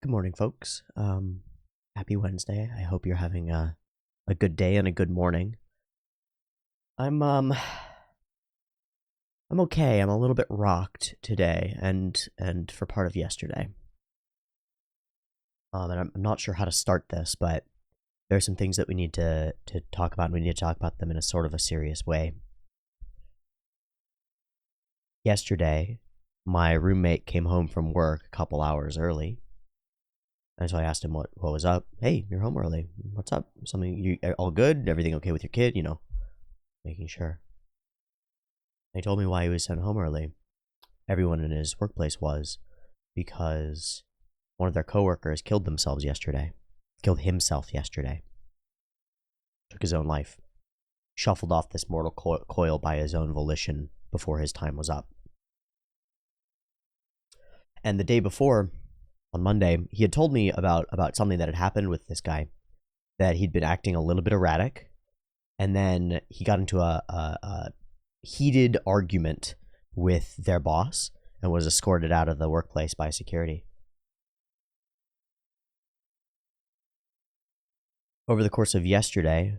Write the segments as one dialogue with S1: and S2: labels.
S1: Good morning, folks. Happy Wednesday. I hope you're having a good day and a good morning. I'm okay. I'm a little bit rocked today and for part of yesterday. And I'm not sure how to start this, but there are some things that we need to talk about, and we need to talk about them in a sort of a serious way. Yesterday, my roommate came home from work a couple hours early. And so I asked him what was up. Hey, you're home early. What's up? Something you all good? Everything okay with your kid? Making sure. He told me why he was sent home early. Everyone in his workplace was, because one of their coworkers killed himself yesterday. Took his own life. Shuffled off this mortal coil by his own volition before his time was up. And the day before, on Monday, he had told me about something that had happened with this guy, that he'd been acting a little bit erratic, and then he got into a heated argument with their boss and was escorted out of the workplace by security. Over the course of yesterday,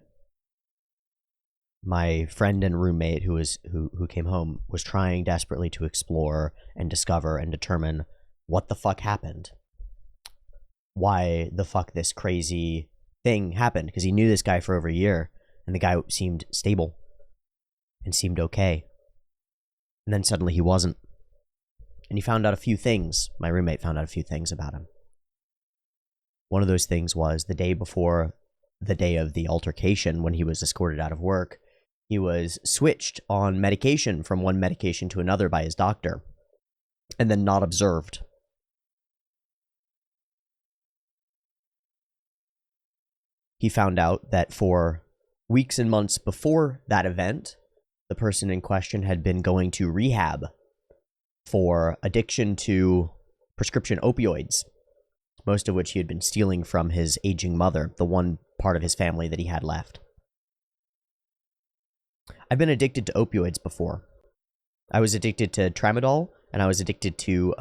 S1: my friend and roommate who came home was trying desperately to explore and discover and determine what the fuck happened. Why the fuck this crazy thing happened, because he knew this guy for over a year, and the guy seemed stable and seemed okay. And then suddenly he wasn't. And he found out a few things. My roommate found out a few things about him. One of those things was the day before the day of the altercation, when he was escorted out of work, he was switched on medication from one medication to another by his doctor, and then not observed. He found out that for weeks and months before that event, the person in question had been going to rehab for addiction to prescription opioids, most of which he had been stealing from his aging mother, the one part of his family that he had left. I've been addicted to opioids before. I was addicted to tramadol, and I was addicted to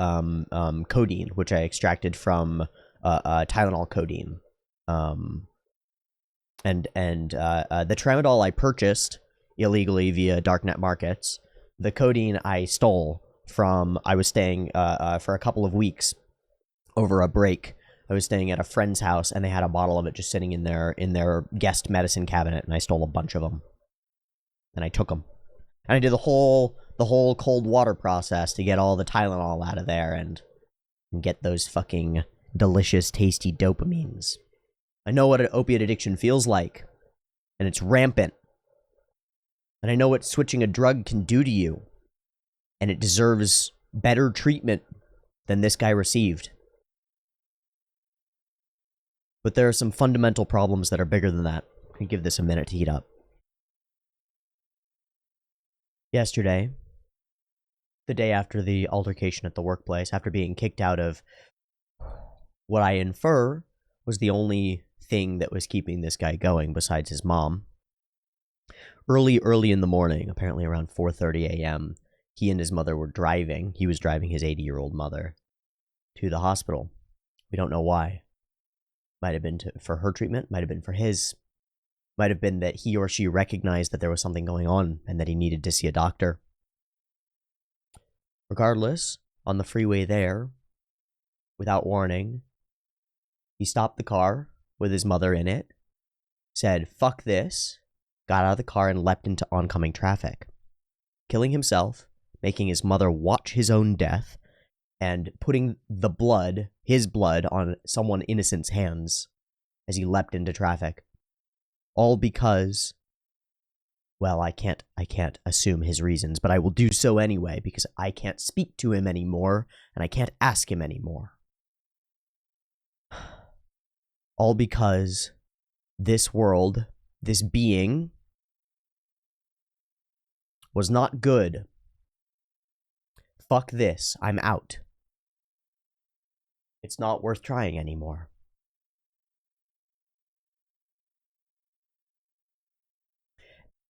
S1: codeine, which I extracted from Tylenol codeine. And the tramadol I purchased illegally via darknet markets. The codeine I stole from, I was staying for a couple of weeks over a break. I was staying at a friend's house, and they had a bottle of it just sitting in their guest medicine cabinet, and I stole a bunch of them. And I took them. And I did the whole cold water process to get all the Tylenol out of there and get those fucking delicious, tasty dopamines. I know what an opiate addiction feels like, and it's rampant. And I know what switching a drug can do to you, and it deserves better treatment than this guy received. But there are some fundamental problems that are bigger than that. I can give this a minute to heat up. Yesterday, the day after the altercation at the workplace, after being kicked out of what I infer was the only thing that was keeping this guy going besides his mom, early in the morning, apparently around 4:30 a.m., he and his mother were driving. He was driving his 80-year-old mother to the hospital. We don't know why. Might have been for her treatment, might have been for his. Might have been that he or she recognized that there was something going on and that he needed to see a doctor. Regardless, on the freeway there, without warning, he stopped the car with his mother in it, said, "Fuck this," got out of the car and leapt into oncoming traffic, killing himself, making his mother watch his own death, and putting his blood, on someone innocent's hands as he leapt into traffic. All because, well, I can't assume his reasons, but I will do so anyway because I can't speak to him anymore and I can't ask him anymore. All because this world, this being, was not good. Fuck this, I'm out. It's not worth trying anymore.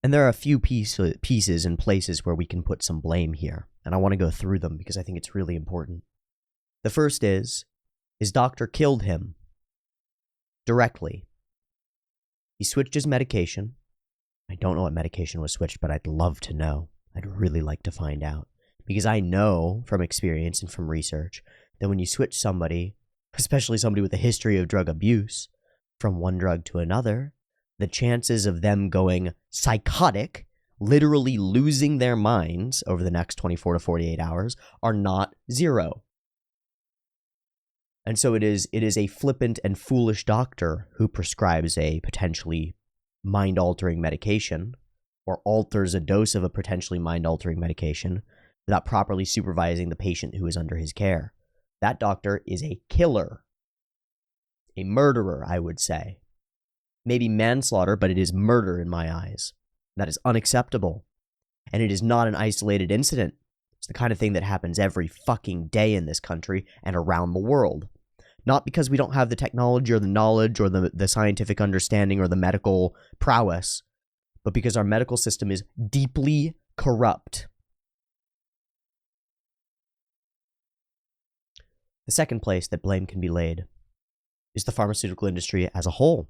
S1: And there are a few pieces and places where we can put some blame here, and I want to go through them because I think it's really important. The first is His doctor killed him directly. He switched his medication. I don't know what medication was switched, but I'd love to know. I'd really like to find out. Because I know from experience and from research that when you switch somebody, especially somebody with a history of drug abuse, from one drug to another, the chances of them going psychotic, literally losing their minds over the next 24 to 48 hours, are not zero. And so it is a flippant and foolish doctor who prescribes a potentially mind-altering medication or alters a dose of a potentially mind-altering medication without properly supervising the patient who is under his care. That doctor is a killer. A murderer, I would say. Maybe manslaughter, but it is murder in my eyes. That is unacceptable. And it is not an isolated incident. It's the kind of thing that happens every fucking day in this country and around the world. Not because we don't have the technology or the knowledge or the scientific understanding or the medical prowess, but because our medical system is deeply corrupt. The second place that blame can be laid is the pharmaceutical industry as a whole.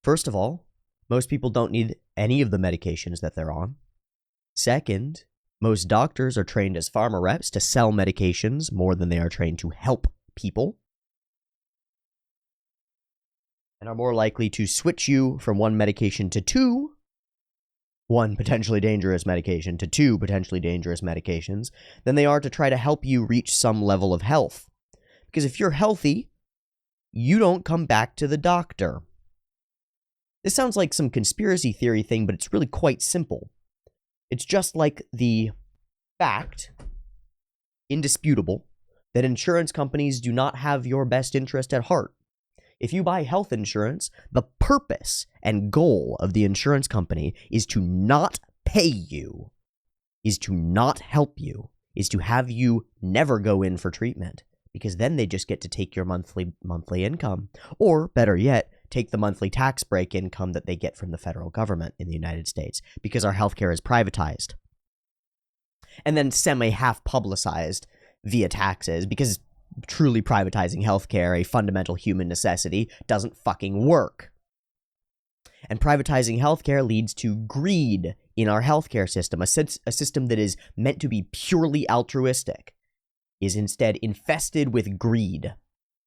S1: First of all, most people don't need any of the medications that they're on. Second, most doctors are trained as pharma reps to sell medications more than they are trained to help people, and are more likely to switch you from one medication to two, one potentially dangerous medication to two potentially dangerous medications, than they are to try to help you reach some level of health. Because if you're healthy, you don't come back to the doctor. This sounds like some conspiracy theory thing, but it's really quite simple. It's just like the fact, indisputable, that insurance companies do not have your best interest at heart. If you buy health insurance, the purpose and goal of the insurance company is to not pay you, is to not help you, is to have you never go in for treatment, because then they just get to take your monthly income, or better yet, take the monthly tax break income that they get from the federal government in the United States, because our healthcare is privatized. And then semi-half publicized via taxes, because truly privatizing healthcare, a fundamental human necessity, doesn't fucking work. And privatizing healthcare leads to greed in our healthcare system. A system that is meant to be purely altruistic is instead infested with greed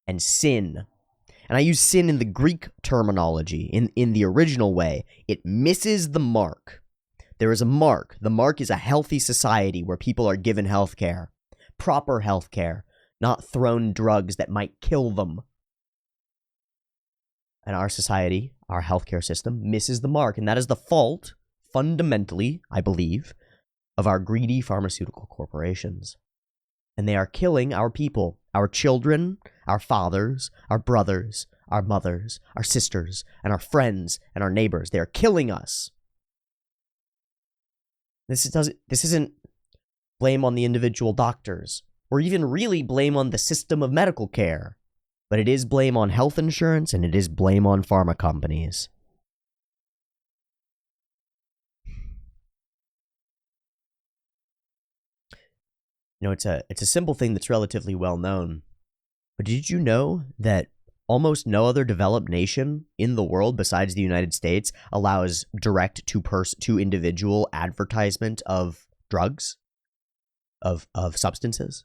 S1: and sin. And I use sin in the Greek terminology. In the original way, it misses the mark. There is a mark. The mark is a healthy society where people are given healthcare. Proper healthcare. Not thrown drugs that might kill them. And our society, our healthcare system, misses the mark. And that is the fault, fundamentally, I believe, of our greedy pharmaceutical corporations. And they are killing our people, our children, our fathers, our brothers, our mothers, our sisters, and our friends, and our neighbors. They are killing us. This isn't blame on the individual doctors, or even really blame on the system of medical care, but it is blame on health insurance, and it is blame on pharma companies. You know, it's a simple thing that's relatively well known, but did you know that almost no other developed nation in the world besides the United States allows direct to individual advertisement of drugs, of substances,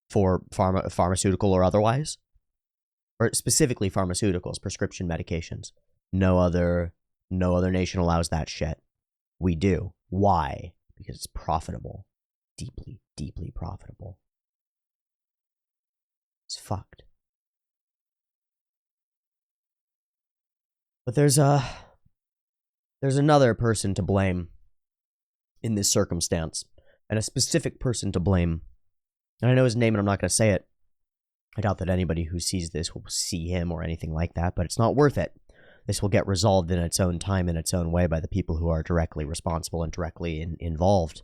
S1: for pharmaceutical or otherwise, or specifically pharmaceuticals, prescription medications? No other nation allows that shit. We do. Why? Because it's profitable. Deeply, deeply profitable. It's fucked. But there's another person to blame in this circumstance, and a specific person to blame. And I know his name, and I'm not going to say it. I doubt that anybody who sees this will see him or anything like that, but it's not worth it. This will get resolved in its own time, in its own way, by the people who are directly responsible and directly involved.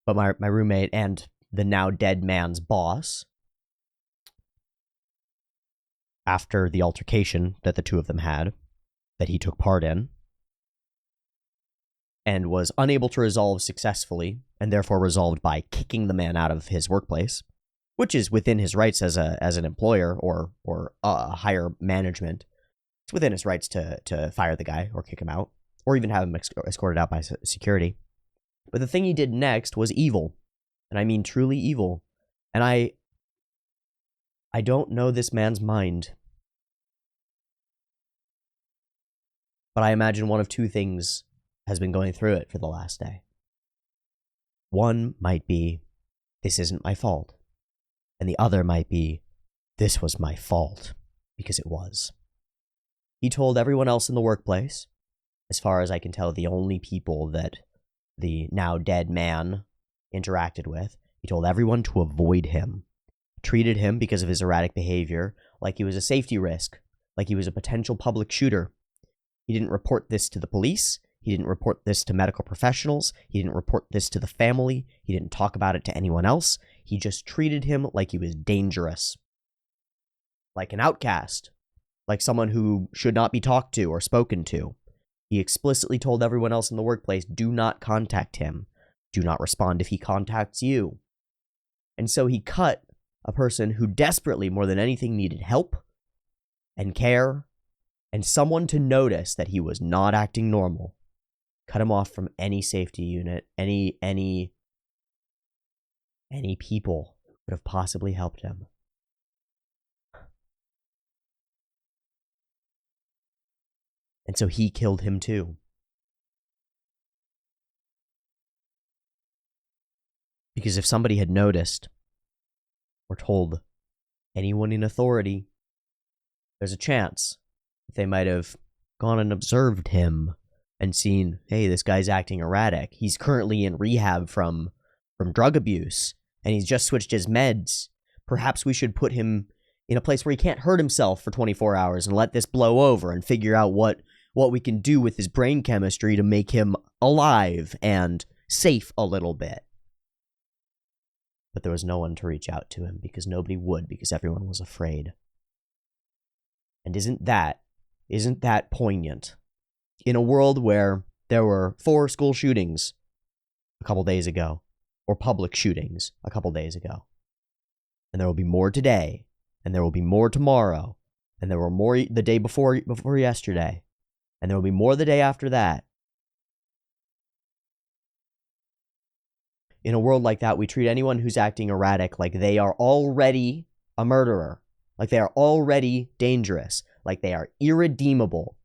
S1: But my roommate and the now dead man's boss, after the altercation that the two of them had, that he took part in, and was unable to resolve successfully, and therefore resolved by kicking the man out of his workplace, which is within his rights as an employer or higher management. It's within his rights to fire the guy or kick him out or even have him escorted out by security. But the thing he did next was evil, and I mean truly evil. And I don't know this man's mind, but I imagine one of two things has been going through it for the last day. One might be, this isn't my fault. And the other might be, this was my fault, because it was. He told everyone else in the workplace, as far as I can tell, the only people that the now dead man interacted with, he told everyone to avoid him. Treated him, because of his erratic behavior, like he was a safety risk, like he was a potential public shooter. He didn't report this to the police. He didn't report this to medical professionals. He didn't report this to the family. He didn't talk about it to anyone else. He just treated him like he was dangerous. Like an outcast. Like someone who should not be talked to or spoken to. He explicitly told everyone else in the workplace, do not contact him. Do not respond if he contacts you. And so he cut a person who desperately, more than anything, needed help and care and someone to notice that he was not acting normal. Cut him off from any safety unit, any people who could have possibly helped him. And so he killed him too. Because if somebody had noticed or told anyone in authority, there's a chance that they might have gone and observed him and seen, hey, this guy's acting erratic. He's currently in rehab from drug abuse, and he's just switched his meds. Perhaps we should put him in a place where he can't hurt himself for 24 hours and let this blow over and figure out what we can do with his brain chemistry to make him alive and safe a little bit. But there was no one to reach out to him because nobody would, because everyone was afraid. And isn't that poignant? In a world where there were 4 school shootings a couple days ago, or public shootings a couple days ago, and there will be more today, and there will be more tomorrow, and there were more the day before yesterday, and there will be more the day after that. In a world like that, we treat anyone who's acting erratic like they are already a murderer, like they are already dangerous, like they are irredeemable,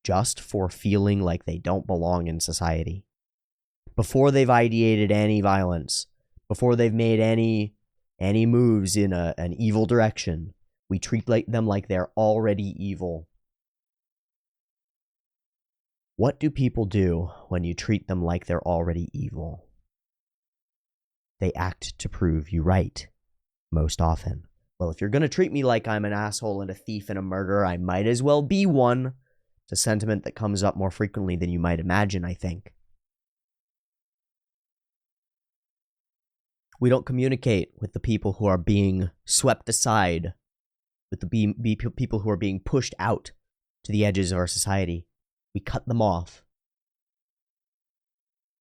S1: just for feeling like they don't belong in society. Before they've ideated any violence, before they've made any moves in an evil direction, we treat them like they're already evil. What do people do when you treat them like they're already evil? They act to prove you right, most often. Well, if you're going to treat me like I'm an asshole and a thief and a murderer, I might as well be one. It's a sentiment that comes up more frequently than you might imagine, I think. We don't communicate with the people who are being swept aside, with the people who are being pushed out to the edges of our society. We cut them off.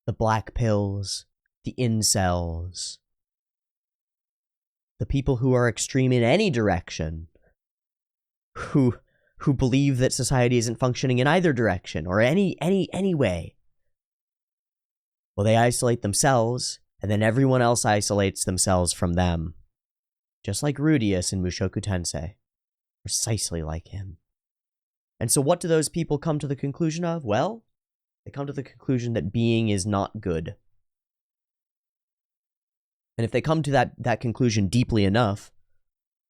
S1: The black pills, the incels, the people who are extreme in any direction, who believe that society isn't functioning in either direction or any way. Well, they isolate themselves, and then everyone else isolates themselves from them. Just like Rudius in Mushoku Tensei. Precisely like him. And so what do those people come to the conclusion of? Well, they come to the conclusion that being is not good. And if they come to that conclusion deeply enough,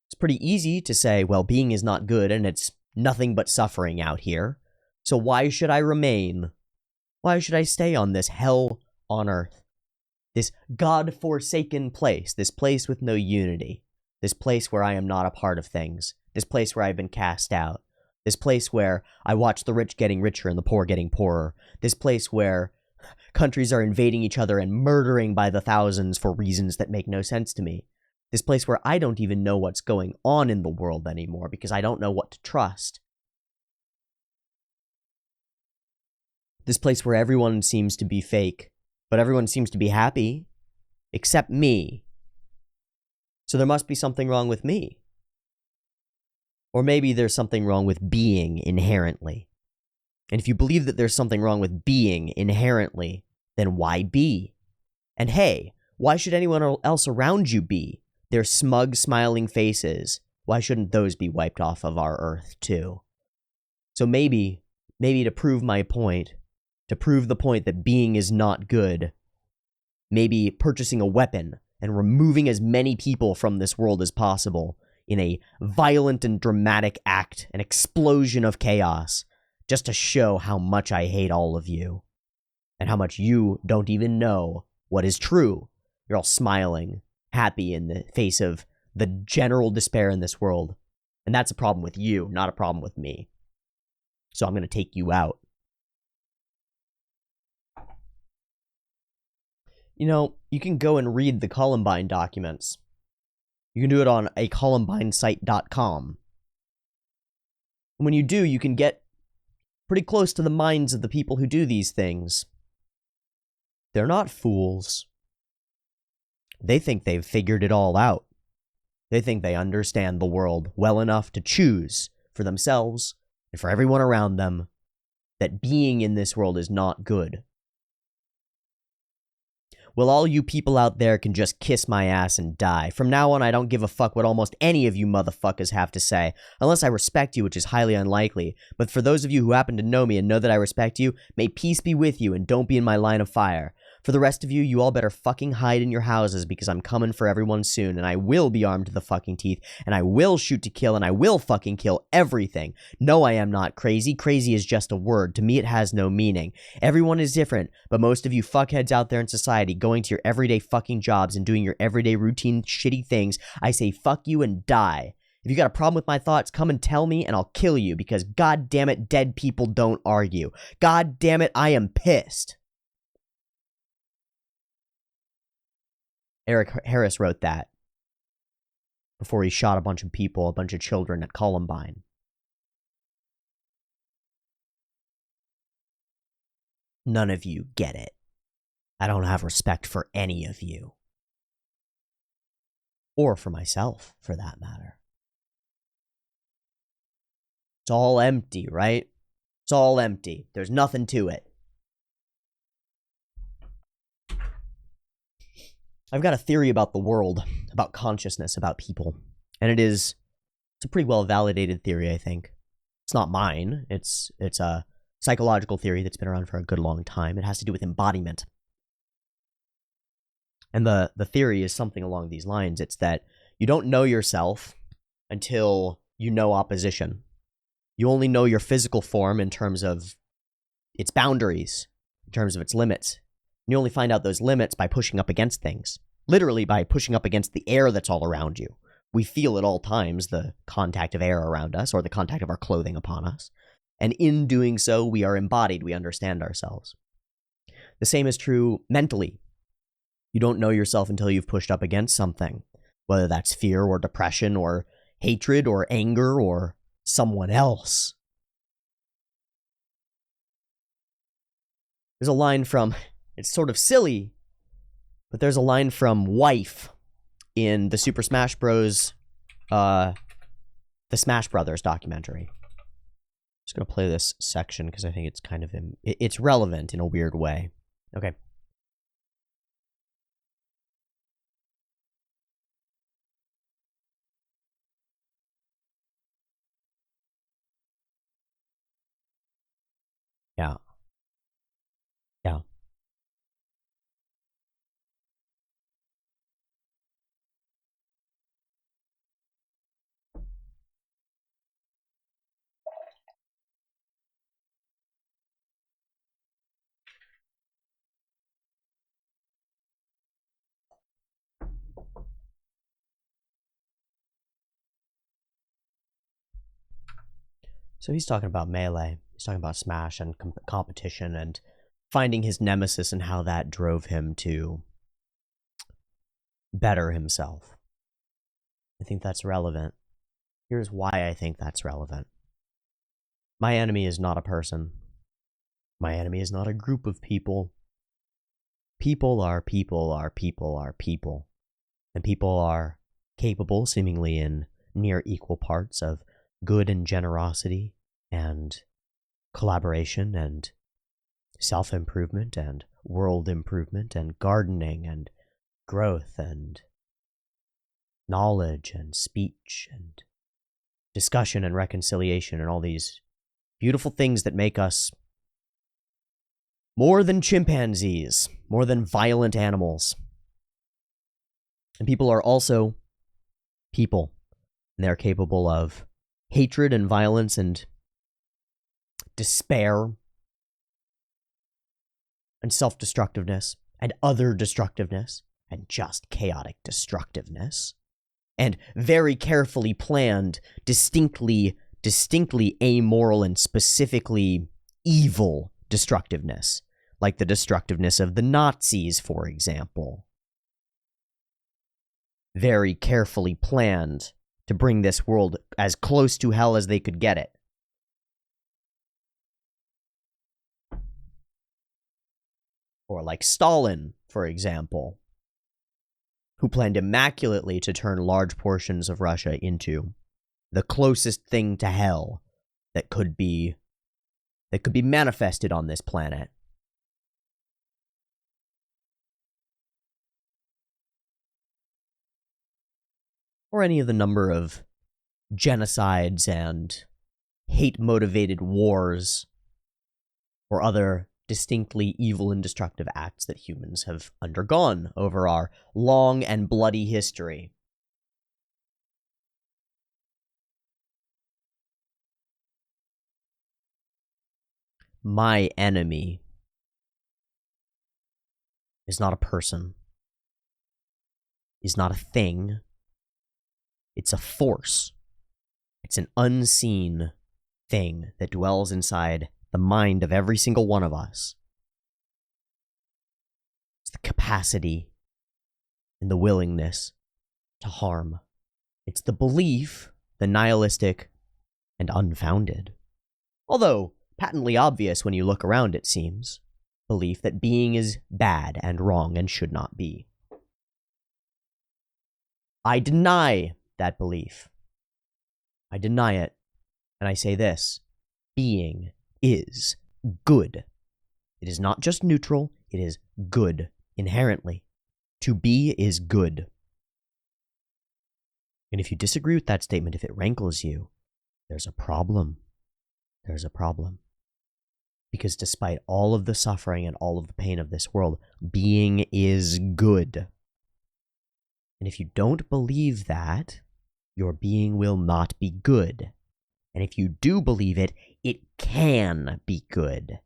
S1: it's pretty easy to say, well, being is not good and it's nothing but suffering out here. So why should I remain? Why should I stay on this hell on earth? This God-forsaken place, this place with no unity, this place where I am not a part of things, this place where I've been cast out, this place where I watch the rich getting richer and the poor getting poorer, this place where countries are invading each other and murdering by the thousands for reasons that make no sense to me. This place where I don't even know what's going on in the world anymore because I don't know what to trust. This place where everyone seems to be fake, but everyone seems to be happy, except me. So there must be something wrong with me. Or maybe there's something wrong with being inherently. And if you believe that there's something wrong with being inherently, then why be? And hey, why should anyone else around you be? Their smug, smiling faces. Why shouldn't those be wiped off of our earth, too? So maybe to prove my point, to prove the point that being is not good, maybe purchasing a weapon and removing as many people from this world as possible in a violent and dramatic act, an explosion of chaos, just to show how much I hate all of you, and how much you don't even know what is true. You're all smiling, happy in the face of the general despair in this world, and that's a problem with you, not a problem with me. So I'm going to take you out. You know, you can go and read the Columbine documents. You can do it on a columbinesite.com. And when you do, you can get pretty close to the minds of the people who do these things. They're not fools. They think they've figured it all out. They think they understand the world well enough to choose for themselves and for everyone around them that being in this world is not good. Well, all you people out there can just kiss my ass and die. From now on, I don't give a fuck what almost any of you motherfuckers have to say, unless I respect you, which is highly unlikely. But for those of you who happen to know me and know that I respect you, may peace be with you and don't be in my line of fire. For the rest of you, you all better fucking hide in your houses because I'm coming for everyone soon, and I will be armed to the fucking teeth, and I will shoot to kill, and I will fucking kill everything. No, I am not crazy. Crazy is just a word. To me, it has no meaning. Everyone is different, but most of you fuckheads out there in society going to your everyday fucking jobs and doing your everyday routine shitty things, I say fuck you and die. If you got a problem with my thoughts, come and tell me and I'll kill you because god damn it, dead people don't argue. God damn it, I am pissed. Eric Harris wrote that before he shot a bunch of people, a bunch of children at Columbine. None of you get it. I don't have respect for any of you. Or for myself, for that matter. It's all empty, right? It's all empty. There's nothing to it. I've got a theory about the world, about consciousness, about people. And it's a pretty well validated theory, I think. It's not mine. It's a psychological theory that's been around for a good long time. It has to do with embodiment. And the theory is something along these lines. It's that you don't know yourself until you know opposition. You only know your physical form in terms of its boundaries, in terms of its limits. And you only find out those limits by pushing up against things. Literally by pushing up against the air that's all around you. We feel at all times the contact of air around us or the contact of our clothing upon us. And in doing so, we are embodied. We understand ourselves. The same is true mentally. You don't know yourself until you've pushed up against something, whether that's fear or depression or hatred or anger or someone else. There's a line from, it's sort of silly, but there's a line from Wife in the Super Smash Bros. The Smash Brothers documentary. I'm just going to play this section because I think it's kind of, it's relevant in a weird way. Okay. Yeah. Yeah. So he's talking about Melee. He's talking about Smash and competition and finding his nemesis and how that drove him to better himself. I think that's relevant. Here's why I think that's relevant. My enemy is not a person. My enemy is not a group of people. People are people are people are people. And people are capable, seemingly in near equal parts, of good and generosity and collaboration and self-improvement and world improvement and gardening and growth and knowledge and speech and discussion and reconciliation and all these beautiful things that make us more than chimpanzees, more than violent animals. And people are also people, and they're capable of hatred and violence and despair and self-destructiveness and other destructiveness and just chaotic destructiveness and very carefully planned, distinctly amoral and specifically evil destructiveness, like the destructiveness of the Nazis, for example. Very carefully planned to bring this world as close to hell as they could get it. Or like Stalin, for example, who planned immaculately to turn large portions of Russia into the closest thing to hell that could be manifested on this planet. Or any of the number of genocides and hate-motivated wars or other distinctly evil and destructive acts that humans have undergone over our long and bloody history. My enemy is not a person, is not a thing. It's a force. It's an unseen thing that dwells inside the mind of every single one of us. It's the capacity and the willingness to harm. It's the belief, the nihilistic and unfounded, although patently obvious when you look around, it seems, belief that being is bad and wrong and should not be. I deny that belief. I deny it, and I say this: being is good. It is not just neutral, it is good inherently. To be is good. And if you disagree with that statement, if it rankles you, there's a problem. There's a problem. Because despite all of the suffering and all of the pain of this world, being is good. And if you don't believe that, your being will not be good. And if you do believe it, it can be good.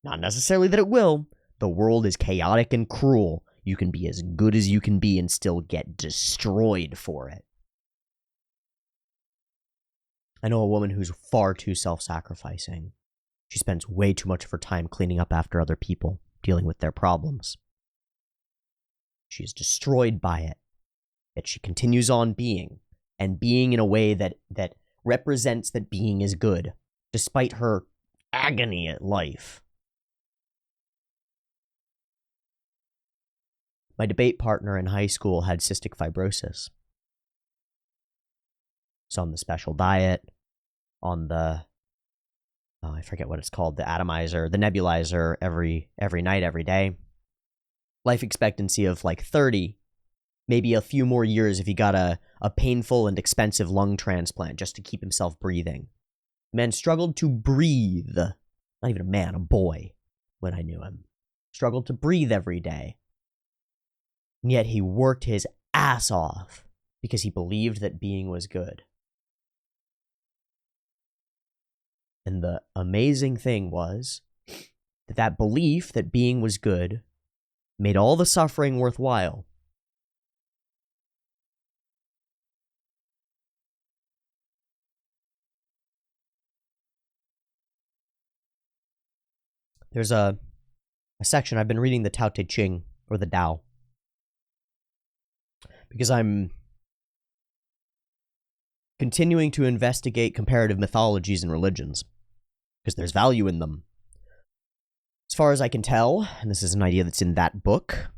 S1: Not necessarily that it will. The world is chaotic and cruel. You can be as good as you can be and still get destroyed for it. I know a woman who's far too self-sacrificing. She spends way too much of her time cleaning up after other people, dealing with their problems. She is destroyed by it. Yet she continues on being, and being in a way that represents that being is good, despite her agony at life. My debate partner in high school had cystic fibrosis. He's on the special diet, on the, I forget what it's called, the atomizer, the nebulizer every night, every day. Life expectancy of like 30, maybe a few more years if he got a painful and expensive lung transplant just to keep himself breathing. The man struggled to breathe. Not even a man, a boy, when I knew him. Struggled to breathe every day. And yet he worked his ass off because he believed that being was good. And the amazing thing was that belief that being was good made all the suffering worthwhile. There's a section, I've been reading the Tao Te Ching, or the Tao, because I'm continuing to investigate comparative mythologies and religions, because there's value in them. As far as I can tell, and this is an idea that's in that book,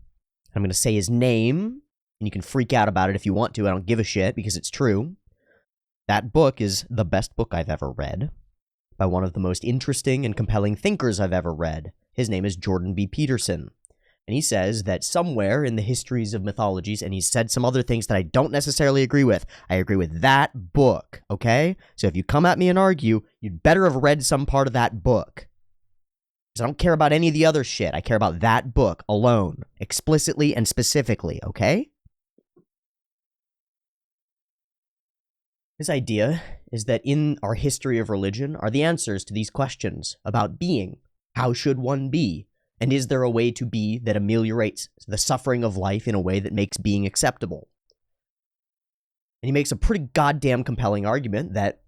S1: I'm going to say his name, and you can freak out about it if you want to. I don't give a shit because it's true. That book is the best book I've ever read by one of the most interesting and compelling thinkers I've ever read. His name is Jordan B. Peterson. And he says that somewhere in the histories of mythologies, and he's said some other things that I don't necessarily agree with. I agree with that book, okay? So if you come at me and argue, you'd better have read some part of that book. Because I don't care about any of the other shit. I care about that book alone, explicitly and specifically, okay? His idea is that in our history of religion are the answers to these questions about being. How should one be? And is there a way to be that ameliorates the suffering of life in a way that makes being acceptable? And he makes a pretty goddamn compelling argument that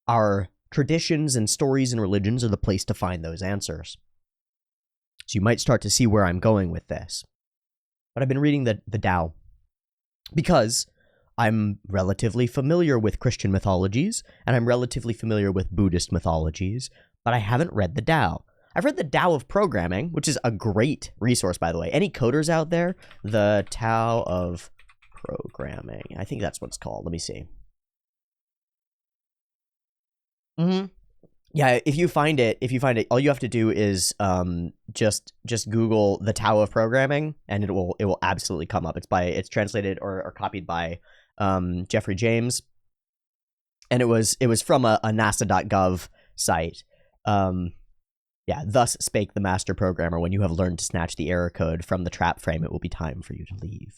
S1: our traditions and stories and religions are the place to find those answers. So you might start to see where I'm going with this. But I've been reading the Tao because I'm relatively familiar with Christian mythologies, and I'm relatively familiar with Buddhist mythologies, but I haven't read the Tao. I've read the Tao of Programming, which is a great resource, by the way. Any coders out there? The Tao of Programming. I think that's what it's called. Let me see. Yeah, if you find it, all you have to do is just Google the Tao of Programming, and it will absolutely come up. It's translated or copied by Jeffrey James, and it was from a NASA.gov site. Yeah, thus spake the master programmer, when you have learned to snatch the error code from the trap frame, it will be time for you to leave.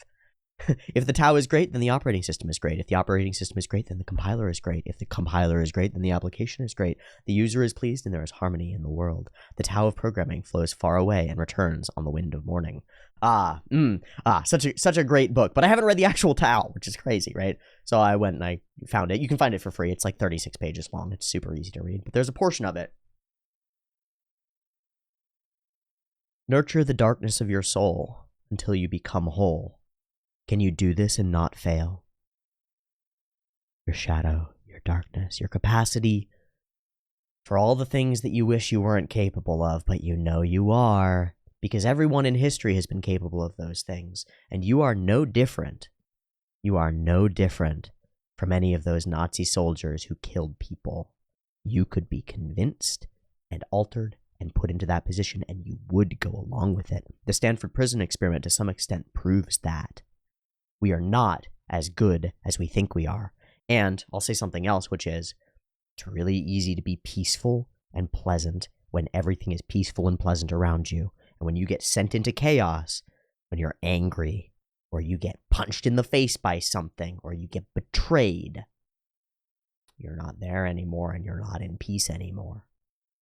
S1: If the Tao is great, then the operating system is great. If the operating system is great, then the compiler is great. If the compiler is great, then the application is great. The user is pleased, and there is harmony in the world. The Tao of Programming flows far away and returns on the wind of morning. Such a great book. But I haven't read the actual Tao, which is crazy, right? So I went and I found it. You can find it for free. It's like 36 pages long. It's super easy to read. But there's a portion of it. Nurture the darkness of your soul until you become whole. Can you do this and not fail? Your shadow, your darkness, your capacity for all the things that you wish you weren't capable of, but you know you are, because everyone in history has been capable of those things, and you are no different. You are no different from any of those Nazi soldiers who killed people. You could be convinced and altered and put into that position, and you would go along with it. The Stanford Prison Experiment, to some extent, proves that. We are not as good as we think we are. And I'll say something else, which is, it's really easy to be peaceful and pleasant when everything is peaceful and pleasant around you. And when you get sent into chaos, when you're angry, or you get punched in the face by something, or you get betrayed, you're not there anymore, and you're not in peace anymore.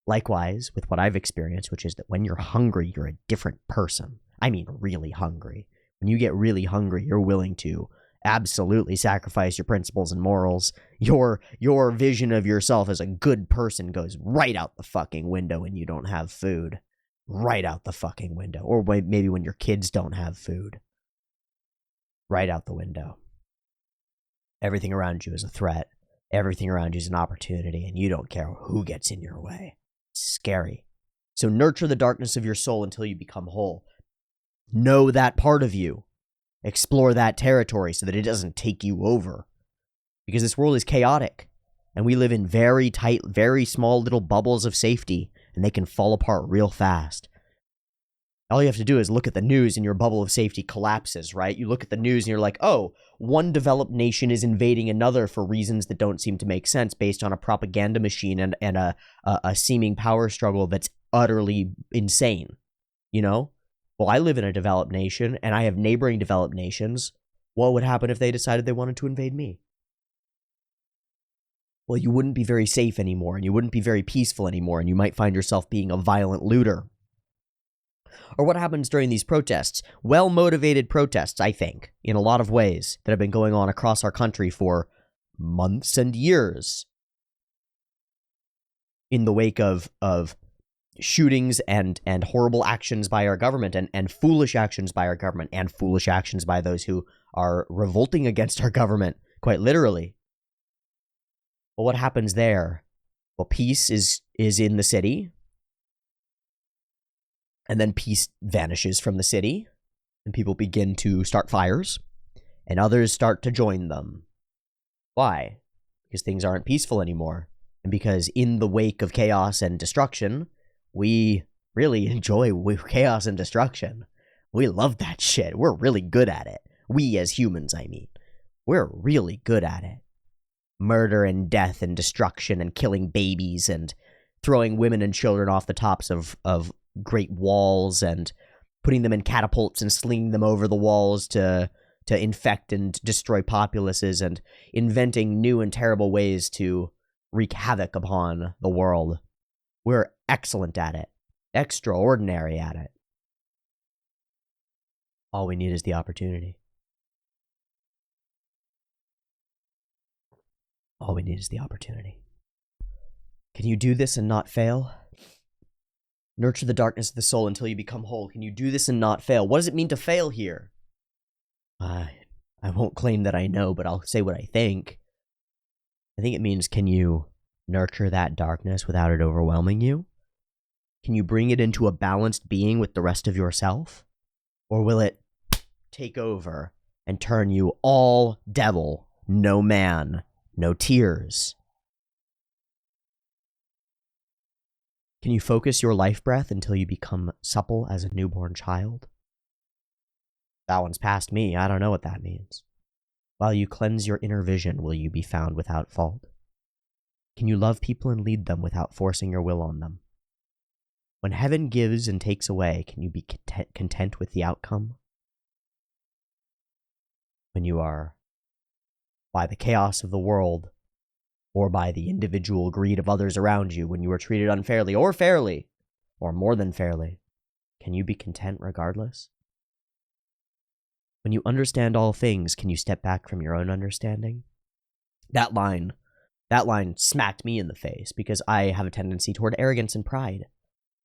S1: Likewise, with what I've experienced, which is that when you're hungry, you're a different person. I mean, really hungry. When you get really hungry, you're willing to absolutely sacrifice your principles and morals. Your vision of yourself as a good person goes right out the fucking window when you don't have food. Right out the fucking window. Or maybe when your kids don't have food. Right out the window. Everything around you is a threat. Everything around you is an opportunity, and you don't care who gets in your way. It's scary. So nurture the darkness of your soul until you become whole. Know that part of you. Explore that territory so that it doesn't take you over. Because this world is chaotic, and we live in very tight, very small little bubbles of safety, and they can fall apart real fast. All you have to do is look at the news and your bubble of safety collapses, right? You look at the news and you're like, oh, one developed nation is invading another for reasons that don't seem to make sense based on a propaganda machine and a seeming power struggle that's utterly insane, you know? Well, I live in a developed nation and I have neighboring developed nations. What would happen if they decided they wanted to invade me? Well, you wouldn't be very safe anymore, and you wouldn't be very peaceful anymore, and you might find yourself being a violent looter. Or what happens during these protests? Well-motivated protests, I think, in a lot of ways, that have been going on across our country for months and years. In the wake of shootings and horrible actions by our government, and foolish actions by our government, and foolish actions by those who are revolting against our government, quite literally. Well, what happens there? Well, peace is in the city. And then peace vanishes from the city, and people begin to start fires. and others start to join them. Why? Because things aren't peaceful anymore, and because in the wake of chaos and destruction, we really enjoy chaos and destruction. We love that shit. We're really good at it. We as humans, I mean. We're really good at it. Murder and death and destruction and killing babies and throwing women and children off the tops of great walls and putting them in catapults and slinging them over the walls to infect and destroy populaces, and inventing new and terrible ways to wreak havoc upon the world. We're excellent at it. Extraordinary at it. All we need is the opportunity. All we need is the opportunity. Can you do this and not fail? Nurture the darkness of the soul until you become whole. Can you do this and not fail? What does it mean to fail here? I won't claim that I know, but I'll say what I think. I think it means, can you nurture that darkness without it overwhelming you? Can you bring it into a balanced being with the rest of yourself? Or will it take over and turn you all devil, no man, no tears? Can you focus your life breath until you become supple as a newborn child? That one's past me. I don't know what that means. While you cleanse your inner vision, will you be found without fault? Can you love people and lead them without forcing your will on them? When heaven gives and takes away, can you be content with the outcome? When you are, by the chaos of the world, or by the individual greed of others around you, when you are treated unfairly or fairly, or more than fairly, can you be content regardless? When you understand all things, can you step back from your own understanding? That line smacked me in the face, because I have a tendency toward arrogance and pride.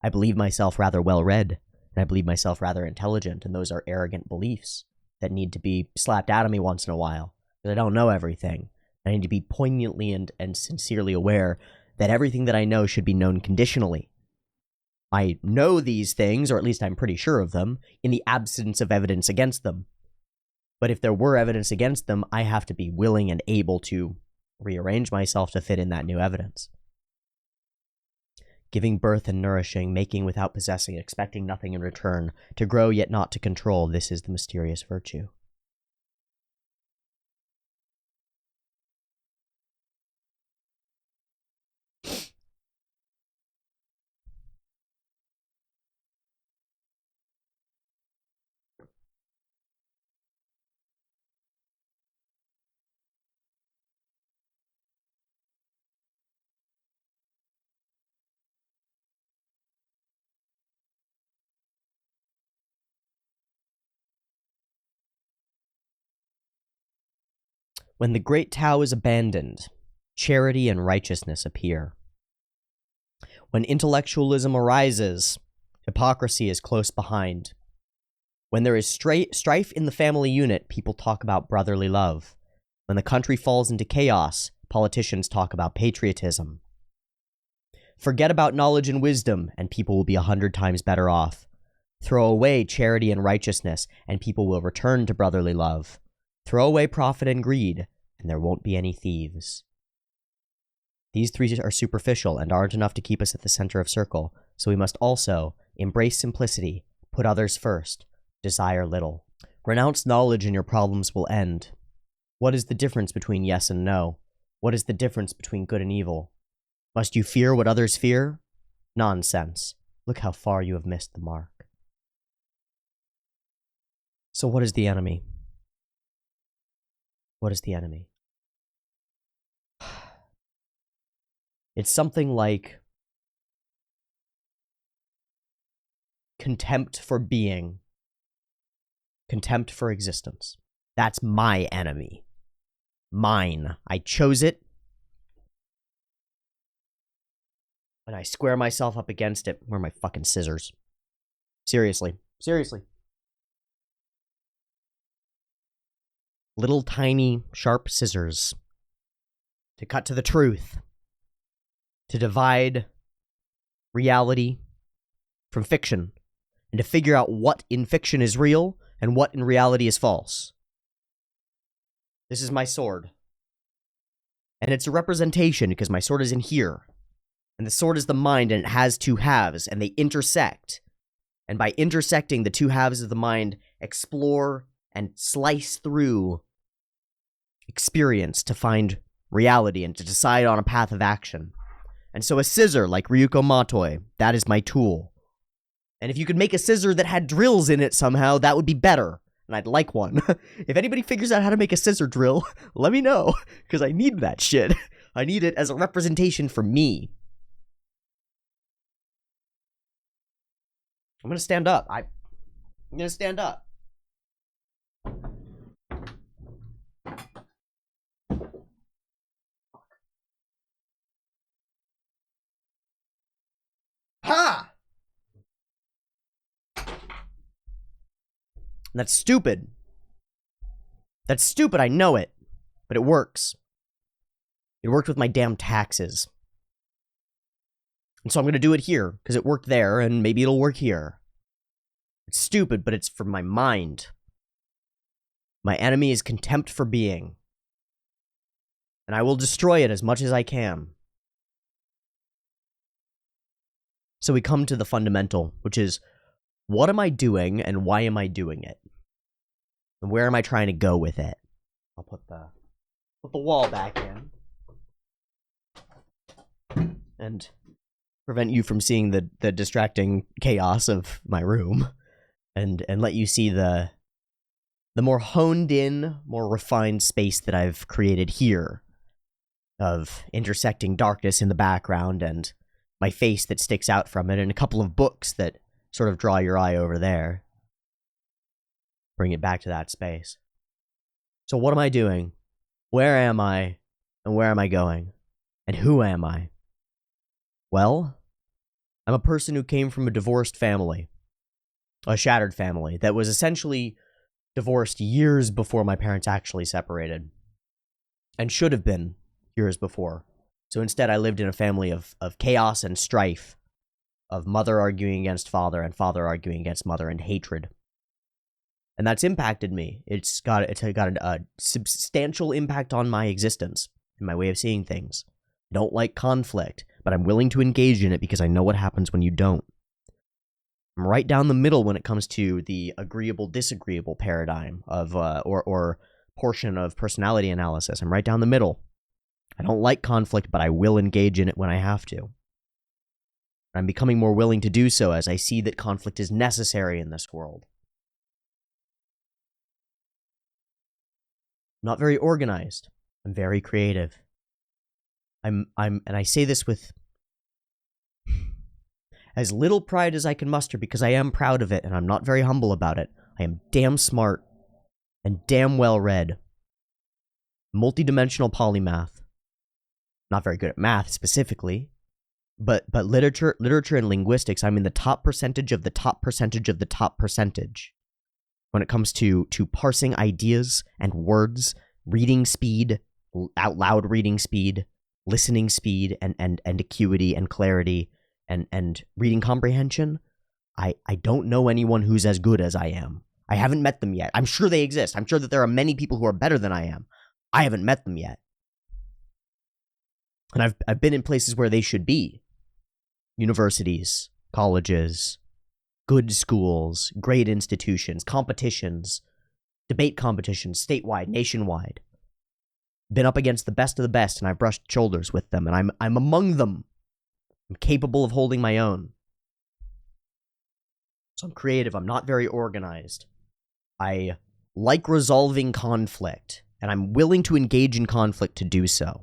S1: I believe myself rather well-read, and I believe myself rather intelligent, and those are arrogant beliefs that need to be slapped out of me once in a while, because I don't know everything. I need to be poignantly and sincerely aware that everything that I know should be known conditionally. I know these things, or at least I'm pretty sure of them, in the absence of evidence against them. But if there were evidence against them, I have to be willing and able to rearrange myself to fit in that new evidence. Giving birth and nourishing, making without possessing, expecting nothing in return, to grow yet not to control, this is the mysterious virtue. When the great Tao is abandoned, charity and righteousness appear. When intellectualism arises, hypocrisy is close behind. When there is strife in the family unit, people talk about brotherly love. When the country falls into chaos, politicians talk about patriotism. Forget about knowledge and wisdom, and people will be 100 times better off. Throw away charity and righteousness, and people will return to brotherly love. Throw away profit and greed, and there won't be any thieves. These three are superficial and aren't enough to keep us at the center of circle, so we must also embrace simplicity, put others first, desire little. Renounce knowledge and your problems will end. What is the difference between yes and no? What is the difference between good and evil? Must you fear what others fear? Nonsense. Look how far you have missed the mark. So what is the enemy? What is the enemy? It's something like contempt for being, contempt for existence. That's my enemy. Mine. I chose it, and I square myself up against it. Where are my fucking scissors? Seriously. Seriously. Little tiny sharp scissors to cut to the truth, to divide reality from fiction, and to figure out what in fiction is real and what in reality is false. This is my sword. And it's a representation because my sword is in here. And the sword is the mind, and it has two halves, and they intersect. And by intersecting, the two halves of the mind explore and slice through experience to find reality and to decide on a path of action. And so a scissor, like Ryuko Matoi, that is my tool. And if you could make a scissor that had drills in it somehow, that would be better. And I'd like one. If anybody figures out how to make a scissor drill, let me know, because I need that shit. I need it as a representation for me. I'm gonna stand up. I'm gonna stand up. Ha! That's stupid. That's stupid, I know it. But it works. It worked with my damn taxes. And so I'm going to do it here, because it worked there, and maybe it'll work here. It's stupid, but it's for my mind. My enemy is contempt for being. And I will destroy it as much as I can. So we come to the fundamental, which is, what am I doing, and why am I doing it? And where am I trying to go with it? I'll put the wall back in. And prevent you from seeing the distracting chaos of my room. And let you see the more honed in, more refined space that I've created here. Of intersecting darkness in the background and my face that sticks out from it, and a couple of books that sort of draw your eye over there. Bring it back to that space. So what am I doing? Where am I? And where am I going? And who am I? Well, I'm a person who came from a divorced family. A shattered family that was essentially divorced years before my parents actually separated. And should have been years before. So instead I lived in a family of chaos and strife. Of mother arguing against father and father arguing against mother and hatred. And that's impacted me. It's got a substantial impact on my existence and my way of seeing things. I don't like conflict, but I'm willing to engage in it because I know what happens when you don't. I'm right down the middle when it comes to the agreeable-disagreeable paradigm of or portion of personality analysis. I'm right down the middle. I don't like conflict, but I will engage in it when I have to. I'm becoming more willing to do so as I see that conflict is necessary in this world. I'm not very organized. I'm very creative. And I say this with as little pride as I can muster because I am proud of it and I'm not very humble about it. I am damn smart and damn well read. Multidimensional polymath. Not very good at math specifically, but literature and linguistics, I'm in the top percentage of the top percentage of the top percentage. When it comes to parsing ideas and words, reading speed, out loud reading speed, listening speed, and acuity and clarity, and reading comprehension, I don't know anyone who's as good as I am. I haven't met them yet. I'm sure they exist. I'm sure that there are many people who are better than I am. I haven't met them yet. And I've been in places where they should be. Universities, colleges, good schools, great institutions, competitions, debate competitions, statewide, nationwide. Been up against the best of the best, and I've brushed shoulders with them, and I'm among them. I'm capable of holding my own. So I'm creative. I'm not very organized. I like resolving conflict, and I'm willing to engage in conflict to do so.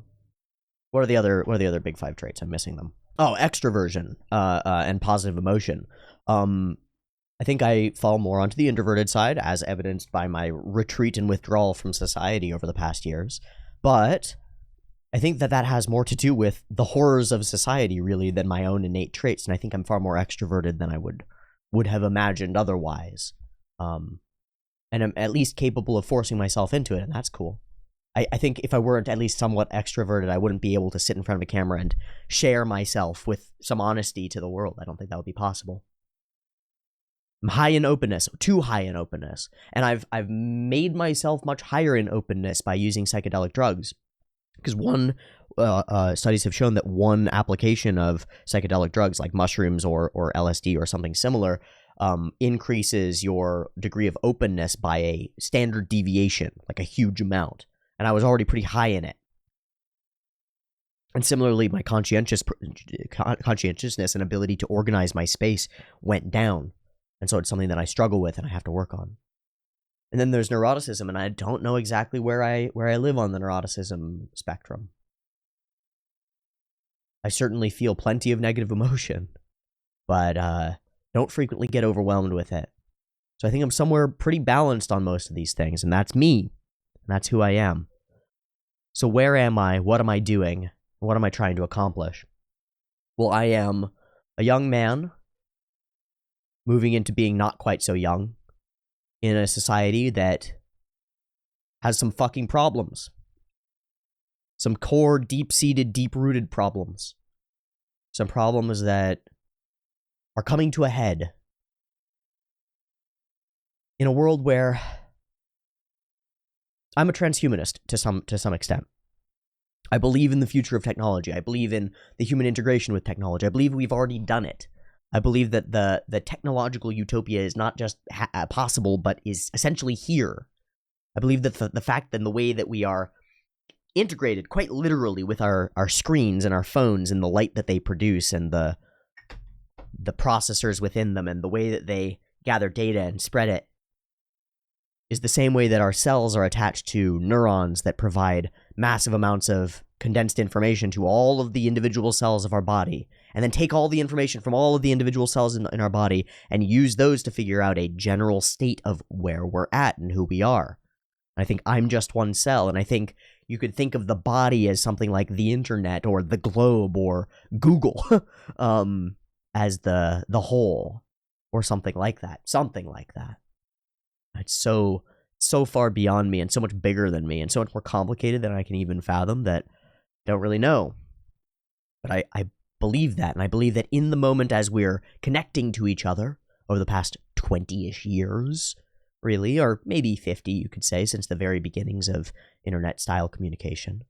S1: What are the other big five traits? I'm missing them. Oh, extroversion, and positive emotion. I think I fall more onto the introverted side, as evidenced by my retreat and withdrawal from society over the past years. But I think that has more to do with the horrors of society, really, than my own innate traits. And I think I'm far more extroverted than I would have imagined otherwise. And I'm at least capable of forcing myself into it, and that's cool. I think if I weren't at least somewhat extroverted, I wouldn't be able to sit in front of a camera and share myself with some honesty to the world. I don't think that would be possible. I'm high in openness, too high in openness. And I've made myself much higher in openness by using psychedelic drugs. Because studies have shown that one application of psychedelic drugs like mushrooms or LSD or something similar increases your degree of openness by a standard deviation, like a huge amount. And I was already pretty high in it. And similarly, my conscientiousness and ability to organize my space went down. And so it's something that I struggle with and I have to work on. And then there's neuroticism, and I don't know exactly where I live on the neuroticism spectrum. I certainly feel plenty of negative emotion, but don't frequently get overwhelmed with it. So I think I'm somewhere pretty balanced on most of these things, and that's me. And that's who I am. So where am I? What am I doing? What am I trying to accomplish? Well, I am a young man moving into being not quite so young in a society that has some fucking problems. Some core, deep-seated, deep-rooted problems. Some problems that are coming to a head in a world where I'm a transhumanist to some extent. I believe in the future of technology. I believe in the human integration with technology. I believe we've already done it. I believe that the technological utopia is not just possible, but is essentially here. I believe that the fact that the way that we are integrated quite literally with our screens and our phones and the light that they produce and the processors within them and the way that they gather data and spread it is the same way that our cells are attached to neurons that provide massive amounts of condensed information to all of the individual cells of our body, and then take all the information from all of the individual cells in our body and use those to figure out a general state of where we're at and who we are. I think I'm just one cell, and I think you could think of the body as something like the internet or the globe or Google as the whole or something like that. Something like that. It's so far beyond me and so much bigger than me and so much more complicated than I can even fathom that I don't really know. But I believe that, and I believe that in the moment as we're connecting to each other over the past 20-ish years, really, or maybe 50, you could say, since the very beginnings of internet-style communication.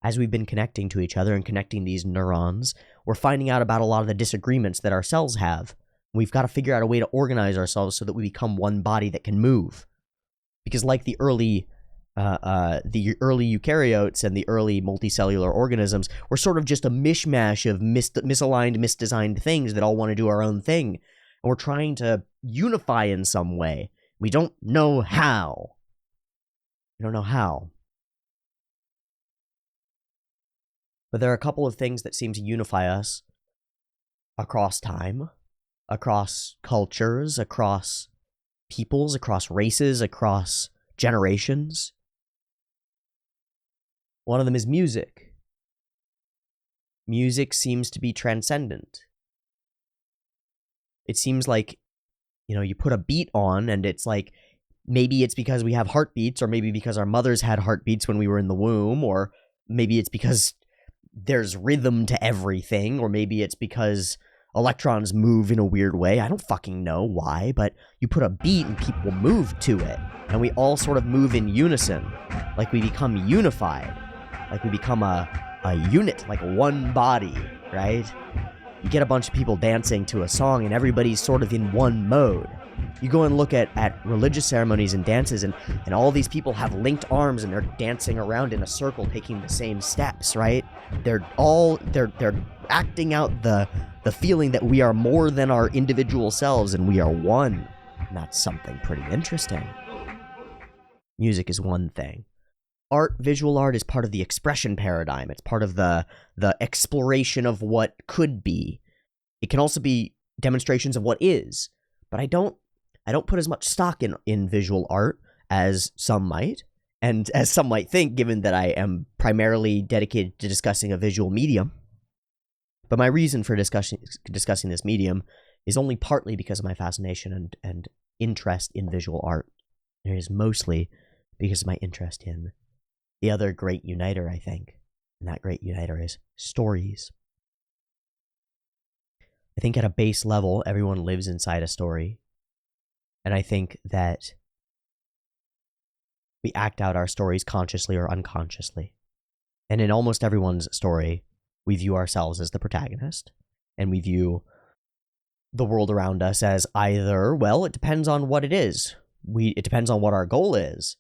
S1: As we've been connecting to each other and connecting these neurons, we're finding out about a lot of the disagreements that our cells have. We've got to figure out a way to organize ourselves so that we become one body that can move. Because like the early eukaryotes and the early multicellular organisms, we're sort of just a mishmash of misaligned, misdesigned things that all want to do our own thing. And we're trying to unify in some way. We don't know how. We don't know how. But there are a couple of things that seem to unify us across time, across cultures, across peoples, across races, across generations. One of them is music. Music seems to be transcendent. It seems like, you put a beat on and it's like, maybe it's because we have heartbeats, or maybe because our mothers had heartbeats when we were in the womb, or maybe it's because there's rhythm to everything, or maybe it's because electrons move in a weird way. I don't fucking know why, but you put a beat and people move to it, and we all sort of move in unison, like we become unified, like we become a unit, like one body, right? You get a bunch of people dancing to a song and everybody's sort of in one mode. You go and look at religious ceremonies and dances, and all these people have linked arms and they're dancing around in a circle, taking the same steps, right? They're acting out the feeling that we are more than our individual selves and we are one. And that's something pretty interesting. Music is one thing. Art, visual art, is part of the expression paradigm. It's part of the exploration of what could be. It can also be demonstrations of what is. But I don't put as much stock in visual art as some might, and as some might think, given that I am primarily dedicated to discussing a visual medium. But my reason for discussing this medium is only partly because of my fascination and interest in visual art. It is mostly because of my interest in the other great uniter, I think. And that great uniter is stories. I think at a base level, everyone lives inside a story. And I think that we act out our stories consciously or unconsciously. And in almost everyone's story, we view ourselves as the protagonist, and we view the world around us as either, well, it depends on what it is. It depends on what our goal is.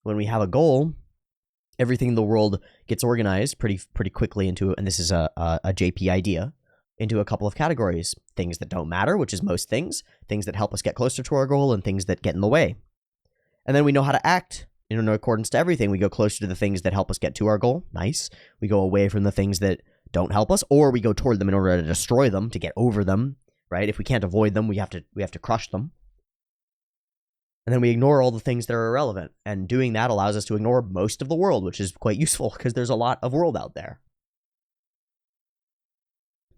S1: When we have a goal, everything in the world gets organized pretty quickly into, and this is a JP idea, into a couple of categories. Things that don't matter, which is most things that help us get closer to our goal, and things that get in the way. And then we know how to act in accordance to everything. We go closer to the things that help us get to our goal. Nice. We go away from the things that don't help us, or we go toward them in order to destroy them, to get over them, right? If we can't avoid them, we have to crush them. And then we ignore all the things that are irrelevant. And doing that allows us to ignore most of the world, which is quite useful because there's a lot of world out there.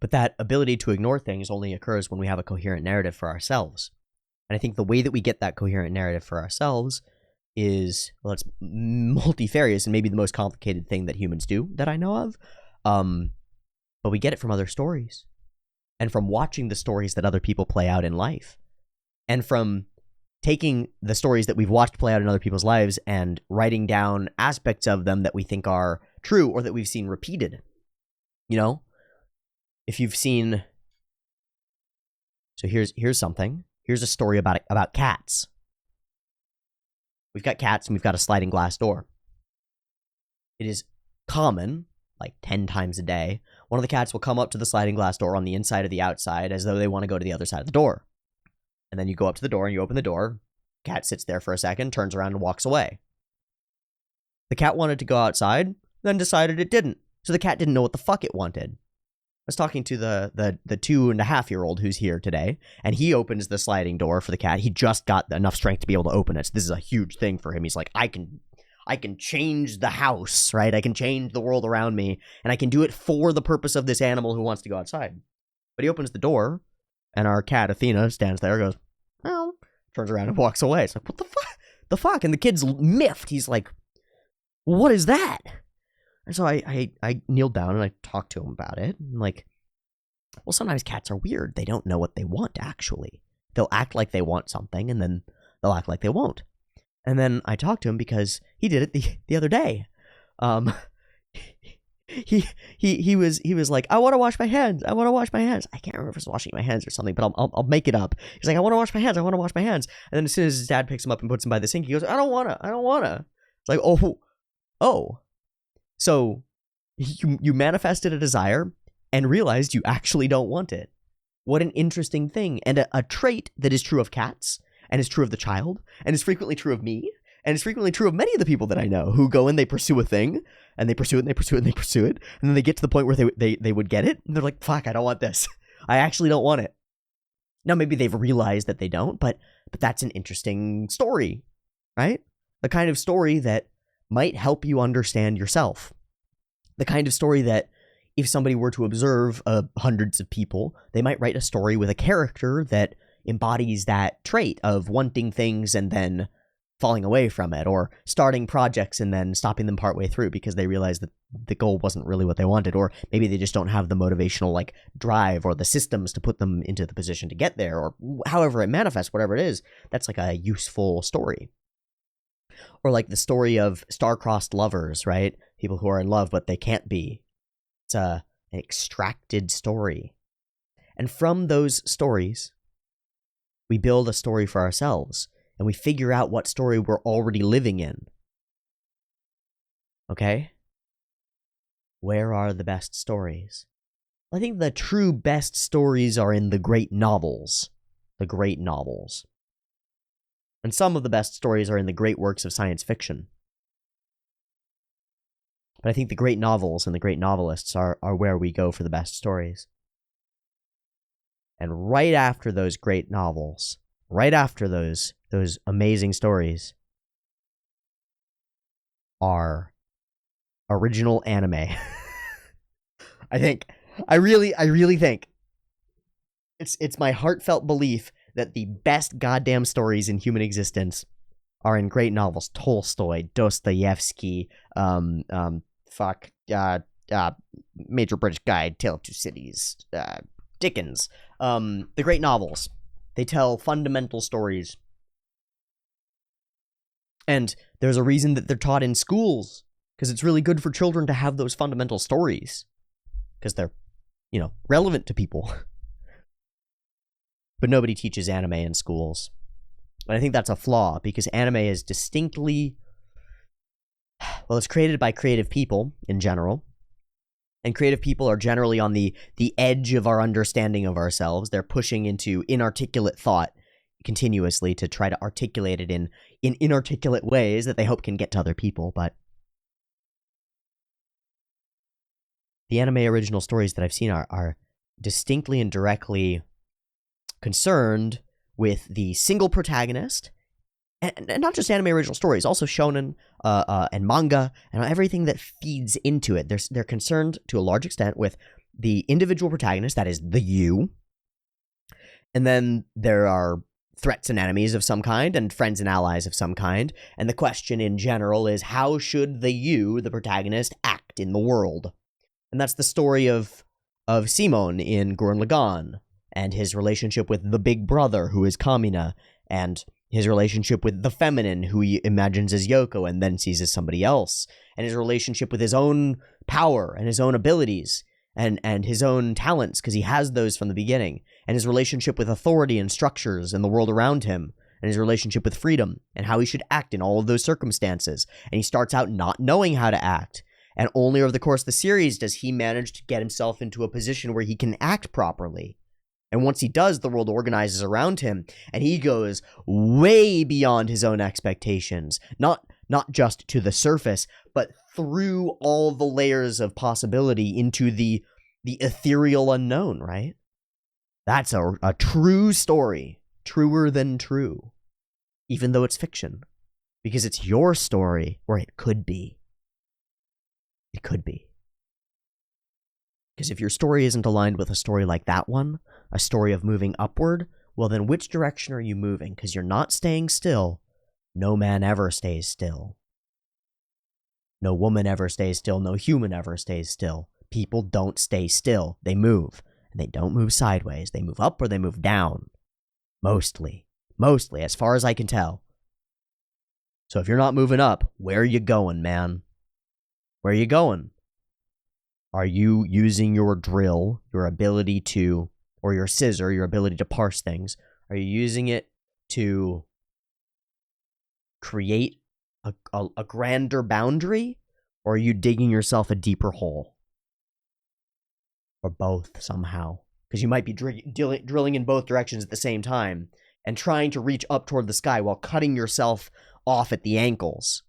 S1: But that ability to ignore things only occurs when we have a coherent narrative for ourselves. And I think the way that we get that coherent narrative for ourselves is, well, it's multifarious and maybe the most complicated thing that humans do that I know of. But we get it from other stories, and from watching the stories that other people play out in life, and from taking the stories that we've watched play out in other people's lives and writing down aspects of them that we think are true or that we've seen repeated. You know, if you've seen, so here's something. Here's a story about cats. We've got cats and we've got a sliding glass door. It is common, like 10 times a day, one of the cats will come up to the sliding glass door on the inside or the outside as though they want to go to the other side of the door. And then you go up to the door and you open the door. Cat sits there for a second, turns around and walks away. The cat wanted to go outside, then decided it didn't. So the cat didn't know what the fuck it wanted. I was talking to the 2.5-year-old who's here today, and he opens the sliding door for the cat. He just got enough strength to be able to open it. So this is a huge thing for him. He's like, I can change the house, right? I can change the world around me, and I can do it for the purpose of this animal who wants to go outside. But he opens the door, and our cat, Athena, stands there, goes, well, turns around and walks away. It's like, what the fuck? The fuck? And the kid's miffed. He's like, what is that? And so I kneeled down and I talked to him about it. I'm like, well, sometimes cats are weird. They don't know what they want, actually. They'll act like they want something, and then they'll act like they won't. And then I talked to him because he did it the other day. He was like, I want to wash my hands. I want to wash my hands. I can't remember if it was washing my hands or something, but I'll make it up. He's like, I want to wash my hands. I want to wash my hands. And then as soon as his dad picks him up and puts him by the sink, he goes, I don't want to. It's like, oh. So you manifested a desire and realized you actually don't want it. What an interesting thing. And a trait that is true of cats, and is true of the child, and is frequently true of me, and is frequently true of many of the people that I know who go and they pursue a thing, and they pursue it, and they pursue it, and they pursue it, and then they get to the point where they would get it, and they're like, fuck, I don't want this. I actually don't want it. Now, maybe they've realized that they don't, but that's an interesting story, right? The kind of story that might help you understand yourself. The kind of story that if somebody were to observe hundreds of people, they might write a story with a character that embodies that trait of wanting things and then falling away from it, or starting projects and then stopping them partway through because they realize that the goal wasn't really what they wanted, or maybe they just don't have the motivational drive or the systems to put them into the position to get there, or however it manifests, whatever it is. That's like a useful story. Or like the story of star-crossed lovers, right? People who are in love, but they can't be. It's an extracted story. And from those stories, we build a story for ourselves, and we figure out what story we're already living in. Okay? Where are the best stories? I think the true best stories are in the great novels. The great novels. And some of the best stories are in the great works of science fiction. But I think the great novels and the great novelists are where we go for the best stories. And right after those great novels, right after those amazing stories, are original anime. I really think it's my heartfelt belief that the best goddamn stories in human existence are in great novels. Tolstoy, Dostoevsky, Major British Guide, Tale of Two Cities, Dickens. The great novels. They tell fundamental stories And there's a reason that they're taught in schools, because it's really good for children to have those fundamental stories, because they're, relevant to people. But nobody teaches anime in schools. And I think that's a flaw, because anime is distinctly, it's created by creative people in general. And creative people are generally on the edge of our understanding of ourselves. They're pushing into inarticulate thought continuously to try to articulate it in inarticulate ways that they hope can get to other people. But the anime original stories that I've seen are distinctly and directly concerned with the single protagonist, and not just anime original stories, also shonen and manga and everything that feeds into it. They're concerned to a large extent with the individual protagonist, that is the you, and then there are threats and enemies of some kind and friends and allies of some kind, and the question in general is, how should the you, the protagonist, act in the world? And that's the story of Simon in Gurren Lagann, and his relationship with the big brother, who is Kamina, and his relationship with the feminine, who he imagines as Yoko and then sees as somebody else, and his relationship with his own power and his own abilities and his own talents, because he has those from the beginning, and his relationship with authority and structures and the world around him, and his relationship with freedom, and how he should act in all of those circumstances. And he starts out not knowing how to act, and only over the course of the series does he manage to get himself into a position where he can act properly. And once he does, the world organizes around him, and he goes way beyond his own expectations. Not just to the surface, but through all the layers of possibility into the ethereal unknown, right? That's a true story. Truer than true. Even though it's fiction. Because it's your story, or it could be. It could be. Because if your story isn't aligned with a story like that one, a story of moving upward, well then which direction are you moving? Because you're not staying still. No man ever stays still. No woman ever stays still. No human ever stays still. People don't stay still. They move. And they don't move sideways. They move up or they move down. Mostly. Mostly, as far as I can tell. So if you're not moving up, where are you going, man? Where are you going? Are you using your drill, your ability to, or your scissor, your ability to parse things? Are you using it to create a grander boundary? Or are you digging yourself a deeper hole? Or both, somehow. Because you might be drilling in both directions at the same time and trying to reach up toward the sky while cutting yourself off at the ankles.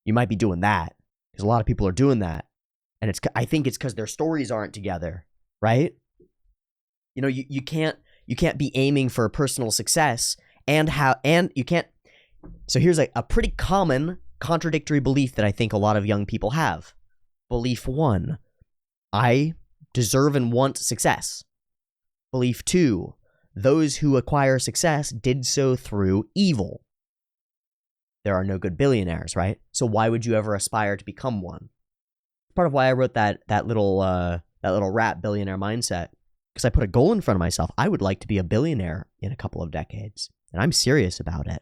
S1: You might be doing that. Because a lot of people are doing that. And I think it's because their stories aren't together, right? You know, you can't be aiming for personal success and you can't. So here's a pretty common contradictory belief that I think a lot of young people have. Belief 1, I deserve and want success. Belief 2, those who acquire success did so through evil. There are no good billionaires, right? So why would you ever aspire to become one? Part of why I wrote that little rap, Billionaire Mindset, because I put a goal in front of myself. I would like to be a billionaire in a couple of decades, and I'm serious about it.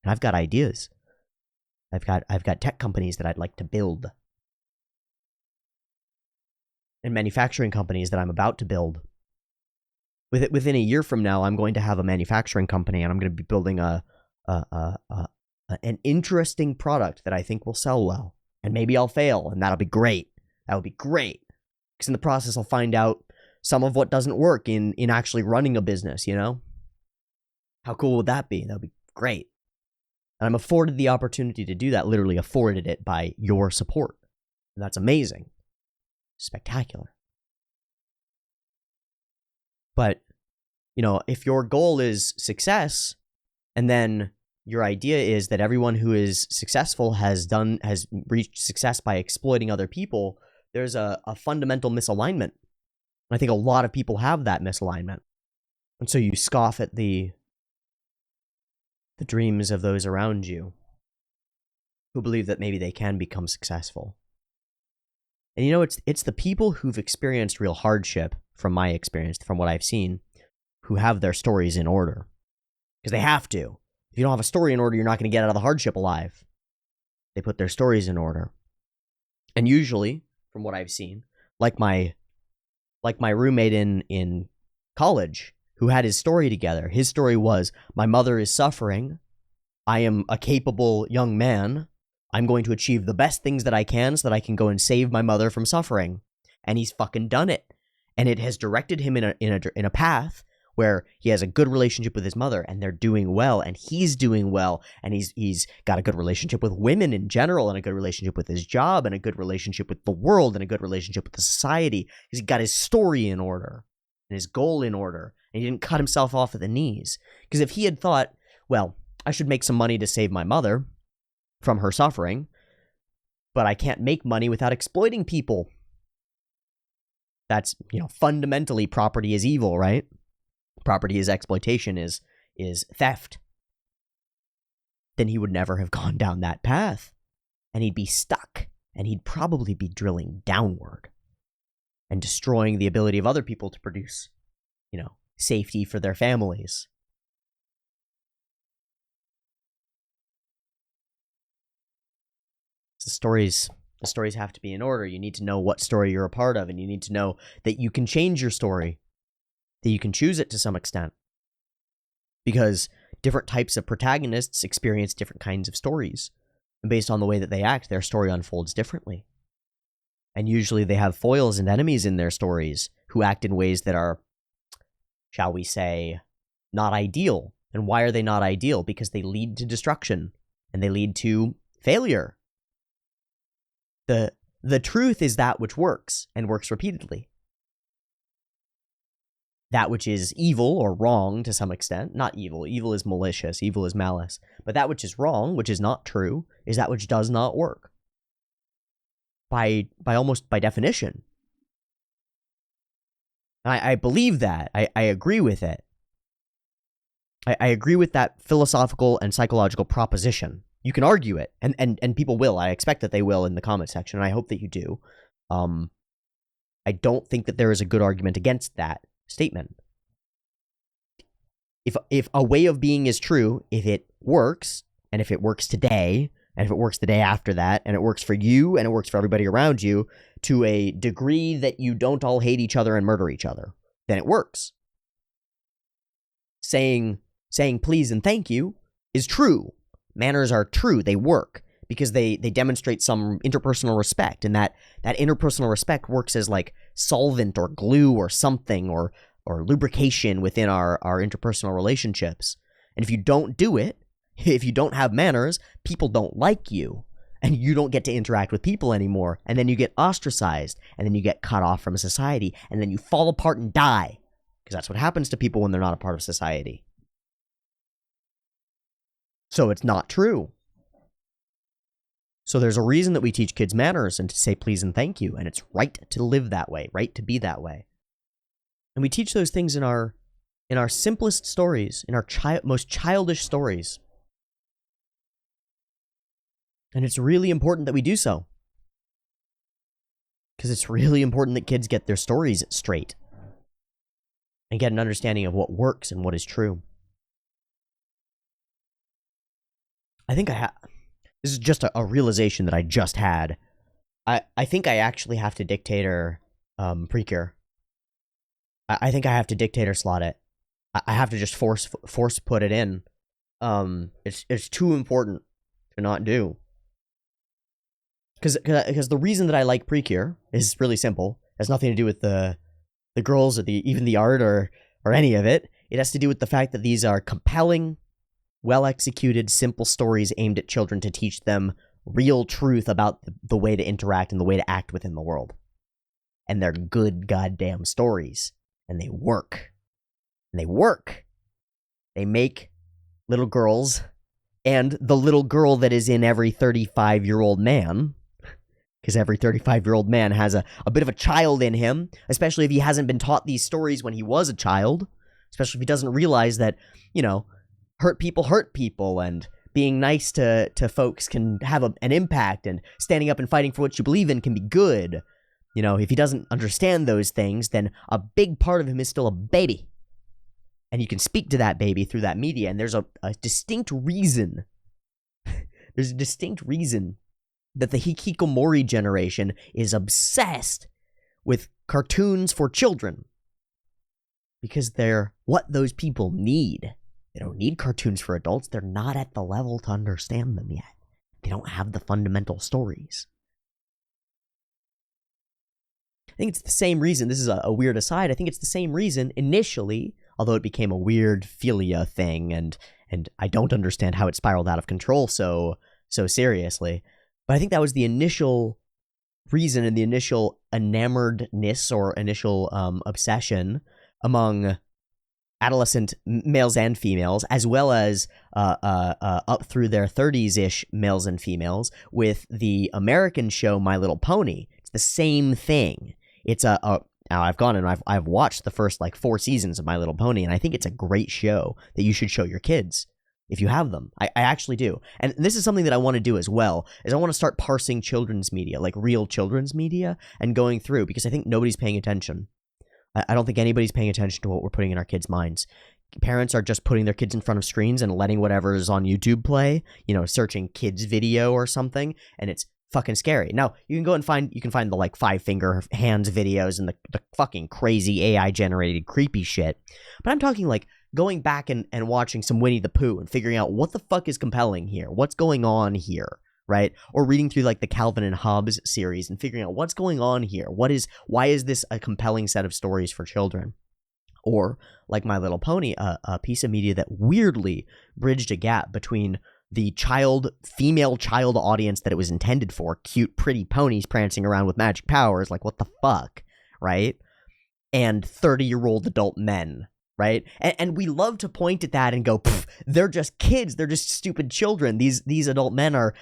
S1: And I've got ideas. I've got tech companies that I'd like to build, and manufacturing companies that I'm about to build. Within a year from now, I'm going to have a manufacturing company, and I'm going to be building an interesting product that I think will sell well. And maybe I'll fail, and that'll be great. That would be great. Because in the process, I'll find out some of what doesn't work in actually running a business, you know? How cool would that be? That would be great. And I'm afforded the opportunity to do that, literally afforded it by your support. And that's amazing. Spectacular. But, you know, if your goal is success, and then your idea is that everyone who is successful has reached success by exploiting other people, there's a fundamental misalignment. I think a lot of people have that misalignment. And so you scoff at the dreams of those around you who believe that maybe they can become successful. And you know, it's the people who've experienced real hardship, from my experience, from what I've seen, who have their stories in order. Because they have to. If you don't have a story in order, you're not going to get out of the hardship alive. They put their stories in order. And usually, from what I've seen, like my roommate in college who had his story together. His story was, my mother is suffering. I am a capable young man. I'm going to achieve the best things that I can so that I can go and save my mother from suffering. And he's fucking done it. And it has directed him in a path where he has a good relationship with his mother, and they're doing well, and he's doing well, and he's got a good relationship with women in general, and a good relationship with his job, and a good relationship with the world, and a good relationship with the society. He's got his story in order, and his goal in order, and he didn't cut himself off at the knees. Because if he had thought, well, I should make some money to save my mother from her suffering, but I can't make money without exploiting people. That's, fundamentally property is evil, right? Property is exploitation, is theft. Then he would never have gone down that path. And he'd be stuck. And he'd probably be drilling downward. And destroying the ability of other people to produce, safety for their families. The stories have to be in order. You need to know what story you're a part of, and you need to know that you can change your story, that you can choose it to some extent. Because different types of protagonists experience different kinds of stories. And based on the way that they act, their story unfolds differently. And usually they have foils and enemies in their stories who act in ways that are, shall we say, not ideal. And why are they not ideal? Because they lead to destruction, and they lead to failure. The truth is that which works, and works repeatedly. That which is evil or wrong to some extent, not evil. Evil is malicious, evil is malice. But that which is wrong, which is not true, is that which does not work. By definition. I believe that. I agree with it. I agree with that philosophical and psychological proposition. You can argue it, and people will. I expect that they will in the comment section, and I hope that you do. I don't think that there is a good argument against that statement. If a way of being is true, if it works, and if it works today, and if it works the day after that, and it works for you, and it works for everybody around you, to a degree that you don't all hate each other and murder each other, then it works. Saying please and thank you is true. Manners are true. They work because they demonstrate some interpersonal respect, and that interpersonal respect works as like solvent or glue or something or lubrication within our interpersonal relationships. And if you don't do it, if you don't have manners, people don't like you, and you don't get to interact with people anymore, and then you get ostracized, and then you get cut off from society, and then you fall apart and die, because that's what happens to people when they're not a part of society. So it's not true. So there's a reason that we teach kids manners and to say please and thank you, and it's right to live that way, right to be that way. And we teach those things in our simplest stories, in our most childish stories. And it's really important that we do so. Because it's really important that kids get their stories straight and get an understanding of what works and what is true. I think this is just a realization that I just had. I think I actually have to dictator Precure. I think I have to dictator slot it. I have to just force put it in. It's too important to not do. Because the reason that I like Precure is really simple. It has nothing to do with the girls or even the art or any of it. It has to do with the fact that these are compelling, well-executed, simple stories aimed at children to teach them real truth about the way to interact and the way to act within the world. And they're good goddamn stories. And they work. And they work. They make little girls and the little girl that is in every 35-year-old man, because every 35-year-old man has a bit of a child in him, especially if he hasn't been taught these stories when he was a child, especially if he doesn't realize that, hurt people, and being nice to folks can have an impact, and standing up and fighting for what you believe in can be good. If he doesn't understand those things, then a big part of him is still a baby. And you can speak to that baby through that media, and there's a distinct reason. There's a distinct reason that the hikikomori generation is obsessed with cartoons for children because they're what those people need. They don't need cartoons for adults. They're not at the level to understand them yet. They don't have the fundamental stories. I think it's the same reason, this is a weird aside, I think it's the same reason initially, although it became a weird philia thing, and I don't understand how it spiraled out of control so seriously, but I think that was the initial reason and the initial enamoredness or initial obsession among adolescent males and females, as well as up through their 30s-ish males and females, with the American show My Little Pony. It's the same thing. It's now I've gone and I've watched the first 4 seasons of My Little Pony, and I think it's a great show that you should show your kids if you have them. I actually do. And this is something that I want to do as well, is I want to start parsing children's media, like real children's media, and going through, because I think nobody's paying attention. I don't think anybody's paying attention to what we're putting in our kids' minds. Parents are just putting their kids in front of screens and letting whatever is on YouTube play, searching kids video or something, and it's fucking scary. Now, you can find the 5-finger hands videos and the fucking crazy AI-generated creepy shit, but I'm talking going back and watching some Winnie the Pooh and figuring out what the fuck is compelling here, what's going on here, right? Or reading through the Calvin and Hobbes series and figuring out what's going on here. Why is this a compelling set of stories for children? Or like My Little Pony, a piece of media that weirdly bridged a gap between the female child audience that it was intended for, cute, pretty ponies prancing around with magic powers, what the fuck, right? And 30-year-old adult men, right? And we love to point at that and go, they're just kids, they're just stupid children. These adult men are,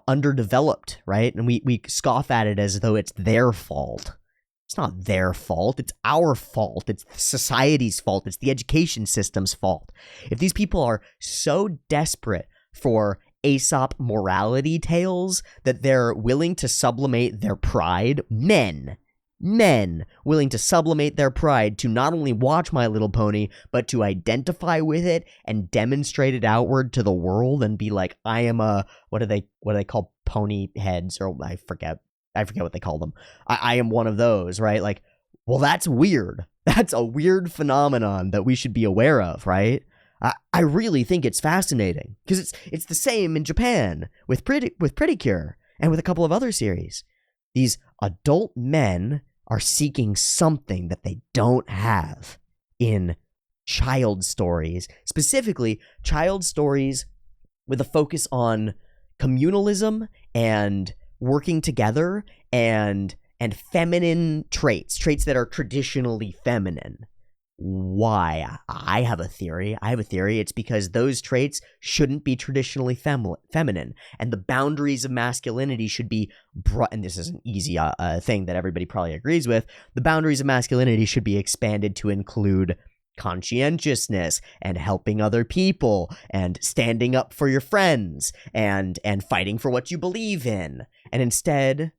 S1: underdeveloped, right? And we scoff at it as though it's their fault. It's not their fault, it's our fault, it's society's fault, it's the education system's fault. If these people are so desperate for Aesop morality tales that they're willing to sublimate their pride, men willing to sublimate their pride to not only watch My Little Pony, but to identify with it and demonstrate it outward to the world and be like, I am what do they call pony heads, or I forget what they call them. I am one of those, right? Well, that's weird. That's a weird phenomenon that we should be aware of, right? I really think it's fascinating because it's the same in Japan with Pretty Cure and with a couple of other series. These adult men are seeking something that they don't have in child stories, specifically child stories with a focus on communalism and working together and feminine traits that are traditionally feminine. Why? I have a theory. It's because those traits shouldn't be traditionally feminine, and the boundaries of masculinity should be and this is an easy thing that everybody probably agrees with. The boundaries of masculinity should be expanded to include conscientiousness and helping other people and standing up for your friends and fighting for what you believe in. And instead,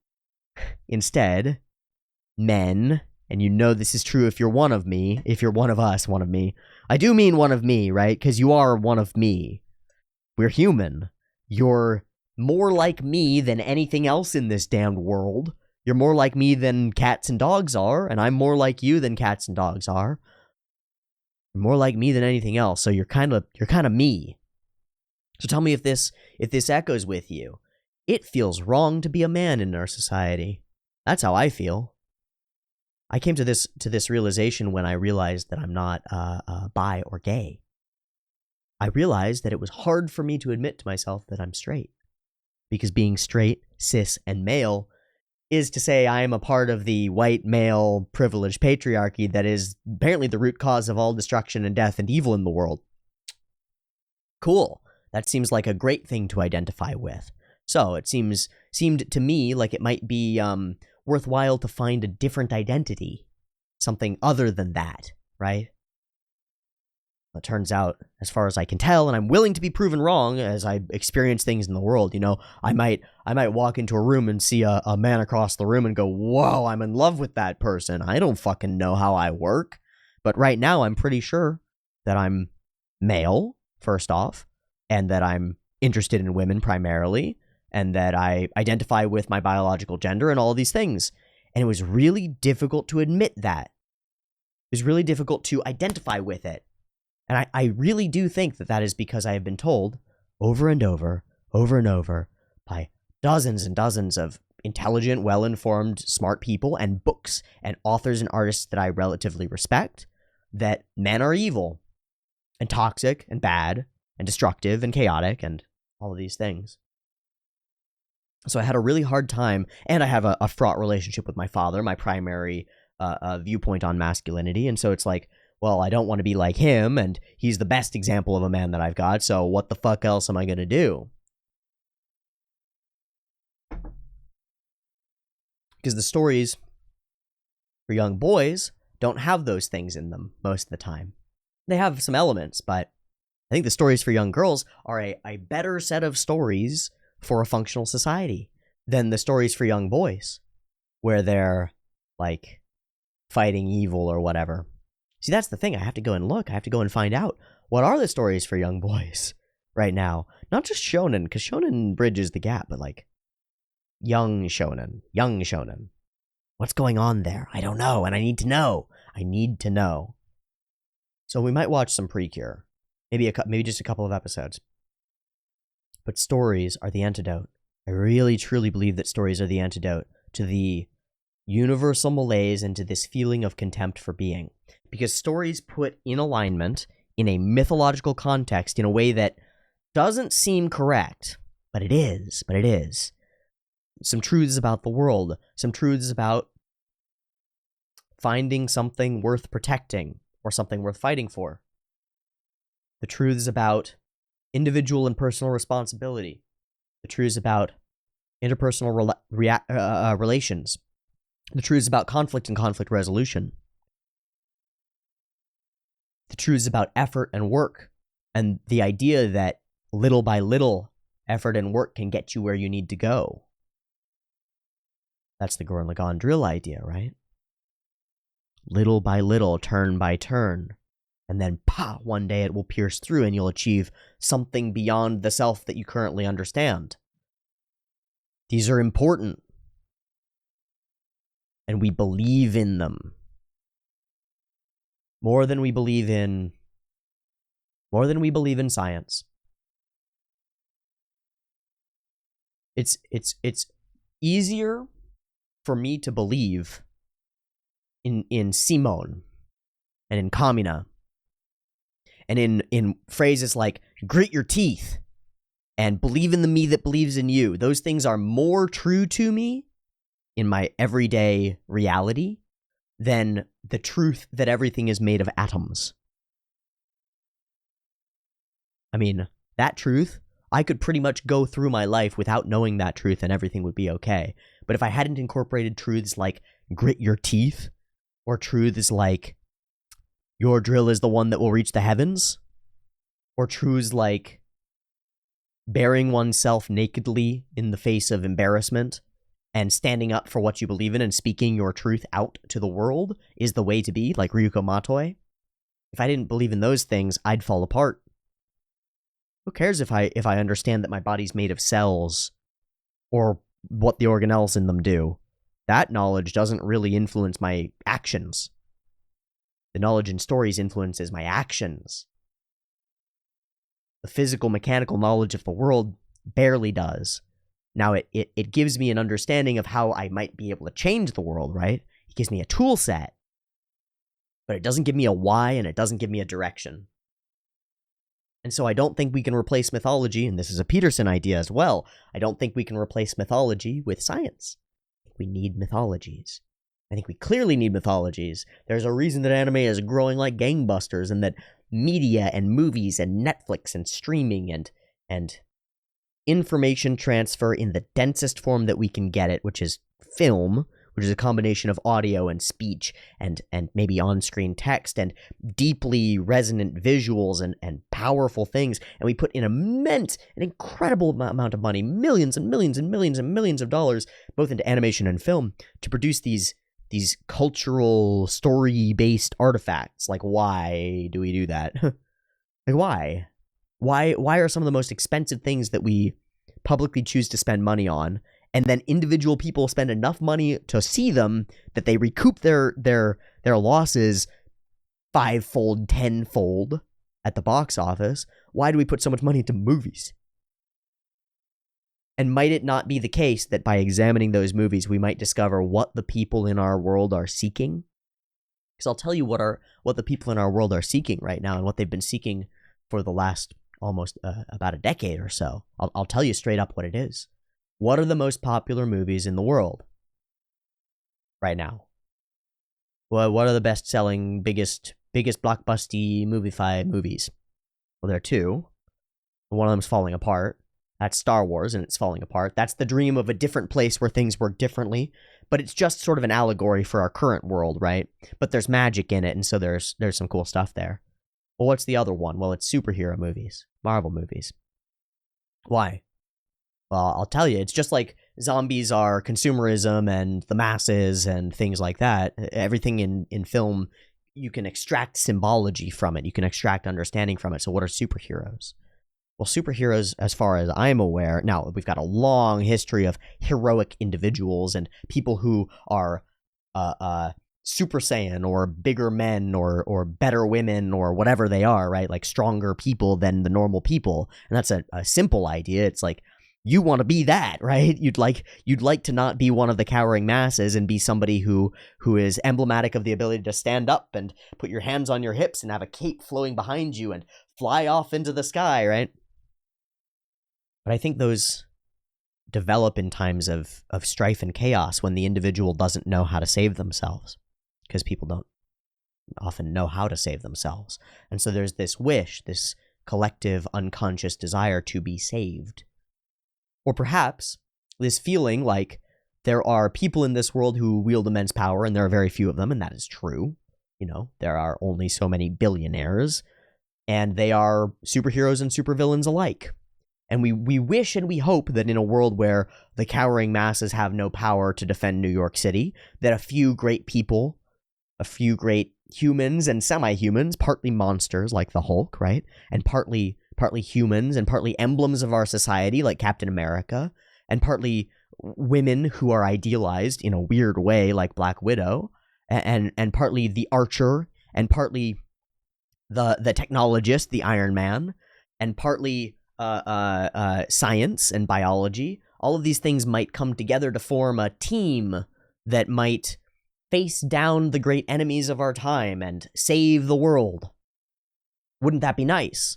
S1: men, and this is true if you're one of me, if you're one of us, one of me. I do mean one of me, right? Because you are one of me. We're human. You're more like me than anything else in this damned world. You're more like me than cats and dogs are, and I'm more like you than cats and dogs are. You're more like me than anything else, so you're kind of me. So tell me if this echoes with you. It feels wrong to be a man in our society. That's how I feel. I came to this realization when I realized that I'm not bi or gay. I realized that it was hard for me to admit to myself that I'm straight, because being straight, cis, and male is to say I am a part of the white male privileged patriarchy that is apparently the root cause of all destruction and death and evil in the world. Cool. That seems like a great thing to identify with. So it seemed to me like it might be worthwhile to find a different identity, something other than that, right? It turns out, as far as I can tell, and I'm willing to be proven wrong as I experience things in the world, I might walk into a room and see a man across the room and go, whoa, I'm in love with that person. I don't fucking know how I work. But right now, I'm pretty sure that I'm male, first off, and that I'm interested in women primarily, and that I identify with my biological gender and all of these things. And it was really difficult to admit that. It was really difficult to identify with it. And I really do think that is because I have been told over and over and over by dozens and dozens of intelligent, well-informed, smart people and books and authors and artists that I relatively respect that men are evil and toxic and bad and destructive and chaotic and all of these things. So I had a really hard time, and I have a fraught relationship with my father, my primary viewpoint on masculinity. And so it's like, well, I don't want to be like him, and he's the best example of a man that I've got, so what the fuck else am I going to do? Because the stories for young boys don't have those things in them most of the time. They have some elements, but I think the stories for young girls are a better set of stories for a functional society than the stories for young boys, where they're, like, fighting evil or whatever. See, that's the thing. I have to go and look. I have to go and find out what are the stories for young boys right now. Not just shonen, because shonen bridges the gap, but, like, young shonen. What's going on there? I don't know, and I need to know. So we might watch some Precure. Maybe just a couple of episodes. But stories are the antidote. I really, truly believe that stories are the antidote to the universal malaise and to this feeling of contempt for being. Because stories put in alignment, in a mythological context, in a way that doesn't seem correct, but it is. Some truths about the world, some truths about finding something worth protecting or something worth fighting for. The truths about individual and personal responsibility. The truths about interpersonal relations. The truths about conflict and conflict resolution. The truths about effort and work. And the idea that little by little, effort and work can get you where you need to go. That's the Gurren Lagann drill idea, right? Little by little, turn by turn. And then, one day it will pierce through and you'll achieve something beyond the self that you currently understand. These are important. And we believe in them. More than we believe in science. It's easier for me to believe in Simone and in Kamina and in phrases like grit your teeth and believe in the me that believes in you. Those things are more true to me in my everyday reality than the truth that everything is made of atoms. I mean, that truth, I could pretty much go through my life without knowing that truth and everything would be okay. But if I hadn't incorporated truths like grit your teeth, or truths like your drill is the one that will reach the heavens, or truths like bearing oneself nakedly in the face of embarrassment and standing up for what you believe in and speaking your truth out to the world is the way to be, like Ryuko Matoi. If I didn't believe in those things, I'd fall apart. Who cares if I understand that my body's made of cells or what the organelles in them do? That knowledge doesn't really influence my actions. The knowledge in stories influences my actions. The physical, mechanical knowledge of the world barely does. Now, it gives me an understanding of how I might be able to change the world, right? It gives me a tool set. But it doesn't give me a why, and it doesn't give me a direction. And so I don't think we can replace mythology, and this is a Peterson idea as well. I don't think we can replace mythology with science. I think we need mythologies. I think we clearly need mythologies. There's a reason that anime is growing like gangbusters, and that media and movies and Netflix and streaming and information transfer in the densest form that we can get it, which is film, which is a combination of audio and speech and maybe on-screen text and deeply resonant visuals and powerful things. And we put an incredible amount of money, millions and millions and millions and millions of dollars, both into animation and film, to produce these cultural, story-based artifacts. Like, why do we do that? Like, why? Why are some of the most expensive things that we publicly choose to spend money on, and then individual people spend enough money to see them that they recoup their losses 5-fold, 10-fold at the box office. Why do we put so much money into movies? And might it not be the case that by examining those movies, we might discover what the people in our world are seeking? Because I'll tell you what the people in our world are seeking right now, and what they've been seeking for the last almost about a decade or so. I'll tell you straight up what it is. What are the most popular movies in the world right now? Well, what are the best-selling, biggest blockbusty movies? Well, there are two. One of them's falling apart. That's Star Wars, and it's falling apart. That's the dream of a different place where things work differently, but it's just sort of an allegory for our current world, right? But there's magic in it, and so there's some cool stuff there. Well, what's the other one? Well, it's superhero movies, Marvel movies. Why? Well, I'll tell you, it's just like zombies are consumerism and the masses and things like that. Everything in film, you can extract symbology from it. You can extract understanding from it. So what are superheroes? Well, superheroes, as far as I'm aware, now we've got a long history of heroic individuals and people who are Super Saiyan or bigger men or better women or whatever they are, right? Like stronger people than the normal people. And that's a simple idea. It's like, you want to be that, right? You'd like to not be one of the cowering masses and be somebody who is emblematic of the ability to stand up and put your hands on your hips and have a cape flowing behind you and fly off into the sky, right? But I think those develop in times of strife and chaos when the individual doesn't know how to save themselves, because people don't often know how to save themselves. And so there's this wish, this collective unconscious desire to be saved. Or perhaps this feeling like there are people in this world who wield immense power, and there are very few of them, and that is true. You know, there are only so many billionaires, and they are superheroes and supervillains alike. And we wish and we hope that in a world where the cowering masses have no power to defend New York City, that a few great people, a few great humans and semi-humans, partly monsters like the Hulk, right? And partly humans and partly emblems of our society like Captain America, and partly women who are idealized in a weird way like Black Widow, and partly the Archer, and partly the technologist, the Iron Man, and partly science and biology. All of these things might come together to form a team that might face down the great enemies of our time and save the world. Wouldn't that be nice?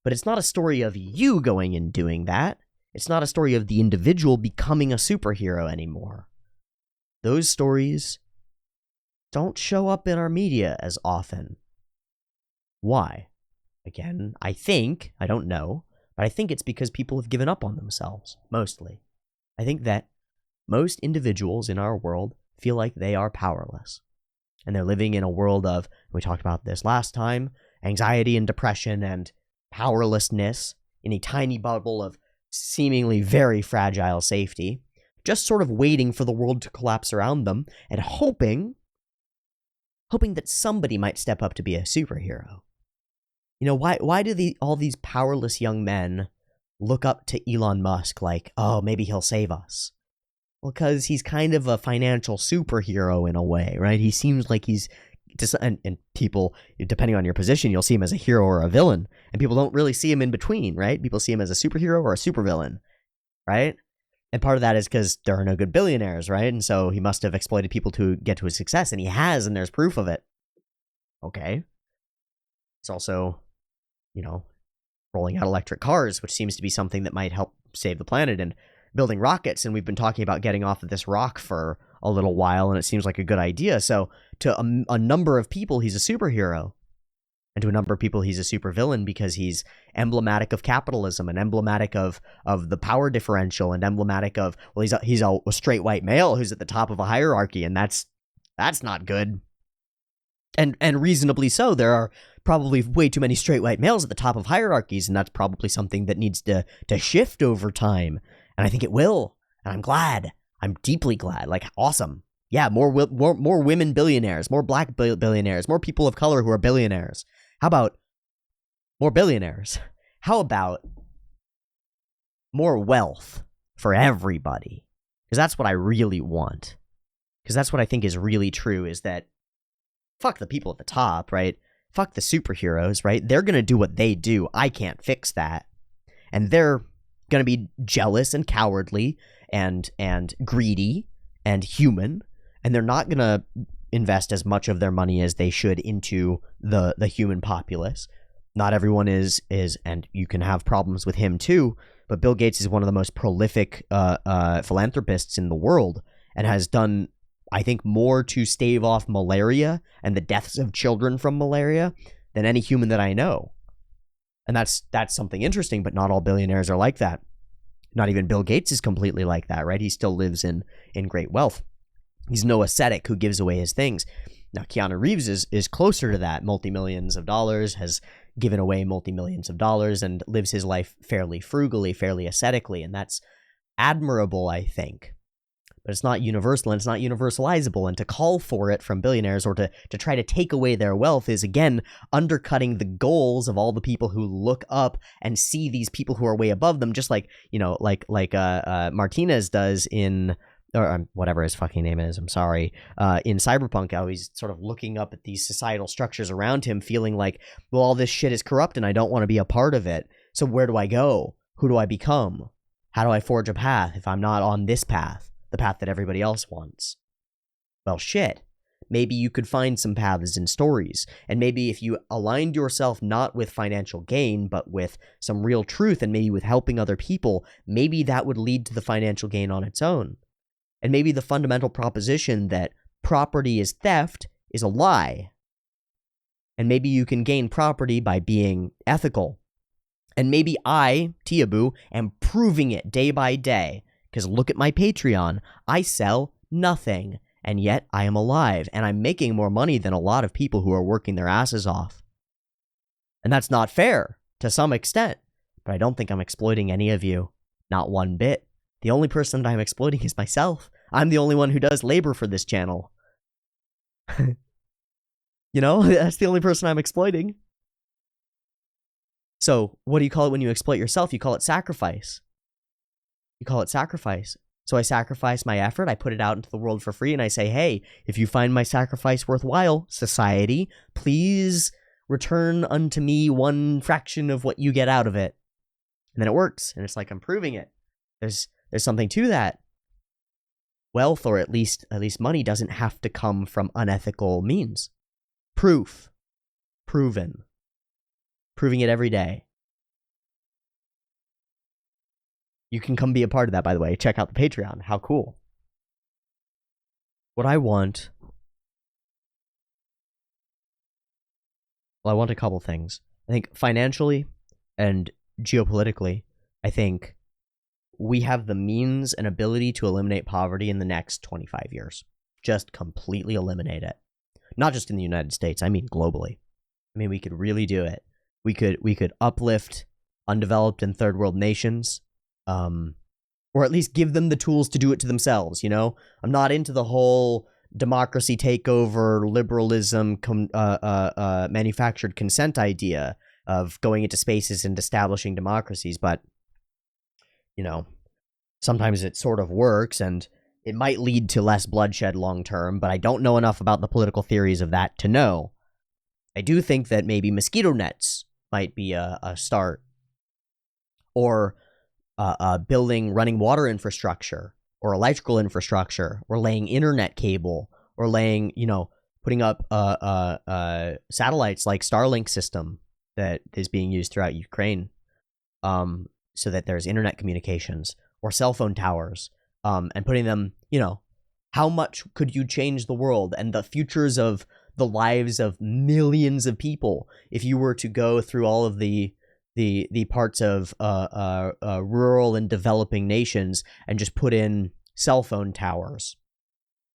S1: But it's not a story of you going and doing that. It's not a story of the individual becoming a superhero anymore. Those stories don't show up in our media as often. Why? Again, I don't know, but I think it's because people have given up on themselves, mostly. I think that most individuals in our world feel like they are powerless. And they're living in a world of, we talked about this last time, anxiety and depression and powerlessness in a tiny bubble of seemingly very fragile safety, just sort of waiting for the world to collapse around them and hoping that somebody might step up to be a superhero. You know, why do all these powerless young men look up to Elon Musk like, oh, maybe he'll save us? Well, because he's kind of a financial superhero in a way, right? He seems like he's just, and people, depending on your position, you'll see him as a hero or a villain, and people don't really see him in between, right? People see him as a superhero or a supervillain, right? And part of that is because there are no good billionaires, right? And so he must have exploited people to get to his success, and he has, and there's proof of it. Okay. It's also, you know, rolling out electric cars, which seems to be something that might help save the planet, and building rockets, and we've been talking about getting off of this rock for a little while, and it seems like a good idea. So to a number of people, he's a superhero, and to a number of people, he's a supervillain because he's emblematic of capitalism and emblematic of the power differential and emblematic of, well, he's a straight white male who's at the top of a hierarchy, and that's not good. And reasonably so. There are probably way too many straight white males at the top of hierarchies, and that's probably something that needs to shift over time. And I think it will. And I'm glad. I'm deeply glad. Like, awesome. Yeah, more women billionaires, more black billionaires, more people of color who are billionaires. How about more billionaires? How about more wealth for everybody. Because that's what I really want. Because that's what I think is really true, is that fuck the people at the top, right? Fuck the superheroes, right? They're going to do what they do. I can't fix that. And they're going to be jealous and cowardly and greedy and human. And they're not going to invest as much of their money as they should into the human populace. Not everyone is, and you can have problems with him too, but Bill Gates is one of the most prolific philanthropists in the world and has done, I think, more to stave off malaria and the deaths of children from malaria than any human that I know. And that's something interesting, but not all billionaires are like that. Not even Bill Gates is completely like that, right? He still lives in great wealth. He's no ascetic who gives away his things. Now, Keanu Reeves is closer to that, multi-millions of dollars, has given away multi-millions of dollars, and lives his life fairly frugally, fairly ascetically, and that's admirable, I think. But it's not universal, and it's not universalizable, and to call for it from billionaires or to try to take away their wealth is, again, undercutting the goals of all the people who look up and see these people who are way above them, just like, you know, like Martinez does in, or whatever his fucking name is, I'm sorry, in Cyberpunk, how he's sort of looking up at these societal structures around him, feeling like, well, all this shit is corrupt and I don't want to be a part of it. So where do I go? Who do I become? How do I forge a path if I'm not on this path, the path that everybody else wants? Well, shit. Maybe you could find some paths in stories, and maybe if you aligned yourself not with financial gain, but with some real truth, and maybe with helping other people, maybe that would lead to the financial gain on its own. And maybe the fundamental proposition that property is theft is a lie. And maybe you can gain property by being ethical. And maybe I, Tiabu, am proving it day by day. Because look at my Patreon. I sell nothing. And yet I am alive. And I'm making more money than a lot of people who are working their asses off. And that's not fair, to some extent. But I don't think I'm exploiting any of you. Not one bit. The only person that I'm exploiting is myself. I'm the only one who does labor for this channel. You know, that's the only person I'm exploiting. So what do you call it when you exploit yourself? You call it sacrifice. You call it sacrifice. So I sacrifice my effort, I put it out into the world for free, and I say, hey, if you find my sacrifice worthwhile, society, please return unto me one fraction of what you get out of it. And then it works, and it's like I'm proving it. There's something to that. Wealth, or at least money, doesn't have to come from unethical means. Proof. Proven. Proving it every day. You can come be a part of that, by the way. Check out the Patreon. How cool. What I want... Well, I want a couple things. I think financially and geopolitically, I think we have the means and ability to eliminate poverty in the next 25 years. Just completely eliminate it. Not just in the United States, I mean globally. I mean, we could really do it. We could uplift undeveloped and third world nations, or at least give them the tools to do it to themselves, you know? I'm not into the whole democracy takeover, liberalism, manufactured consent idea of going into spaces and establishing democracies, but you know, sometimes it sort of works, and it might lead to less bloodshed long term, but I don't know enough about the political theories of that to know. I do think that maybe mosquito nets might be a start, or building running water infrastructure, or electrical infrastructure, or laying internet cable, or laying, you know, putting up satellites like Starlink system that is being used throughout Ukraine. So that there's internet communications, or cell phone towers, and putting them, you know, how much could you change the world and the futures of the lives of millions of people if you were to go through all of the parts of rural and developing nations and just put in cell phone towers?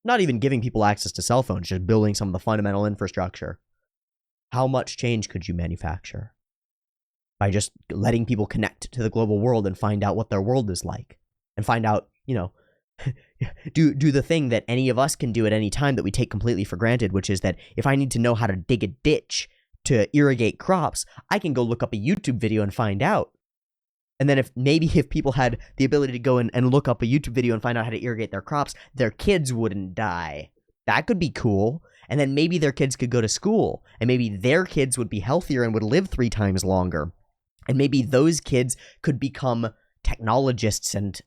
S1: Not even giving people access to cell phones, just building some of the fundamental infrastructure. How much change could you manufacture by just letting people connect to the global world and find out what their world is like, and find out, you know, do the thing that any of us can do at any time that we take completely for granted, which is that if I need to know how to dig a ditch to irrigate crops, I can go look up a YouTube video and find out. And then if people had the ability to go and look up a YouTube video and find out how to irrigate their crops, their kids wouldn't die. That could be cool. And then maybe their kids could go to school, and maybe their kids would be healthier and would live 3 times longer. And maybe those kids could become technologists and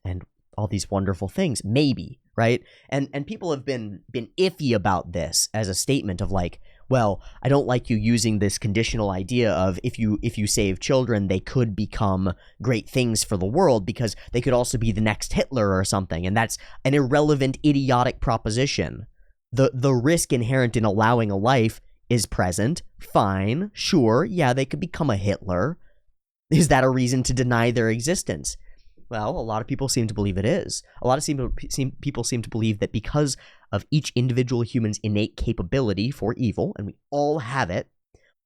S1: all these wonderful things. Maybe, right? And people have been iffy about this as a statement of like, well, I don't like you using this conditional idea of if you save children, they could become great things for the world, because they could also be the next Hitler or something. And that's an irrelevant, idiotic proposition. The risk inherent in allowing a life is present. Fine, sure, yeah, they could become a Hitler. Is that a reason to deny their existence? Well, a lot of people seem to believe it is. A lot of people seem to believe that because of each individual human's innate capability for evil, and we all have it,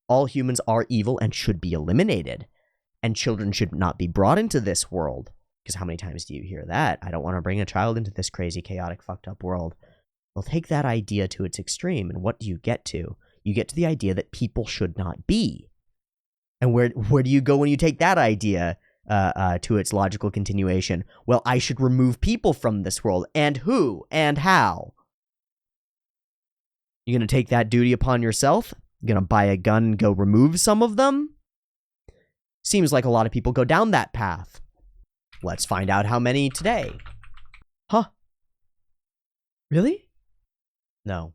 S1: all humans are evil and should be eliminated. And children should not be brought into this world. Because how many times do you hear that? I don't want to bring a child into this crazy, chaotic, fucked up world. Well, take that idea to its extreme, and what do you get to? You get to the idea that people should not be. And where do you go when you take that idea to its logical continuation? Well, I should remove people from this world. And who? And how? You're going to take that duty upon yourself? You're going to buy a gun and go remove some of them? Seems like a lot of people go down that path. Let's find out how many today. Huh? Really? No.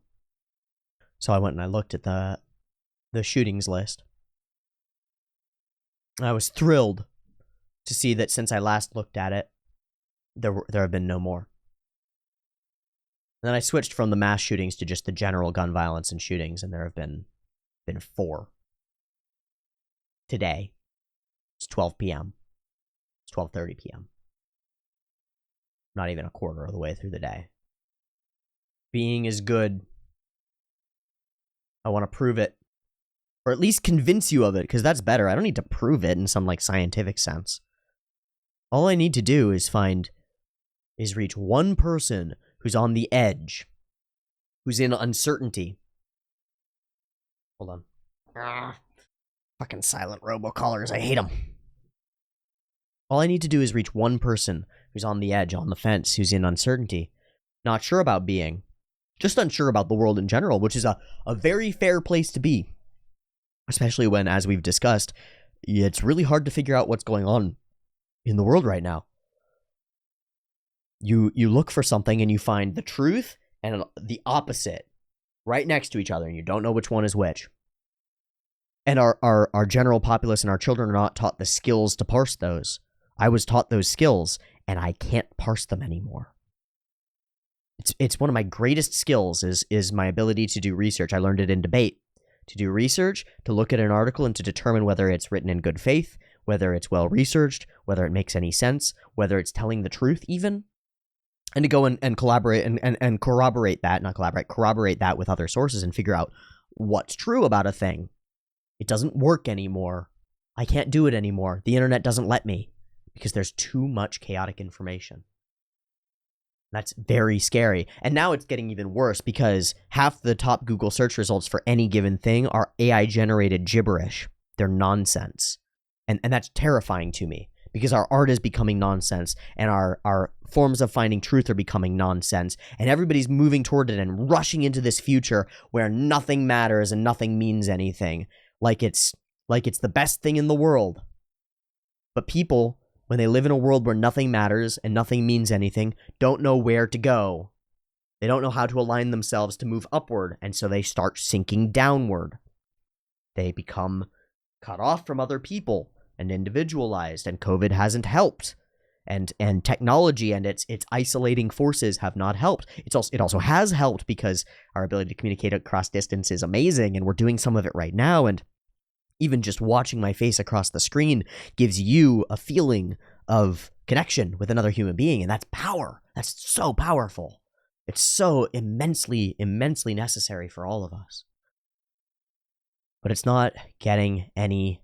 S1: So I went and I looked at the shootings list. I was thrilled to see that since I last looked at it, there have been no more. And then I switched from the mass shootings to just the general gun violence and shootings, and there have been 4. Today. It's 12 p.m. It's 12:30 p.m. Not even a quarter of the way through the day. Being is good. I want to prove it. Or at least convince you of it, because that's better. I don't need to prove it in some, like, scientific sense. All I need to do is reach one person who's on the edge, who's in uncertainty. Hold on. Fucking silent robocallers, I hate them. All I need to do is reach one person who's on the edge, on the fence, who's in uncertainty, not sure about being, just unsure about the world in general, which is a very fair place to be. Especially when, as we've discussed, it's really hard to figure out what's going on in the world right now. You look for something and you find the truth and the opposite right next to each other, and you don't know which one is which. And our general populace and our children are not taught the skills to parse those. I was taught those skills, and I can't parse them anymore. It's one of my greatest skills is my ability to do research. I learned it in debate. To do research, to look at an article and to determine whether it's written in good faith, whether it's well-researched, whether it makes any sense, whether it's telling the truth even, and to go and collaborate and corroborate that with other sources and figure out what's true about a thing. It doesn't work anymore. I can't do it anymore. The internet doesn't let me because there's too much chaotic information. That's very scary. And now it's getting even worse because half the top Google search results for any given thing are AI-generated gibberish. They're nonsense. And that's terrifying to me because our art is becoming nonsense and our forms of finding truth are becoming nonsense. And everybody's moving toward it and rushing into this future where nothing matters and nothing means anything. Like it's the best thing in the world. But people, when they live in a world where nothing matters and nothing means anything, don't know where to go. They don't know how to align themselves to move upward, and so they start sinking downward. They become cut off from other people and individualized, and COVID hasn't helped. And technology and its isolating forces have not helped. It also has helped because our ability to communicate across distance is amazing, and we're doing some of it right now, and even just watching my face across the screen gives you a feeling of connection with another human being, and that's power. That's so powerful. It's so immensely, immensely necessary for all of us. But it's not getting any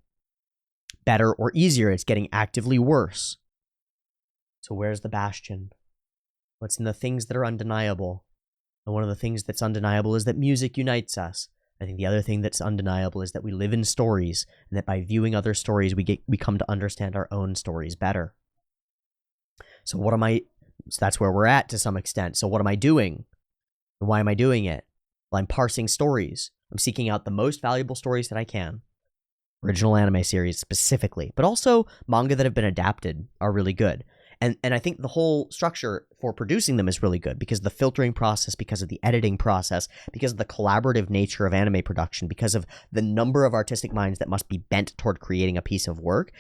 S1: better or easier. It's getting actively worse. So where's the bastion? What's in the things that are undeniable? And one of the things that's undeniable is that music unites us. I think the other thing that's undeniable is that we live in stories, and that by viewing other stories, we come to understand our own stories better. So that's where we're at to some extent. So what am I doing? And why am I doing it? Well, I'm parsing stories. I'm seeking out the most valuable stories that I can. Original anime series specifically, but also manga that have been adapted are really good. And I think the whole structure for producing them is really good because of the filtering process, because of the editing process, because of the collaborative nature of anime production, because of the number of artistic minds that must be bent toward creating a piece of work.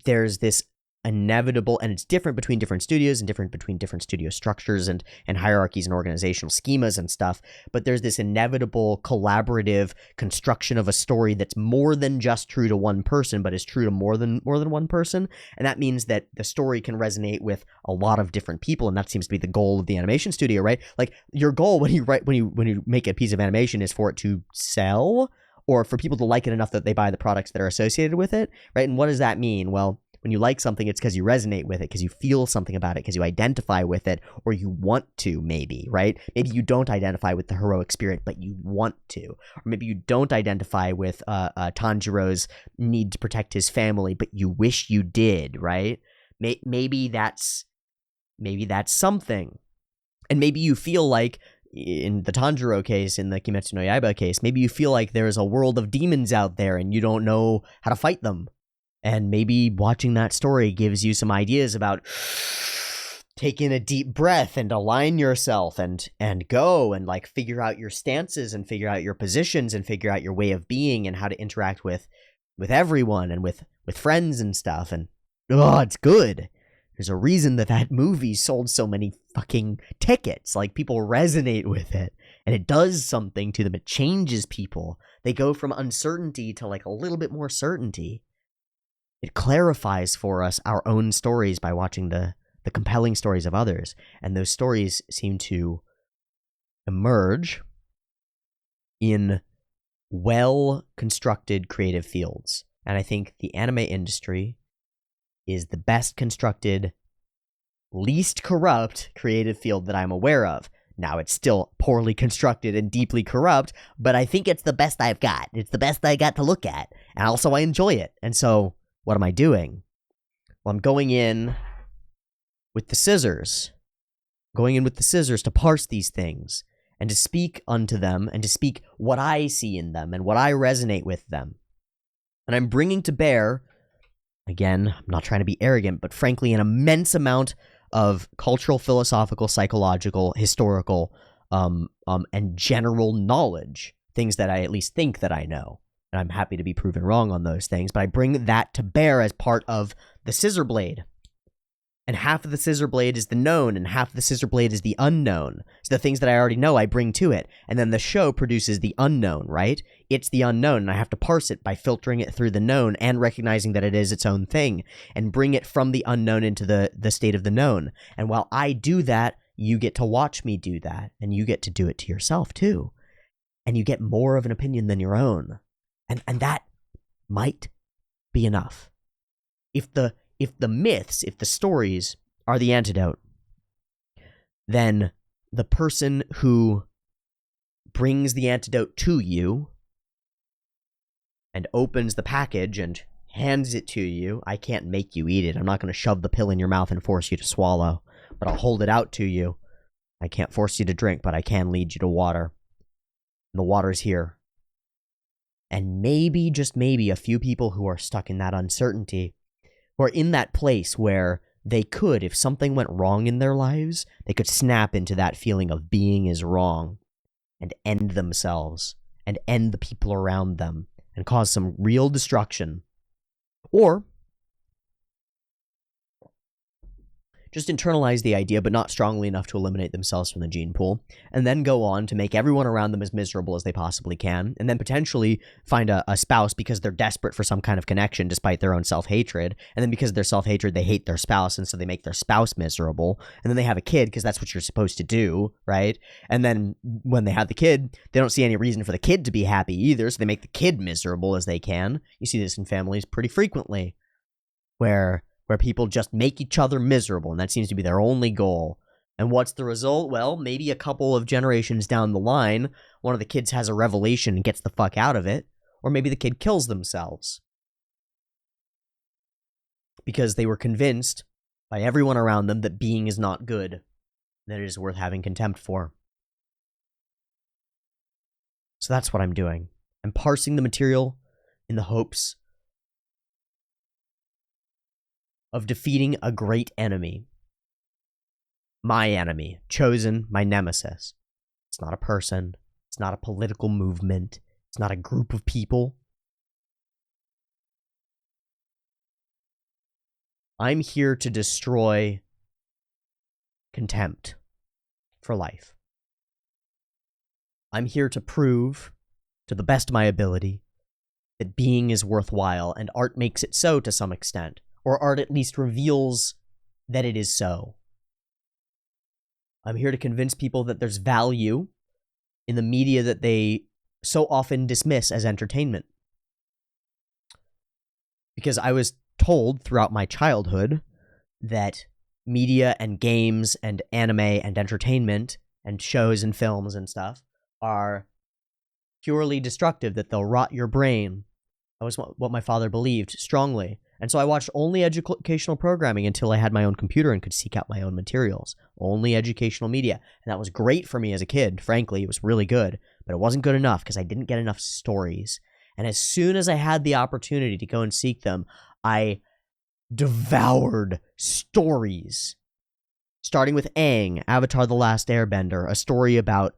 S1: There's this inevitable, and it's different between different studios and different between different studio structures and hierarchies and organizational schemas and stuff, but there's this inevitable collaborative construction of a story that's more than just true to one person, but is true to more than one person. And that means that the story can resonate with a lot of different people, and that seems to be the goal of the animation studio, right? Like, your goal when you make a piece of animation is for it to sell, or for people to like it enough that they buy the products that are associated with it, right? And what does that mean? Well, when you like something, it's because you resonate with it, because you feel something about it, because you identify with it, or you want to, maybe, right? Maybe you don't identify with the heroic spirit, but you want to. Or maybe you don't identify with Tanjiro's need to protect his family, but you wish you did, right? Maybe that's something. And maybe you feel like, in the Tanjiro case, in the Kimetsu no Yaiba case, maybe you feel like there's a world of demons out there and you don't know how to fight them. And maybe watching that story gives you some ideas about taking a deep breath and align yourself and go and like figure out your stances and figure out your positions and figure out your way of being and how to interact with everyone and with friends and stuff. And it's good. There's a reason that movie sold so many fucking tickets. Like, people resonate with it, and it does something to them. It changes people. They go from uncertainty to like a little bit more certainty. It clarifies for us our own stories by watching the compelling stories of others. And those stories seem to emerge in well-constructed creative fields. And I think the anime industry is the best constructed, least corrupt creative field that I'm aware of. Now, it's still poorly constructed and deeply corrupt, but I think it's the best I've got. It's the best I got to look at. And also, I enjoy it. And so, what am I doing? Well, I'm going in with the scissors. Going in with the scissors to parse these things and to speak unto them and to speak what I see in them and what I resonate with them. And I'm bringing to bear, again, I'm not trying to be arrogant, but frankly, an immense amount of cultural, philosophical, psychological, historical, and general knowledge, things that I at least think that I know. And I'm happy to be proven wrong on those things, but I bring that to bear as part of the scissor blade. And half of the scissor blade is the known, and half of the scissor blade is the unknown. So the things that I already know, I bring to it. And then the show produces the unknown, right? It's the unknown, and I have to parse it by filtering it through the known and recognizing that it is its own thing, and bring it from the unknown into the state of the known. And while I do that, you get to watch me do that, and you get to do it to yourself too. And you get more of an opinion than your own. And that might be enough. If the myths, if the stories are the antidote, then the person who brings the antidote to you and opens the package and hands it to you, I can't make you eat it. I'm not going to shove the pill in your mouth and force you to swallow, but I'll hold it out to you. I can't force you to drink, but I can lead you to water. The water's here. And maybe, just maybe, a few people who are stuck in that uncertainty, who are in that place where they could, if something went wrong in their lives, they could snap into that feeling of being is wrong and end themselves and end the people around them and cause some real destruction. Or just internalize the idea, but not strongly enough to eliminate themselves from the gene pool, and then go on to make everyone around them as miserable as they possibly can, and then potentially find a spouse because they're desperate for some kind of connection despite their own self-hatred, and then because of their self-hatred, they hate their spouse, and so they make their spouse miserable, and then they have a kid because that's what you're supposed to do, right? And then when they have the kid, they don't see any reason for the kid to be happy either, so they make the kid miserable as they can. You see this in families pretty frequently, where people just make each other miserable, and that seems to be their only goal. And what's the result? Well, maybe a couple of generations down the line, one of the kids has a revelation and gets the fuck out of it, or maybe the kid kills themselves. Because they were convinced by everyone around them that being is not good, that it is worth having contempt for. So that's what I'm doing. I'm parsing the material in the hopes of defeating a great enemy. My enemy, chosen, my nemesis. It's not a person. It's not a political movement. It's not a group of people. I'm here to destroy contempt for life. I'm here to prove, to the best of my ability, that being is worthwhile, and art makes it so to some extent, or art at least reveals that it is so. I'm here to convince people that there's value in the media that they so often dismiss as entertainment. Because I was told throughout my childhood that media and games and anime and entertainment and shows and films and stuff are purely destructive, that they'll rot your brain. That was what my father believed strongly. And so I watched only educational programming until I had my own computer and could seek out my own materials. Only educational media. And that was great for me as a kid, frankly. It was really good. But it wasn't good enough because I didn't get enough stories. And as soon as I had the opportunity to go and seek them, I devoured stories. Starting with Aang, Avatar: The Last Airbender, a story about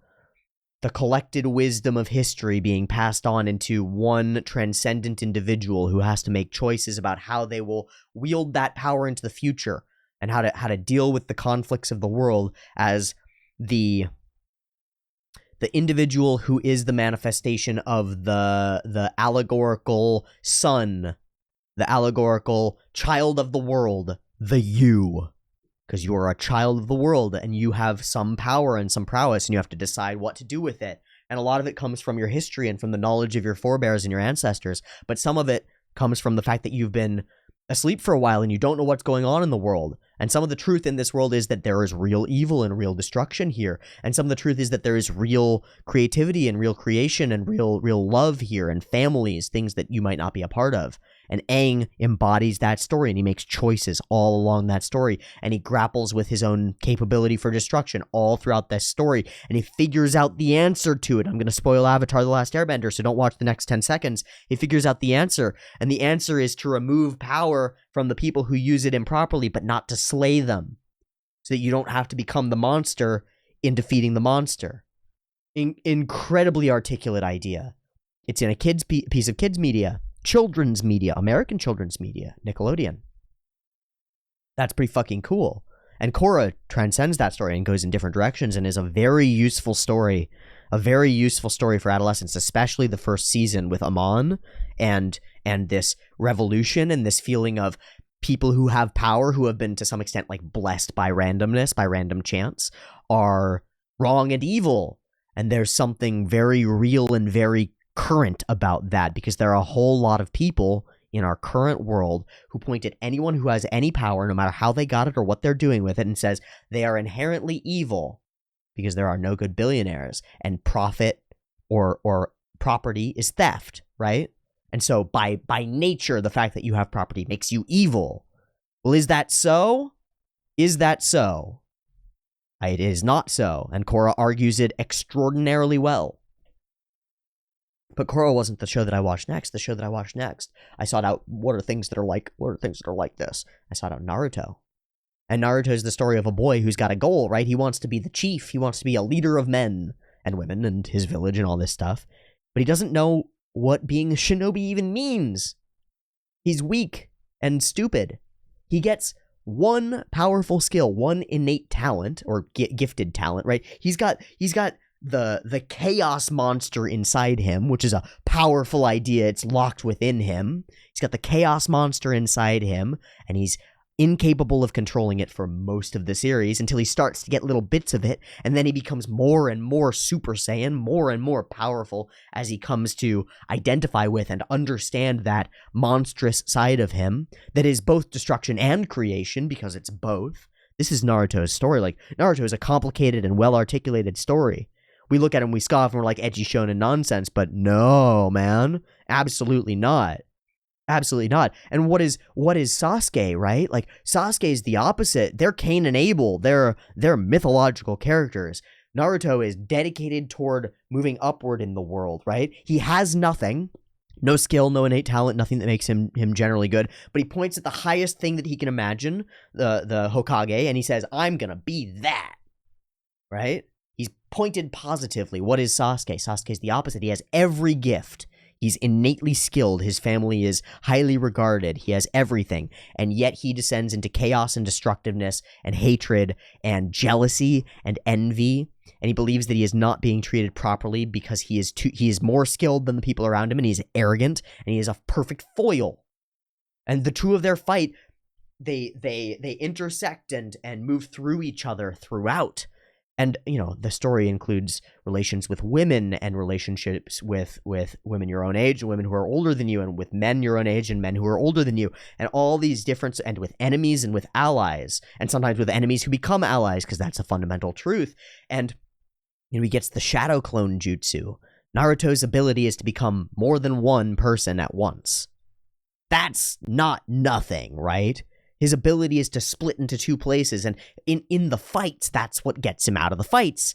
S1: the collected wisdom of history being passed on into one transcendent individual who has to make choices about how they will wield that power into the future and how to deal with the conflicts of the world as the individual who is the manifestation of the allegorical sun, the allegorical child of the world, the you. Because you are a child of the world and you have some power and some prowess and you have to decide what to do with it. And a lot of it comes from your history and from the knowledge of your forebears and your ancestors. But some of it comes from the fact that you've been asleep for a while and you don't know what's going on in the world. And some of the truth in this world is that there is real evil and real destruction here. And some of the truth is that there is real creativity and real creation and real love here and families, things that you might not be a part of. And Aang embodies that story, and he makes choices all along that story, and he grapples with his own capability for destruction all throughout this story, and he figures out the answer to it. I'm going to spoil Avatar: The Last Airbender, so don't watch the next 10 seconds. He figures out the answer, and the answer is to remove power from the people who use it improperly, but not to slay them, so that you don't have to become the monster in defeating the monster. Incredibly articulate idea. It's in a piece of kids' media. Children's media, American children's media, Nickelodeon. That's pretty fucking cool. And Korra transcends that story and goes in different directions and is a very useful story for adolescents, especially the first season with Amon and this revolution and this feeling of people who have power, who have been to some extent like blessed by randomness, by random chance, are wrong and evil. And there's something very real and very current about that, because there are a whole lot of people in our current world who point at anyone who has any power, no matter how they got it or what they're doing with it, and says they are inherently evil because there are no good billionaires, and profit or property is theft, right? And so by nature, the fact that you have property makes you evil. Well, is that so? Is that so? It is not so, and Korra argues it extraordinarily well. But Korra wasn't the show that I watched next. The show that I watched next, I sought out what are things that are like this. I sought out Naruto. And Naruto is the story of a boy who's got a goal, right? He wants to be the chief. He wants to be a leader of men and women and his village and all this stuff. But he doesn't know what being a shinobi even means. He's weak and stupid. He gets one powerful skill, one innate talent or gifted talent, right? He's got the chaos monster inside him, which is a powerful idea. It's locked within him. He's got the chaos monster inside him, and he's incapable of controlling it for most of the series until he starts to get little bits of it, and then he becomes more and more Super Saiyan, more and more powerful as he comes to identify with and understand that monstrous side of him that is both destruction and creation, because it's both. This is Naruto's story. Like, Naruto is a complicated and well-articulated story we look at him, we scoff, and we're like edgy shonen nonsense, but no, man, absolutely not. Absolutely not. And what is Sasuke, right? Like, Sasuke is the opposite. They're Cain and Abel. They're mythological characters. Naruto is dedicated toward moving upward in the world, right? He has nothing. No skill, no innate talent, nothing that makes him generally good. But he points at the highest thing that he can imagine, the Hokage, and he says, I'm gonna be that. Right? He's pointed positively. What is Sasuke? Sasuke's the opposite. He has every gift. He's innately skilled. His family is highly regarded. He has everything. And yet he descends into chaos and destructiveness and hatred and jealousy and envy. And he believes that he is not being treated properly because he is more skilled than the people around him, and he's arrogant, and he is a perfect foil. And the two of their fight, they intersect and move through each other throughout. And, you know, the story includes relations with women and relationships with women your own age and women who are older than you, and with men your own age and men who are older than you, and all these different, and with enemies and with allies, and sometimes with enemies who become allies, because that's a fundamental truth. And, you know, he gets the shadow clone jutsu. Naruto's ability is to become more than one person at once. That's not nothing, right? His ability is to split into two places, and in the fights, that's what gets him out of the fights.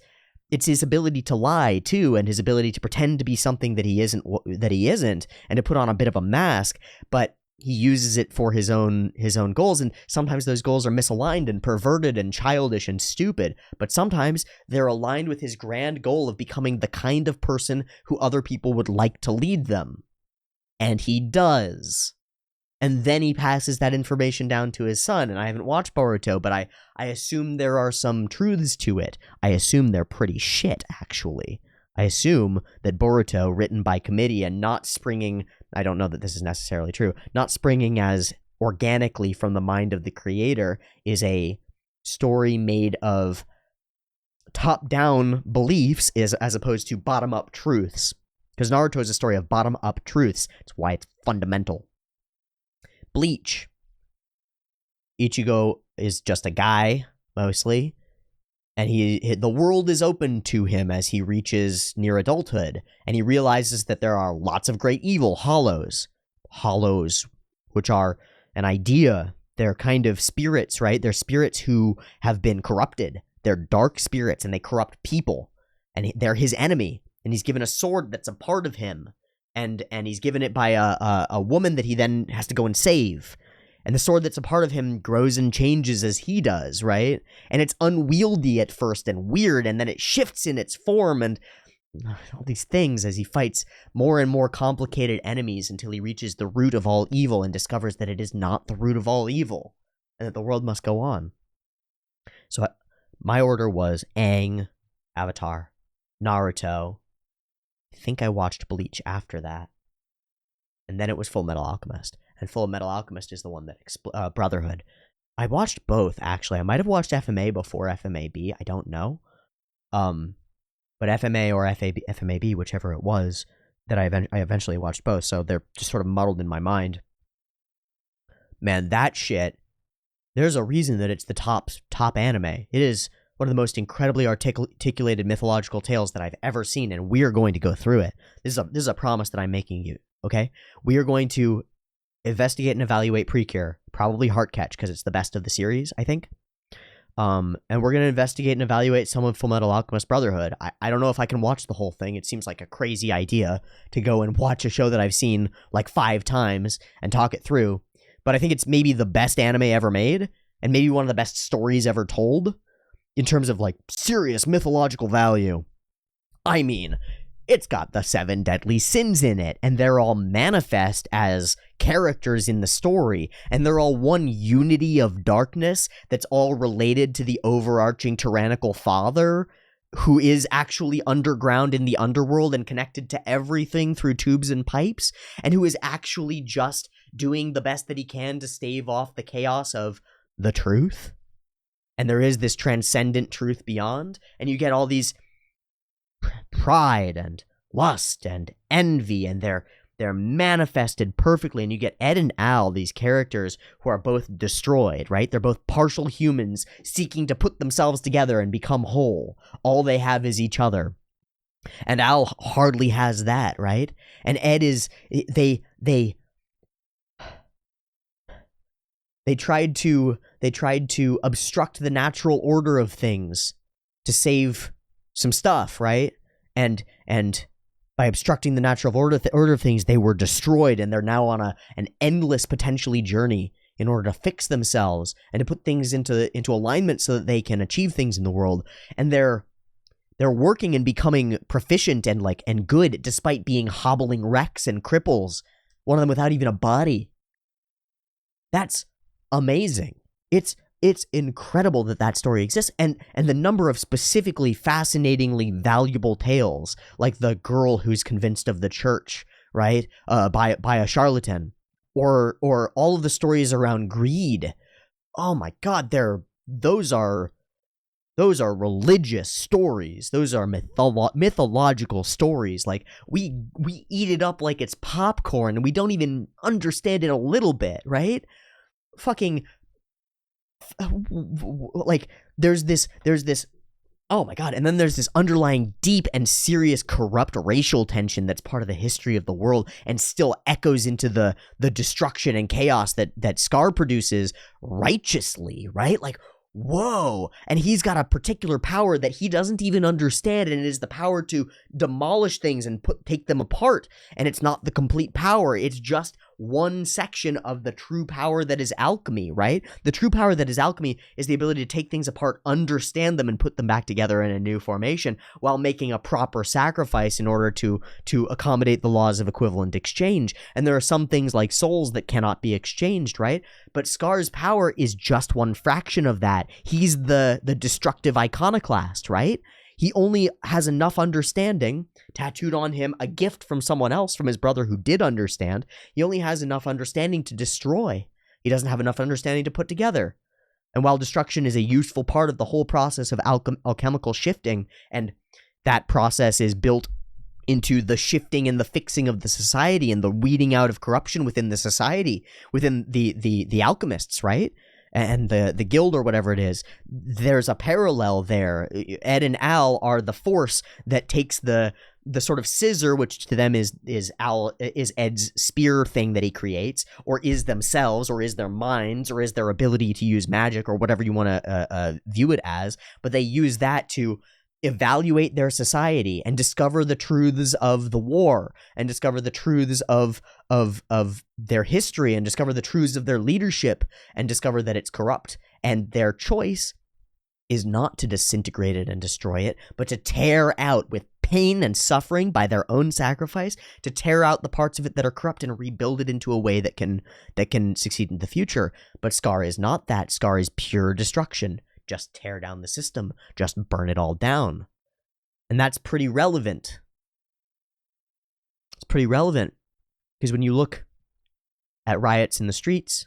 S1: It's his ability to lie, too, and his ability to pretend to be something that he isn't, and to put on a bit of a mask, but he uses it for his own goals, and sometimes those goals are misaligned and perverted and childish and stupid, but sometimes they're aligned with his grand goal of becoming the kind of person who other people would like to lead them. And he does. And then he passes that information down to his son, and I haven't watched Boruto, but I assume there are some truths to it. I assume they're pretty shit, actually. I assume that Boruto, written by committee and not springing, I don't know that this is necessarily true, not springing as organically from the mind of the creator, is a story made of top-down beliefs as opposed to bottom-up truths. Because Naruto is a story of bottom-up truths. That's why it's fundamental. Bleach. Ichigo is just a guy, mostly, and the world is open to him as he reaches near adulthood, and he realizes that there are lots of great evil, hollows, which are an idea. They're kind of spirits, right? They're spirits who have been corrupted. They're dark spirits, and they corrupt people, and they're his enemy, and he's given a sword that's a part of him. And he's given it by a woman that he then has to go and save. And the sword that's a part of him grows and changes as he does, right? And it's unwieldy at first and weird, and then it shifts in its form and all these things as he fights more and more complicated enemies until he reaches the root of all evil and discovers that it is not the root of all evil and that the world must go on. So my order was Aang, Avatar, Naruto. I think I watched Bleach after that. And then it was Full Metal Alchemist. And Full Metal Alchemist is the one that Brotherhood. I watched both, actually. I might have watched FMA before FMAB. I don't know. But FMA or FMAB, whichever it was, that I eventually watched both. So they're just sort of muddled in my mind. Man, that shit. There's a reason that it's the top anime. It is one of the most incredibly articulated mythological tales that I've ever seen, and we are going to go through it. This is a promise that I'm making you, okay? We are going to investigate and evaluate Precure, probably Heartcatch, because it's the best of the series, I think. And we're going to investigate and evaluate some of Fullmetal Alchemist Brotherhood. I don't know if I can watch the whole thing. It seems like a crazy idea to go and watch a show that I've seen like 5 times and talk it through. But I think it's maybe the best anime ever made, and maybe one of the best stories ever told, in terms of, like, serious mythological value. I mean, it's got the 7 deadly sins in it, and they're all manifest as characters in the story, and they're all one unity of darkness that's all related to the overarching tyrannical father, who is actually underground in the underworld and connected to everything through tubes and pipes, and who is actually just doing the best that he can to stave off the chaos of the truth. And there is this transcendent truth beyond, and you get all these pride and lust and envy, and they're manifested perfectly, and you get Ed and Al, these characters who are both destroyed, right? They're both partial humans seeking to put themselves together and become whole. All they have is each other. And Al hardly has that, right? And Ed is they tried to obstruct the natural order of things to save some stuff, right? And by obstructing the natural order of things, they were destroyed, and they're now on an endless potentially journey in order to fix themselves and to put things into alignment so that they can achieve things in the world. And they're working and becoming proficient and good despite being hobbling wrecks and cripples, one of them without even a body. That's amazing. It's incredible that story exists, and the number of specifically fascinatingly valuable tales, like the girl who's convinced of the church, right, by a charlatan, or all of the stories around greed. Oh my God, those are religious stories. Those are mythological stories. Like we eat it up like it's popcorn, and we don't even understand it a little bit, right? Fucking like there's this oh my God. And then there's this underlying deep and serious corrupt racial tension that's part of the history of the world and still echoes into the destruction and chaos that Scar produces righteously, right? Like, whoa. And he's got a particular power that he doesn't even understand, and it is the power to demolish things and take them apart. And it's not the complete power. It's just one section of the true power that is alchemy, right? The true power that is alchemy is the ability to take things apart, understand them, and put them back together in a new formation while making a proper sacrifice in order to accommodate the laws of equivalent exchange. And there are some things like souls that cannot be exchanged, right? But Scar's power is just one fraction of that. He's the destructive iconoclast, right? He only has enough understanding, tattooed on him, a gift from someone else, from his brother who did understand. He only has enough understanding to destroy. He doesn't have enough understanding to put together. And while destruction is a useful part of the whole process of alchemical shifting, and that process is built into the shifting and the fixing of the society and the weeding out of corruption within the society, within the alchemists, right? And the guild or whatever it is, there's a parallel there. Ed and Al are the force that takes the sort of scissor, which to them is Ed's spear thing that he creates, or is themselves, or is their minds, or is their ability to use magic, or whatever you want to view it as. But they use that to evaluate their society and discover the truths of the war, and discover the truths of their history, and discover the truths of their leadership, and discover that it's corrupt. And their choice is not to disintegrate it and destroy it, but to tear out with pain and suffering by their own sacrifice, to tear out the parts of it that are corrupt and rebuild it into a way that can succeed in the future. But Scar is not that. Scar is pure destruction. Just tear down the system. Just burn it all down. And that's pretty relevant. It's pretty relevant because when you look at riots in the streets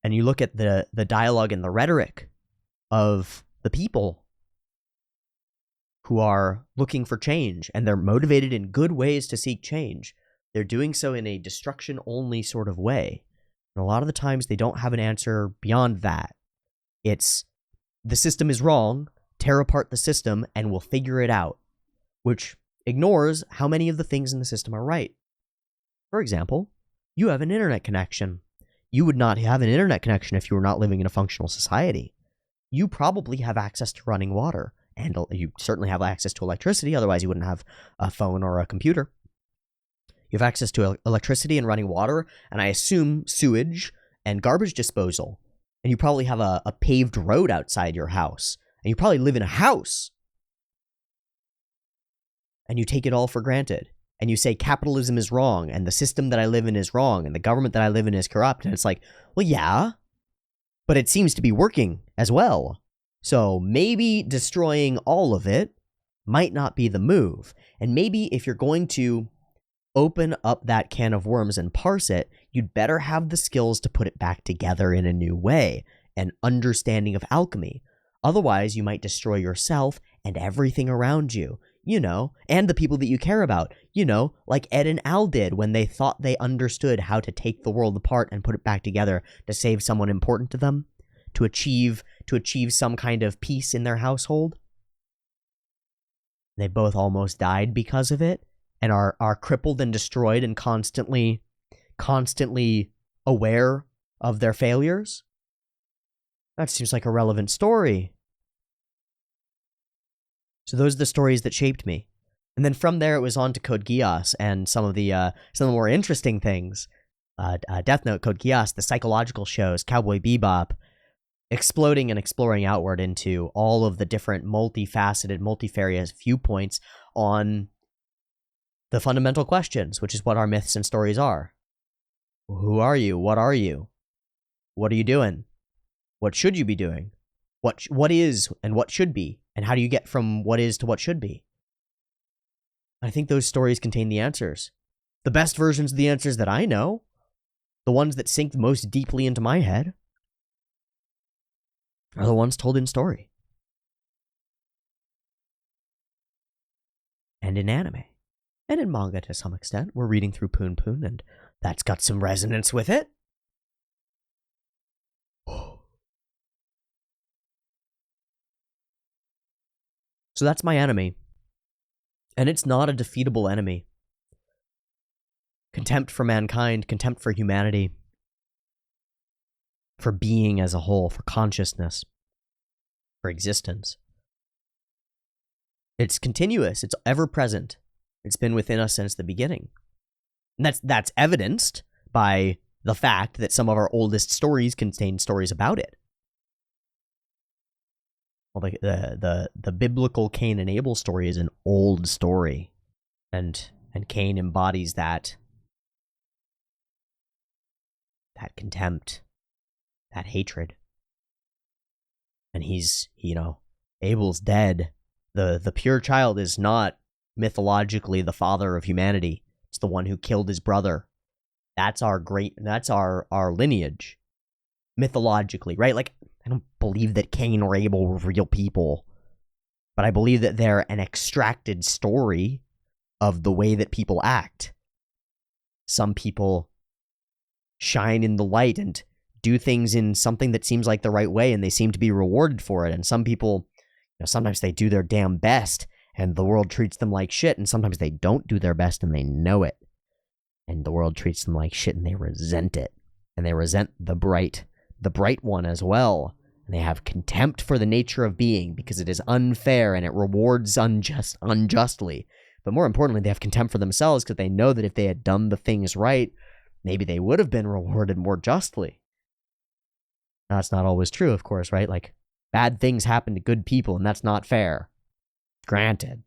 S1: and you look at the dialogue and the rhetoric of the people who are looking for change, and they're motivated in good ways to seek change, they're doing so in a destruction-only sort of way. And a lot of the times they don't have an answer beyond that. It's the system is wrong, tear apart the system, and we'll figure it out, which ignores how many of the things in the system are right. For example, you have an internet connection. You would not have an internet connection if you were not living in a functional society. You probably have access to running water, and you certainly have access to electricity, otherwise you wouldn't have a phone or a computer. You have access to electricity and running water, and I assume sewage and garbage disposal. And you probably have a paved road outside your house. And you probably live in a house. And you take it all for granted. And you say capitalism is wrong, and the system that I live in is wrong, and the government that I live in is corrupt. And it's like, well, yeah, but it seems to be working as well. So maybe destroying all of it might not be the move. And maybe if you're going to open up that can of worms and parse it, you'd better have the skills to put it back together in a new way, an understanding of alchemy. Otherwise, you might destroy yourself and everything around you, and the people that you care about, like Ed and Al did when they thought they understood how to take the world apart and put it back together to save someone important to them, to achieve some kind of peace in their household. They both almost died because of it and are crippled and destroyed and constantly aware of their failures. That seems like a relevant story. So those are the stories that shaped me. And then from there, it was on to Code Geass and some of the more interesting things. Death Note, Code Geass, the psychological shows, Cowboy Bebop, exploding and exploring outward into all of the different multifaceted, multifarious viewpoints on the fundamental questions, which is what our myths and stories are. Who are you? What are you? What are you doing? What should you be doing? What is and what should be? And how do you get from what is to what should be? I think those stories contain the answers. The best versions of the answers that I know, the ones that sink most deeply into my head, are the ones told in story. And in anime. And in manga to some extent. We're reading through Poon Poon, and that's got some resonance with it. So that's my enemy. And it's not a defeatable enemy. Contempt for mankind, contempt for humanity, for being as a whole, for consciousness, for existence. It's continuous. It's ever present. It's been within us since the beginning. And that's evidenced by the fact that some of our oldest stories contain stories about it. Well, the biblical Cain and Abel story is an old story, and Cain embodies that contempt, that hatred, and he's, Abel's dead. The pure child is not mythologically the father of humanity. It's the one who killed his brother. That's our lineage, mythologically, right? Like, I don't believe that Cain or Abel were real people, but I believe that they're an extracted story of the way that people act. Some people shine in the light and do things in something that seems like the right way, and they seem to be rewarded for it. And some people, sometimes they do their damn best, and the world treats them like shit, and sometimes they don't do their best, and they know it. And the world treats them like shit, and they resent it. And they resent the bright one as well. And they have contempt for the nature of being because it is unfair and it rewards unjustly. But more importantly, they have contempt for themselves because they know that if they had done the things right, maybe they would have been rewarded more justly. Now, that's not always true, of course, right? Like, bad things happen to good people, and that's not fair. Granted.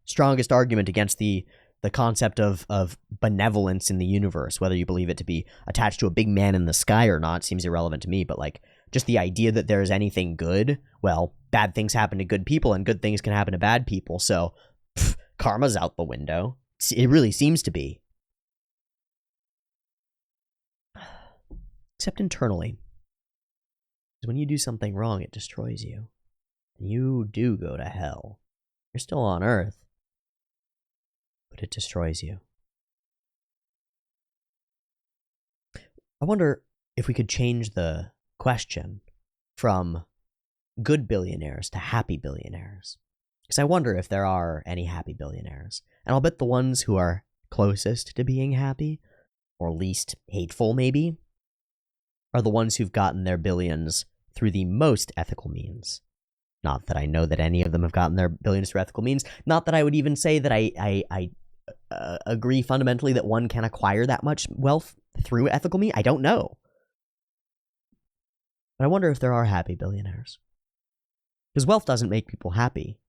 S1: Strongest argument against the concept of benevolence in the universe, whether you believe it to be attached to a big man in the sky or not, seems irrelevant to me, but like, just the idea that there's anything good, well, bad things happen to good people and good things can happen to bad people, so karma's out the window. It really seems to be. Except internally. Because when you do something wrong, it destroys you. And you do go to hell. You're still on Earth, but it destroys you. I wonder if we could change the question from good billionaires to happy billionaires. Because I wonder if there are any happy billionaires. And I'll bet the ones who are closest to being happy, or least hateful maybe, are the ones who've gotten their billions through the most ethical means. Not that I know that any of them have gotten their billions through ethical means. Not that I would even say that I agree fundamentally that one can acquire that much wealth through ethical means. I don't know. But I wonder if there are happy billionaires. Because wealth doesn't make people happy.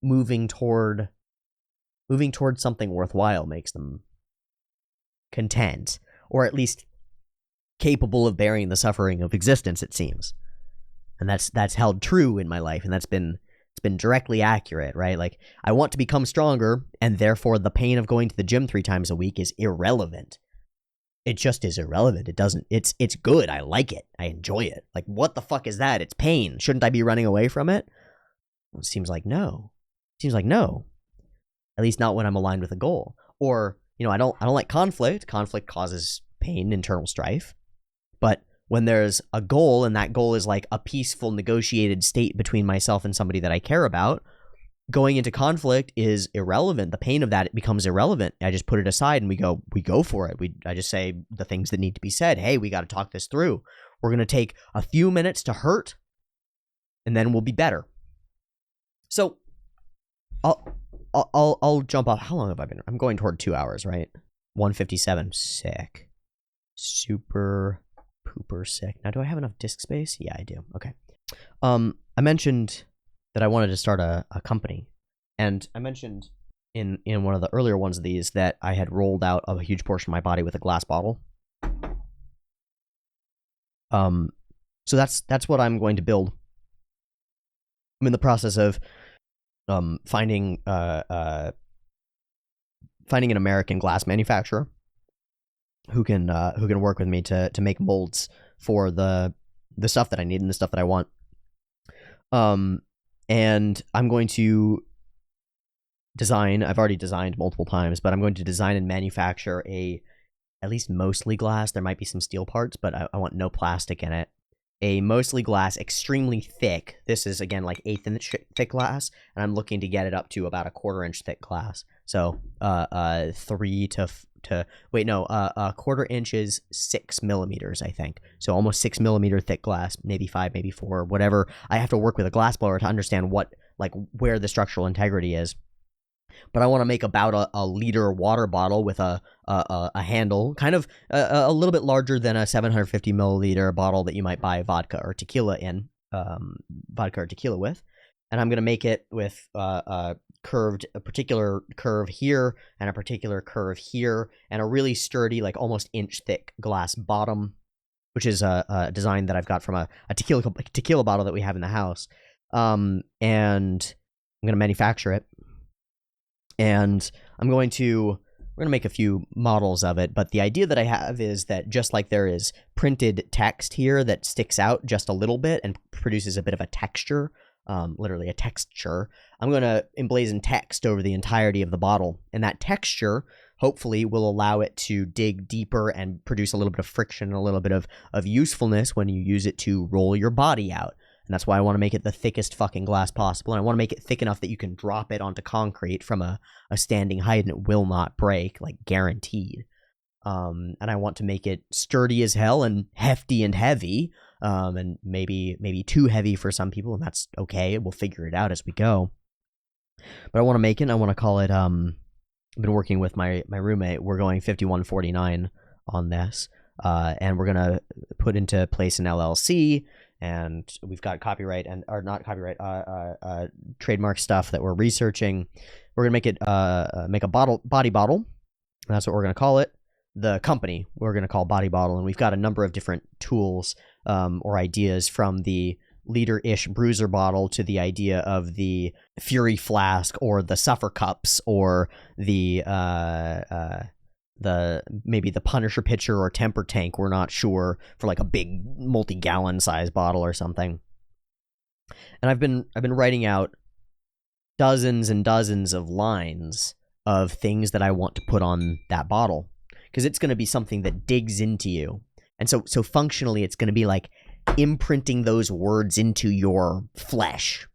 S1: Moving toward something worthwhile makes them content, or at least capable of bearing the suffering of existence, it seems. And that's held true in my life, and it's been directly accurate, right? Like, I want to become stronger, and therefore the pain of going to the gym 3 times a week is irrelevant. It just is irrelevant. It's good. I like it. I enjoy it. Like, what the fuck is that? It's pain. Shouldn't I be running away from it? Well, it seems like no. At least not when I'm aligned with a goal. Or, I don't like conflict. Conflict causes pain, internal strife. But When there's a goal, and that goal is like a peaceful negotiated state between myself and somebody that I care about, going into conflict is irrelevant. The pain of that, it becomes irrelevant. I just put it aside and we go for it. I just say the things that need to be said. Hey, we got to talk this through. We're going to take a few minutes to hurt, and then we'll be better. So I'll jump off. How long have I been? I'm going toward 2 hours, right? 1:57. Sick. Super pooper sick. Now, do I have enough disk space? Yeah, I do. Okay. I mentioned that I wanted to start a company, and I mentioned in one of the earlier ones of these that I had rolled out a huge portion of my body with a glass bottle. So that's what I'm going to build. I'm in the process of finding an American glass manufacturer who can work with me to make molds for the stuff that I need and the stuff that I want. And I'm going to design. I've already designed multiple times, but I'm going to design and manufacture at least mostly glass. There might be some steel parts, but I want no plastic in it. A mostly glass, extremely thick. This is, again, like 1/8 inch thick glass, and I'm looking to get it up to about a 1/4 inch thick glass. So, 1/4 inch is 6 millimeters, I think. So almost 6 millimeter thick glass, maybe 5, maybe 4, whatever. I have to work with a glass blower to understand where the structural integrity is. But I want to make about a liter water bottle with a handle, kind of a little bit larger than a 750 milliliter bottle that you might buy vodka or tequila with. And I'm going to make it with a particular curve here and a particular curve here, and a really sturdy, like almost inch thick glass bottom, which is a design that I've got from a tequila bottle that we have in the house. And I'm going to manufacture it. And we're going to make a few models of it, but the idea that I have is that just like there is printed text here that sticks out just a little bit and produces a bit of a texture, literally a texture, I'm going to emblazon text over the entirety of the bottle. And that texture, hopefully, will allow it to dig deeper and produce a little bit of friction, a little bit of usefulness when you use it to roll your body out. And that's why I want to make it the thickest fucking glass possible. And I want to make it thick enough that you can drop it onto concrete from a standing height and it will not break, like guaranteed. And I want to make it sturdy as hell and hefty and heavy, and maybe too heavy for some people, and that's okay. We'll figure it out as we go. But I want to make it, and I want to call it, I've been working with my roommate. We're going 5149 on this, and we're going to put into place an LLC. And we've got trademark stuff that we're researching. We're gonna make it make a body bottle. And that's what we're gonna call it. The company we're gonna call Body Bottle, and we've got a number of different tools or ideas, from the liter-ish bruiser bottle to the idea of the Fury flask or the Suffer cups or the maybe the Punisher pitcher or temper tank, we're not sure, for like a big multi-gallon size bottle or something. And I've been writing out dozens and dozens of lines of things that I want to put on that bottle, because it's going to be something that digs into you. And so functionally it's going to be like imprinting those words into your flesh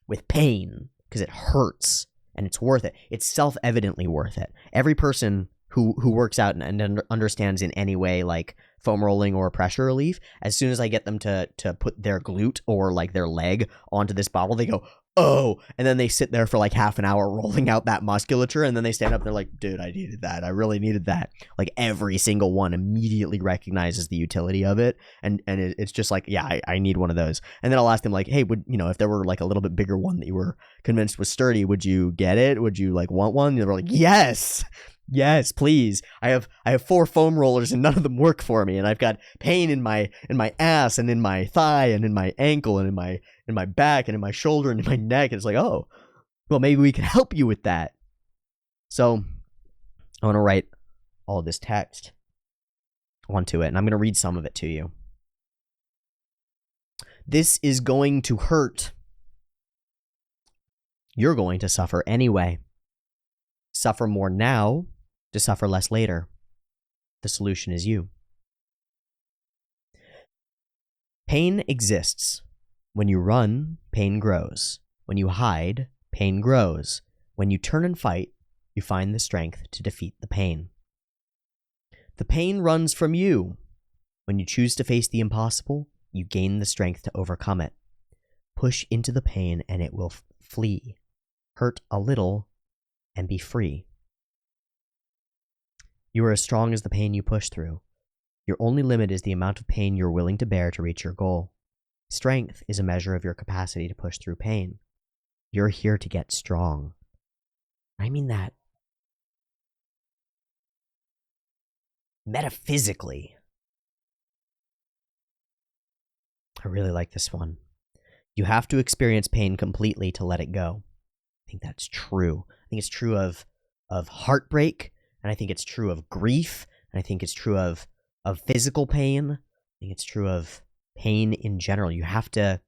S1: with pain, because it hurts and it's worth it. It's self-evidently worth it. Every person who works out and understands in any way, like foam rolling or pressure relief, as soon as I get them to put their glute or like their leg onto this bottle, they go, oh, and then they sit there for like half an hour rolling out that musculature, and then they stand up and they're like, dude, I needed that. I really needed that. Like every single one immediately recognizes the utility of it, and it's just like, yeah, I need one of those. And then I'll ask them like, hey, if there were like a little bit bigger one that you were convinced was sturdy, would you get it? Would you like want one? And they're like, yes, please. I have 4 foam rollers and none of them work for me, and I've got pain in my ass and in my thigh and in my ankle and in my back and in my shoulder and in my neck. And it's like, oh, well, maybe we can help you with that. So I want to write all this text onto it, and I'm going to read some of it to you. This is going to hurt. You're going to suffer anyway. Suffer more now to suffer less later. The solution is you. Pain exists. When you run, pain grows. When you hide, pain grows. When you turn and fight, you find the strength to defeat the pain. The pain runs from you. When you choose to face the impossible, you gain the strength to overcome it. Push into the pain and it will flee. Hurt a little and be free. You are as strong as the pain you push through. Your only limit is the amount of pain you're willing to bear to reach your goal. Strength is a measure of your capacity to push through pain. You're here to get strong. I mean that metaphysically. I really like this one. You have to experience pain completely to let it go. I think that's true. I think it's true of heartbreak, and I think it's true of grief, and I think it's true of physical pain. I think it's true of pain in general. You have to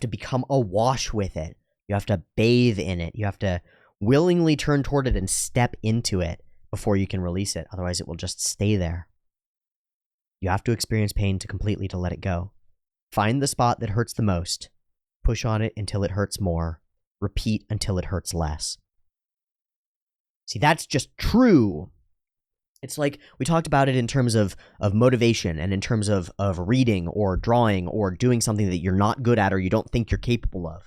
S1: become awash with it. You have to bathe in it. You have to willingly turn toward it and step into it before you can release it. Otherwise, it will just stay there. You have to experience pain completely to let it go. Find the spot that hurts the most. Push on it until it hurts more. Repeat until it hurts less. See, that's just true. It's like we talked about it in terms of motivation and in terms of reading or drawing or doing something that you're not good at or you don't think you're capable of.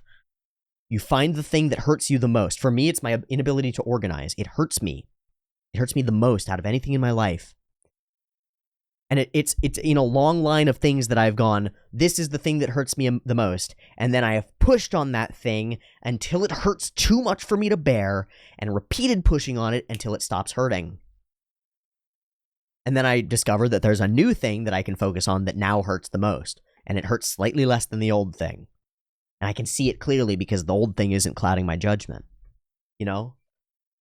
S1: You find the thing that hurts you the most. For me, it's my inability to organize. It hurts me. It hurts me the most out of anything in my life. And it's in a long line of things that I've gone, this is the thing that hurts me the most. And then I have pushed on that thing until it hurts too much for me to bear and repeated pushing on it until it stops hurting. And then I discover that there's a new thing that I can focus on that now hurts the most. And it hurts slightly less than the old thing. And I can see it clearly because the old thing isn't clouding my judgment. You know?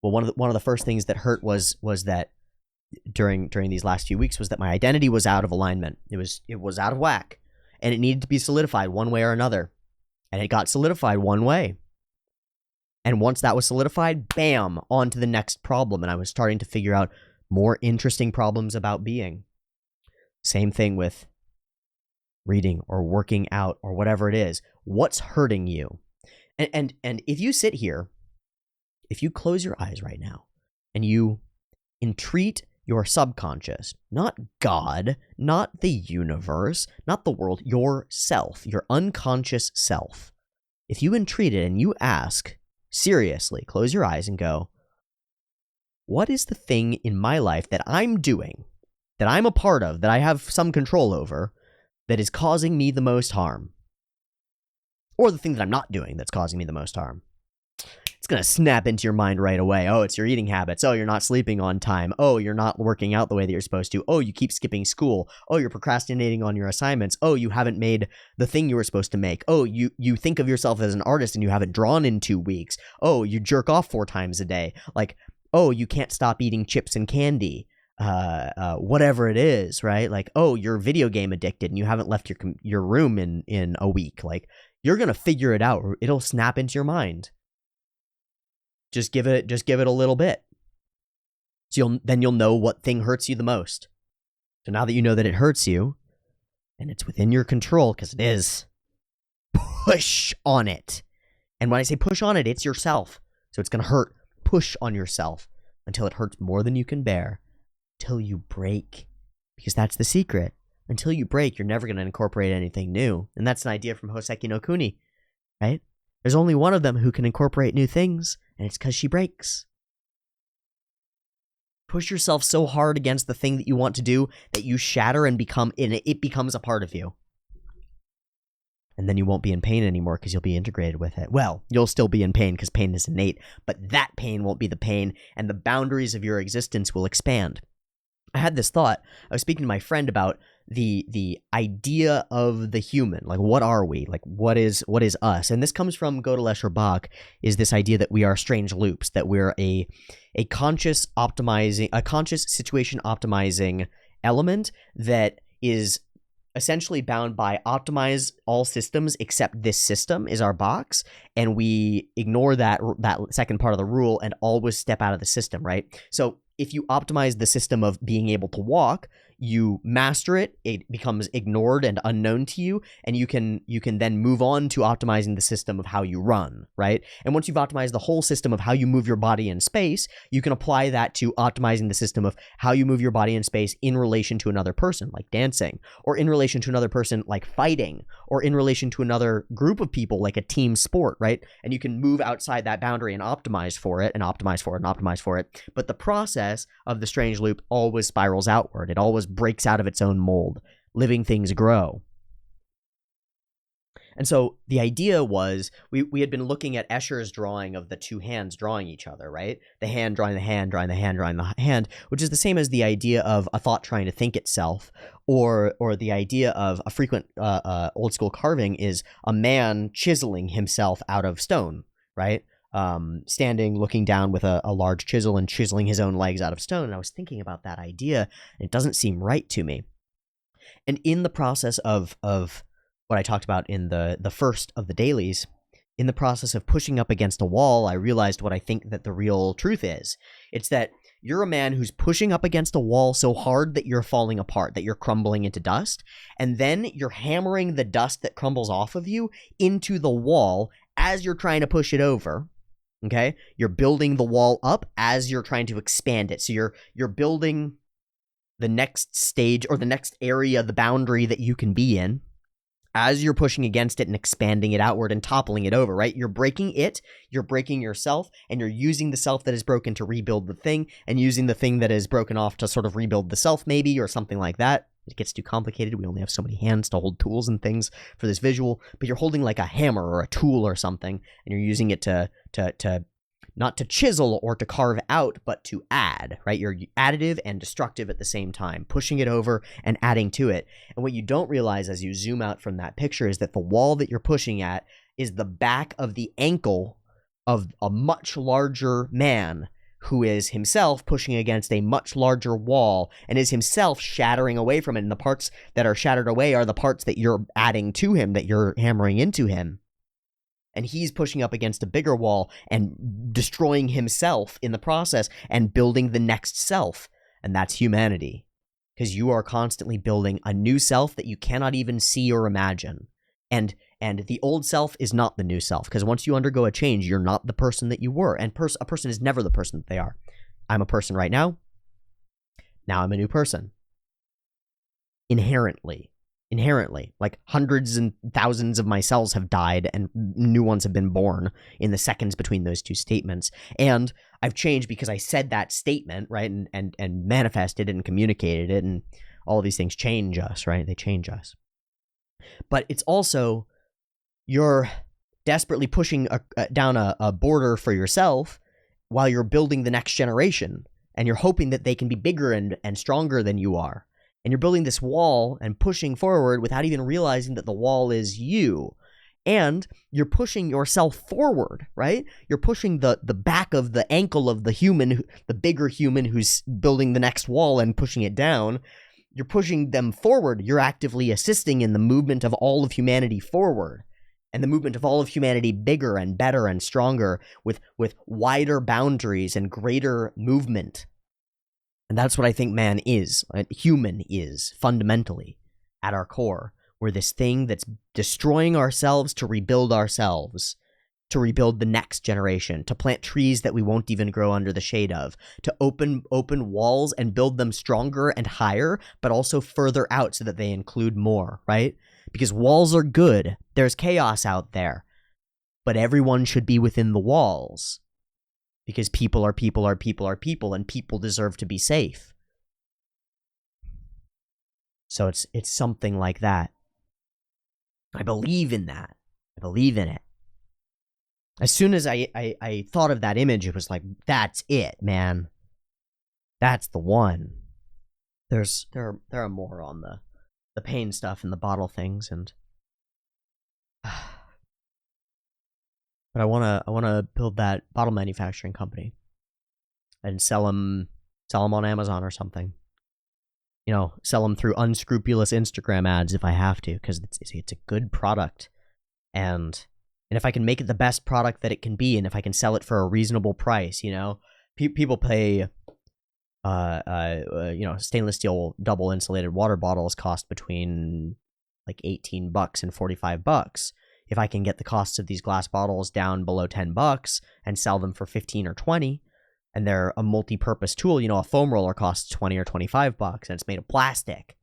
S1: Well, one of the first things that hurt was that during these last few weeks was that my identity was out of alignment. It was out of whack. And it needed to be solidified one way or another. And it got solidified one way. And once that was solidified, bam, on to the next problem. And I was starting to figure out more interesting problems about being. Same thing with reading or working out or whatever it is. What's hurting you? And if you sit here, if you close your eyes right now and you entreat your subconscious, not God, not the universe, not the world, yourself, your unconscious self. If you entreat it and you ask, seriously, close your eyes and go, what is the thing in my life that I'm doing, that I'm a part of, that I have some control over, that is causing me the most harm? Or the thing that I'm not doing that's causing me the most harm? It's going to snap into your mind right away. Oh, it's your eating habits. Oh, you're not sleeping on time. Oh, you're not working out the way that you're supposed to. Oh, you keep skipping school. Oh, you're procrastinating on your assignments. Oh, you haven't made the thing you were supposed to make. Oh, you think of yourself as an artist and you haven't drawn in 2 weeks. Oh, you jerk off 4 times a day. Like, oh, you can't stop eating chips and candy. Whatever it is, right? Like, oh, you're video game addicted and you haven't left your room in a week. Like, you're going to figure it out. It'll snap into your mind. Just give it a little bit. So you'll know what thing hurts you the most. So now that you know that it hurts you, and it's within your control, because it is, push on it. And when I say push on it, it's yourself. So it's going to hurt. Push on yourself until it hurts more than you can bear, till you break. Because that's the secret. Until you break, you're never going to incorporate anything new. And that's an idea from Hoseki no Kuni, right? There's only one of them who can incorporate new things, and it's because she breaks. Push yourself so hard against the thing that you want to do that you shatter and it becomes a part of you. And then you won't be in pain anymore because you'll be integrated with it. Well, you'll still be in pain because pain is innate, but that pain won't be the pain, and the boundaries of your existence will expand. I had this thought. I was speaking to my friend about the idea of the human. Like, what are we? Like, what is us? And this comes from Gödel Escher Bach, is this idea that we are strange loops, that we're a conscious situation optimizing element that is essentially bound by optimize all systems except this system is our box, and we ignore that second part of the rule and always step out of the system, right? So if you optimize the system of being able to walk, you master it, it becomes ignored and unknown to you, and you can then move on to optimizing the system of how you run, right? And once you've optimized the whole system of how you move your body in space, you can apply that to optimizing the system of how you move your body in space in relation to another person, like dancing, or in relation to another person, like fighting, or in relation to another group of people, like a team sport, right? And you can move outside that boundary and optimize for it, and optimize for it, and optimize for it. But the process of the strange loop always spirals outward. It always breaks out of its own mold. Living things grow. And so the idea was, we had been looking at Escher's drawing of the two hands drawing each other, right? The hand drawing the hand, drawing the hand, drawing the hand, which is the same as the idea of a thought trying to think itself, or the idea of a frequent old school carving is a man chiseling himself out of stone, right? Standing, looking down with a large chisel and chiseling his own legs out of stone. And I was thinking about that idea, and it doesn't seem right to me. And in the process of what I talked about in the first of the dailies, in the process of pushing up against a wall, I realized what I think that the real truth is. It's that you're a man who's pushing up against a wall so hard that you're falling apart, that you're crumbling into dust, and then you're hammering the dust that crumbles off of you into the wall as you're trying to push it over. Okay? You're building the wall up as you're trying to expand it. So you're building the next stage, or the next area, the boundary that you can be in, as you're pushing against it and expanding it outward and toppling it over, right? You're breaking it, you're breaking yourself, and you're using the self that is broken to rebuild the thing, and using the thing that is broken off to sort of rebuild the self, maybe, or something like that. It gets too complicated. We only have so many hands to hold tools and things for this visual, but you're holding like a hammer or a tool or something, and you're using it to not to chisel or to carve out, but to add, right? You're additive and destructive at the same time, pushing it over and adding to it. And what you don't realize as you zoom out from that picture is that the wall that you're pushing at is the back of the ankle of a much larger man who is himself pushing against a much larger wall and is himself shattering away from it. And the parts that are shattered away are the parts that you're adding to him, that you're hammering into him. And he's pushing up against a bigger wall and destroying himself in the process and building the next self. And that's humanity. Because you are constantly building a new self that you cannot even see or imagine. And the old self is not the new self. Because once you undergo a change, you're not the person that you were. And a person is never the person that they are. I'm a person right now. Now I'm a new person. Inherently, like hundreds and thousands of my cells have died and new ones have been born in the seconds between those two statements. And I've changed because I said that statement, right? And manifested it and communicated it, and all of these things change us, right? They change us. But it's also, you're desperately pushing down a border for yourself while you're building the next generation, and you're hoping that they can be bigger and stronger than you are. And you're building this wall and pushing forward without even realizing that the wall is you. And you're pushing yourself forward, right? You're pushing the back of the ankle of the human, the bigger human who's building the next wall and pushing it down. You're pushing them forward. You're actively assisting in the movement of all of humanity forward. And the movement of all of humanity bigger and better and stronger with wider boundaries and greater movement. And that's what I think man is, human is, fundamentally, at our core. We're this thing that's destroying ourselves to rebuild ourselves, to rebuild the next generation, to plant trees that we won't even grow under the shade of, to open walls and build them stronger and higher, but also further out so that they include more, right? Because walls are good. There's chaos out there. But everyone should be within the walls. Because people are people are people are people, and people deserve to be safe. So it's something like that. I believe in that. I believe in it. As soon as I thought of that image, it was like, that's it, man. That's the one. There are more on the pain stuff and the bottle things, and but I wanna build that bottle manufacturing company and sell them on Amazon or something. You know, sell them through unscrupulous Instagram ads if I have to, because it's a good product, and if I can make it the best product that it can be, and if I can sell it for a reasonable price, you know, people pay stainless steel double insulated water bottles cost between like $18 and $45. If I can get the costs of these glass bottles down below $10 and sell them for 15 or 20, and they're a multi-purpose tool, a foam roller costs 20 or $25 and it's made of plastic.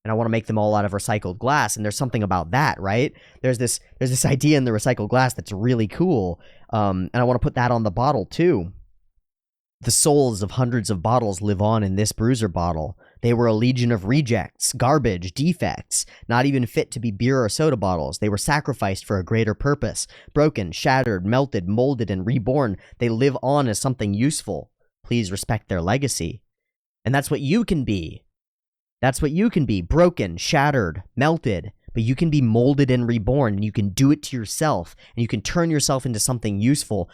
S1: And I want to make them all out of recycled glass, and there's something about that, right? There's this idea in the recycled glass that's really cool, and I want to put that on the bottle too. The souls of hundreds of bottles live on in this bruiser bottle. They were a legion of rejects, garbage, defects, not even fit to be beer or soda bottles. They were sacrificed for a greater purpose. Broken, shattered, melted, molded, and reborn. They live on as something useful. Please respect their legacy. And that's what you can be. That's what you can be. Broken, shattered, melted. But you can be molded and reborn, and you can do it to yourself, and you can turn yourself into something useful.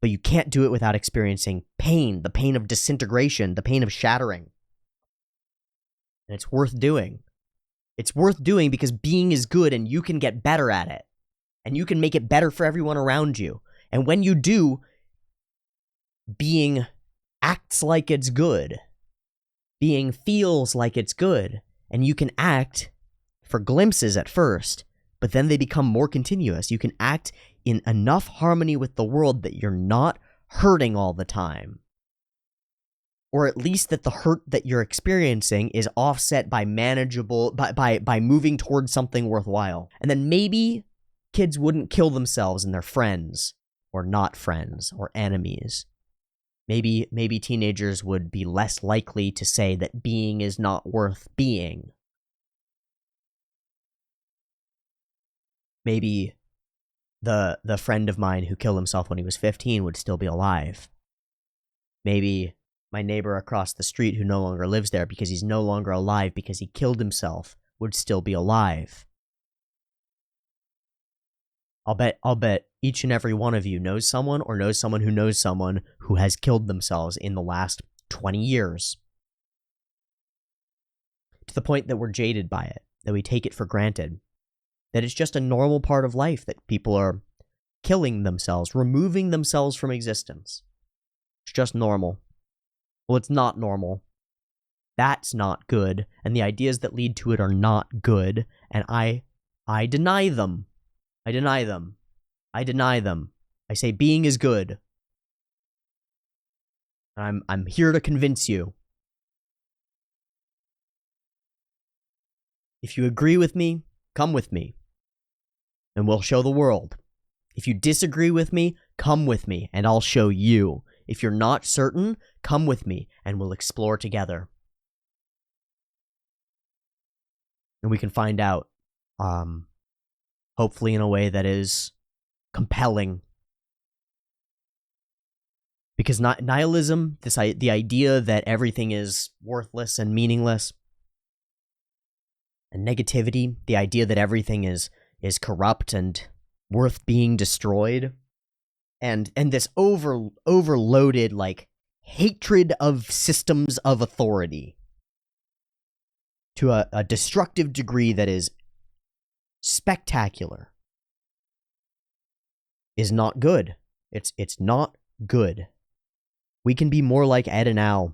S1: But you can't do it without experiencing pain, the pain of disintegration, the pain of shattering. And it's worth doing. It's worth doing because being is good and you can get better at it. And you can make it better for everyone around you. And when you do, being acts like it's good. Being feels like it's good. And you can act for glimpses at first, but then they become more continuous. You can act in enough harmony with the world that you're not hurting all the time. Or at least that the hurt that you're experiencing is offset by manageable, by moving towards something worthwhile. And then maybe kids wouldn't kill themselves and their friends, or not friends, or enemies. Maybe teenagers would be less likely to say that being is not worth being. Maybe the friend of mine who killed himself when he was 15 would still be alive. Maybe my neighbor across the street who no longer lives there because he's no longer alive because he killed himself would still be alive. I'll bet each and every one of you knows someone or knows someone who has killed themselves in the last 20 years. To the point that we're jaded by it, that we take it for granted. That it's just a normal part of life that people are killing themselves, removing themselves from existence. It's just normal. Well, it's not normal. That's not good, and the ideas that lead to it are not good, and I deny them. I deny them. I deny them. I say being is good. I'm here to convince you. If you agree with me, come with me, and we'll show the world. If you disagree with me, come with me, and I'll show you. If you're not certain, come with me, and we'll explore together. And we can find out, hopefully in a way that is compelling. Because nihilism, the idea that everything is worthless and meaningless, and negativity, the idea that everything is corrupt and worth being destroyed, and this overloaded like hatred of systems of authority to a destructive degree that is spectacular is not good. It's not good. We can be more like Ed and Al,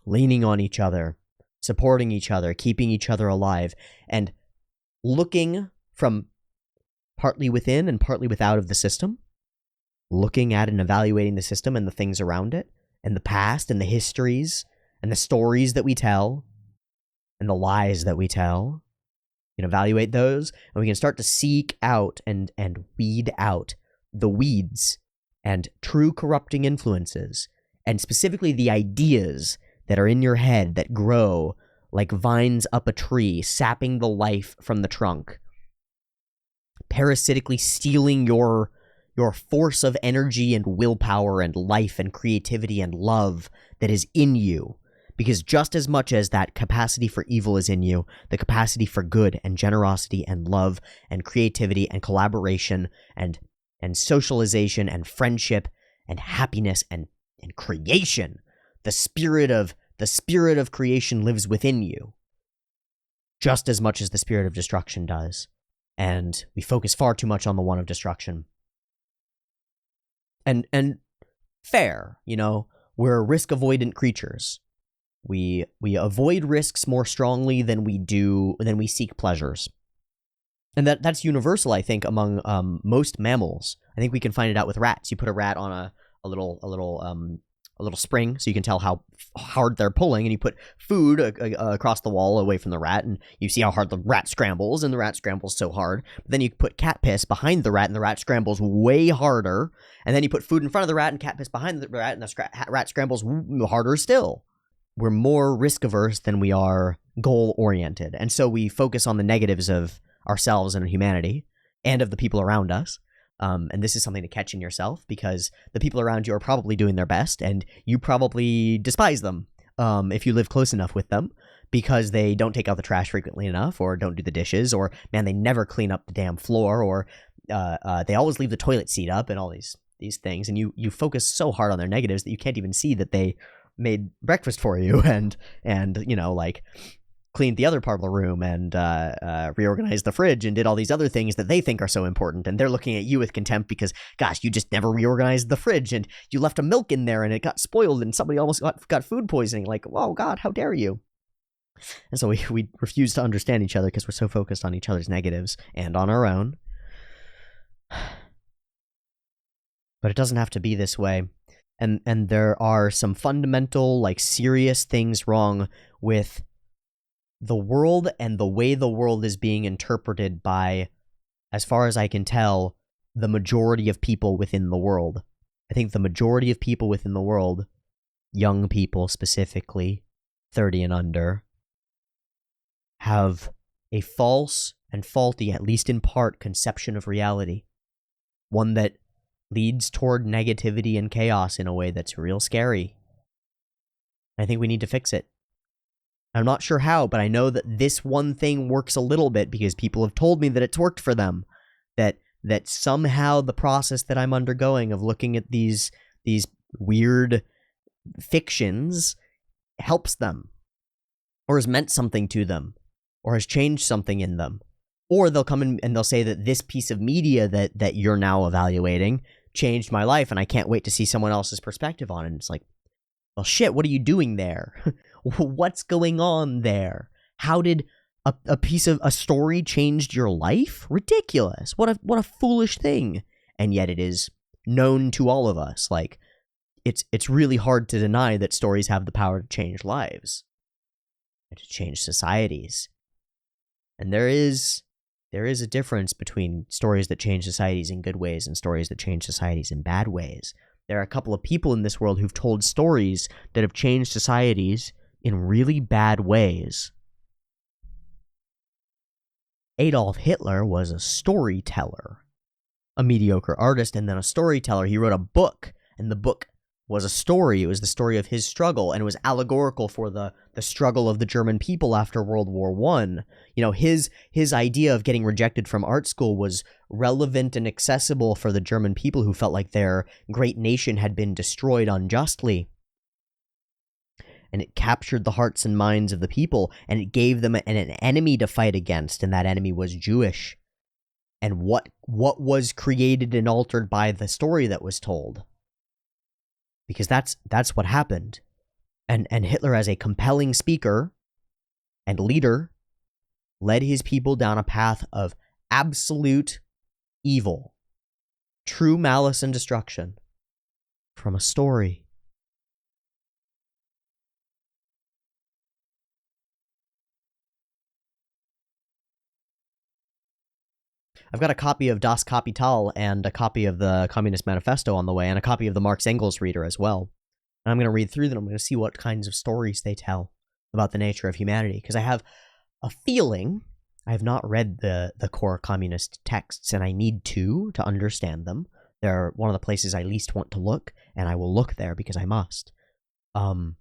S1: leaning on each other, supporting each other, keeping each other alive, and looking from partly within and partly without of the system, looking at and evaluating the system and the things around it, and the past and the histories and the stories that we tell and the lies that we tell. We can evaluate those, and we can start to seek out and weed out the weeds and true corrupting influences, and specifically the ideas that are in your head that grow like vines up a tree, sapping the life from the trunk, parasitically stealing your force of energy and willpower and life and creativity and love that is in you. Because just as much as that capacity for evil is in you, the capacity for good and generosity and love and creativity and collaboration and socialization and friendship and happiness and creation, the spirit of creation lives within you, just as much as the spirit of destruction does. And we focus far too much on the one of destruction. And fair, we're risk avoidant creatures. We avoid risks more strongly than we seek pleasures. And that's universal, I think, among most mammals. I think we can find it out with rats. You put a rat on a little spring, so you can tell how hard they're pulling, and you put food across the wall away from the rat, and you see how hard the rat scrambles, and the rat scrambles so hard. But then you put cat piss behind the rat, and the rat scrambles way harder. And then you put food in front of the rat and cat piss behind the rat, and the rat scrambles harder still. We're more risk averse than we are goal oriented, and so we focus on the negatives of ourselves and humanity and of the people around us. And this is something to catch in yourself, because the people around you are probably doing their best, and you probably despise them if you live close enough with them, because they don't take out the trash frequently enough, or don't do the dishes, or, man, they never clean up the damn floor, or they always leave the toilet seat up, and all these things. And you focus so hard on their negatives that you can't even see that they made breakfast for you and like cleaned the other part of the room and reorganized the fridge and did all these other things that they think are so important, and they're looking at you with contempt because, gosh, you just never reorganized the fridge, and you left a milk in there and it got spoiled and somebody almost got food poisoning. Like, oh God, how dare you? And so we refuse to understand each other because we're so focused on each other's negatives and on our own. But it doesn't have to be this way. And there are some fundamental, like, serious things wrong with the world and the way the world is being interpreted by, as far as I can tell, the majority of people within the world. I think the majority of people within the world, young people specifically, 30 and under, have a false and faulty, at least in part, conception of reality. One that leads toward negativity and chaos in a way that's real scary. I think we need to fix it. I'm not sure how, but I know that this one thing works a little bit because people have told me that it's worked for them. That somehow the process that I'm undergoing of looking at these weird fictions helps them, or has meant something to them, or has changed something in them. Or they'll come in and they'll say that this piece of media that you're now evaluating changed my life, and I can't wait to see someone else's perspective on it. And it's like, well, shit, what are you doing there? What's going on there? How did a piece of a story changed your life? Ridiculous. What a foolish thing. And yet it is known to all of us. Like, it's really hard to deny that stories have the power to change lives and to change societies. And there is a difference between stories that change societies in good ways and stories that change societies in bad ways. There are a couple of people in this world who've told stories that have changed societies in really bad ways. Adolf Hitler was a storyteller, a mediocre artist, and then a storyteller. He wrote a book, and the book was a story. It was the story of his struggle, and it was allegorical for the struggle of the German people after World War I. You know, his idea of getting rejected from art school was relevant and accessible for the German people who felt like their great nation had been destroyed unjustly. And it captured the hearts and minds of the people, and it gave them an enemy to fight against, and that enemy was Jewish. And what was created and altered by the story that was told. Because that's what happened. And Hitler, as a compelling speaker and leader, led his people down a path of absolute evil, true malice and destruction from a story. I've got a copy of Das Kapital and a copy of the Communist Manifesto on the way, and a copy of the Marx Engels Reader as well. And I'm going to read through them. I'm going to see what kinds of stories they tell about the nature of humanity, because I have a feeling I have not read the core communist texts, and I need to understand them. They're one of the places I least want to look, and I will look there because I must. And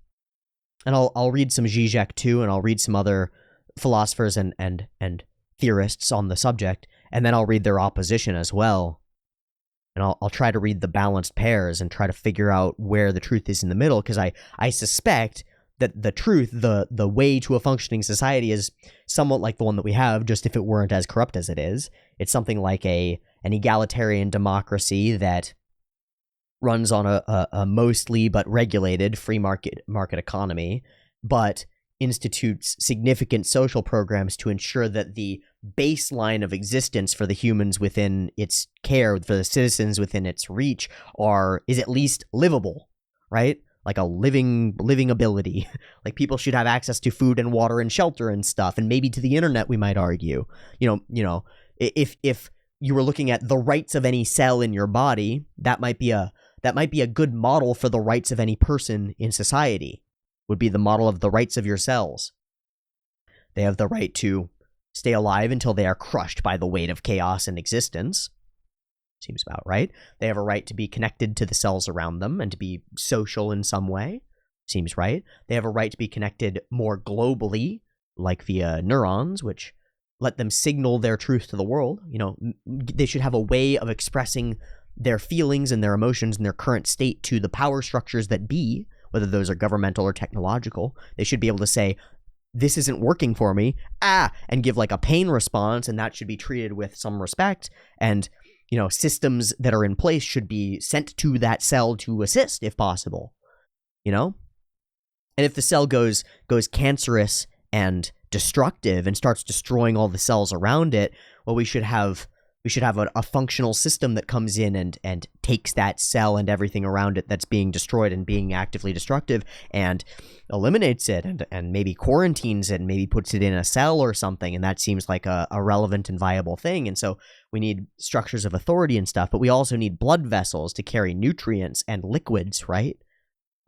S1: I'll read some Zizek too, and I'll read some other philosophers and theorists on the subject, and then I'll read their opposition as well. And I'll try to read the balanced pairs and try to figure out where the truth is in the middle, because I suspect that the truth, the way to a functioning society, is somewhat like the one that we have, just if it weren't as corrupt as it is. It's something like an egalitarian democracy that runs on a mostly but regulated free market economy, but institutes significant social programs to ensure that the baseline of existence for the humans within its care, for the citizens within its reach, is at least livable, right? Like a living ability. Like people should have access to food and water and shelter and stuff, and maybe to the internet, we might argue. You know, if you were looking at the rights of any cell in your body, that might be a good model for the rights of any person in society. Would be the model of the rights of your cells. They have the right to stay alive until they are crushed by the weight of chaos and existence. Seems about right. They have a right to be connected to the cells around them and to be social in some way. Seems right. They have a right to be connected more globally, like via neurons, which let them signal their truth to the world. You know, they should have a way of expressing their feelings and their emotions and their current state to the power structures that be, whether those are governmental or technological. They should be able to say, this isn't working for me, and give like a pain response, and that should be treated with some respect. And, you know, systems that are in place should be sent to that cell to assist if possible, you know? And if the cell goes cancerous and destructive and starts destroying all the cells around it, well, we should have a functional system that comes in and takes that cell and everything around it that's being destroyed and being actively destructive and eliminates it and maybe quarantines it and maybe puts it in a cell or something. And that seems like a relevant and viable thing. And so we need structures of authority and stuff, but we also need blood vessels to carry nutrients and liquids, right?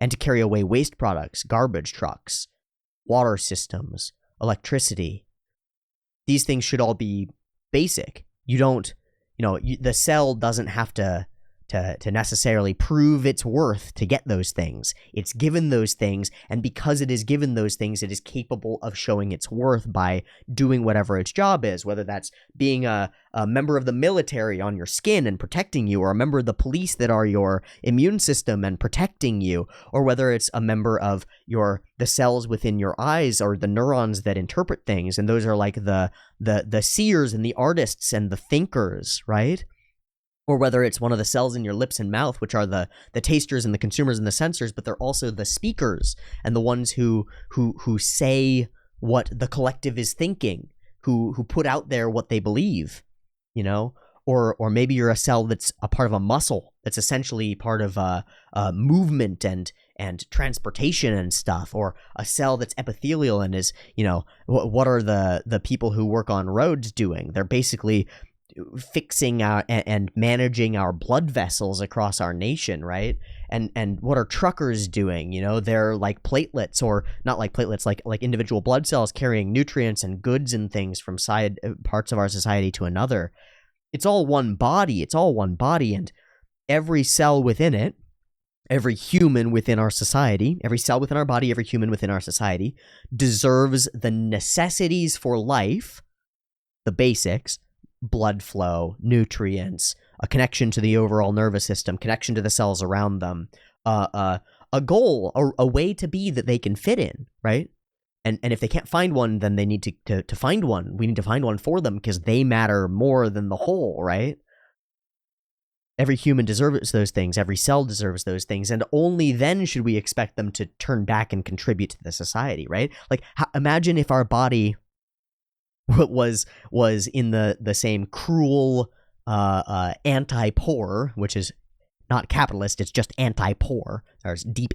S1: And to carry away waste products, garbage trucks, water systems, electricity. These things should all be basic. The cell doesn't have to necessarily prove its worth to get those things. It's given those things, and because it is given those things, it is capable of showing its worth by doing whatever its job is, whether that's being a member of the military on your skin and protecting you, or a member of the police that are your immune system and protecting you, or whether it's a member of the cells within your eyes or the neurons that interpret things, and those are like the seers and the artists and the thinkers, right? Or whether it's one of the cells in your lips and mouth, which are the tasters and the consumers and the sensors, but they're also the speakers and the ones who say what the collective is thinking, who put out there what they believe, you know? Or maybe you're a cell that's a part of a muscle that's essentially part of a movement and transportation and stuff, or a cell that's epithelial and is, you know, what are the people who work on roads doing? They're basically fixing and managing our blood vessels across our nation, right? And what are truckers doing? You know, they're like platelets, or not like platelets, like individual blood cells carrying nutrients and goods and things from side parts of our society to another. It's all one body. And every cell within it, every human within our society, every cell within our body, every human within our society deserves the necessities for life, the basics: blood flow, nutrients, a connection to the overall nervous system, connection to the cells around them, a goal, a way to be that they can fit in, right? And if they can't find one, then they need to find one. We need to find one for them because they matter more than the whole, right? Every human deserves those things. Every cell deserves those things. And only then should we expect them to turn back and contribute to the society, right? Like, imagine if our body was in the same cruel anti-poor, which is not capitalist, it's just anti-poor. There's deep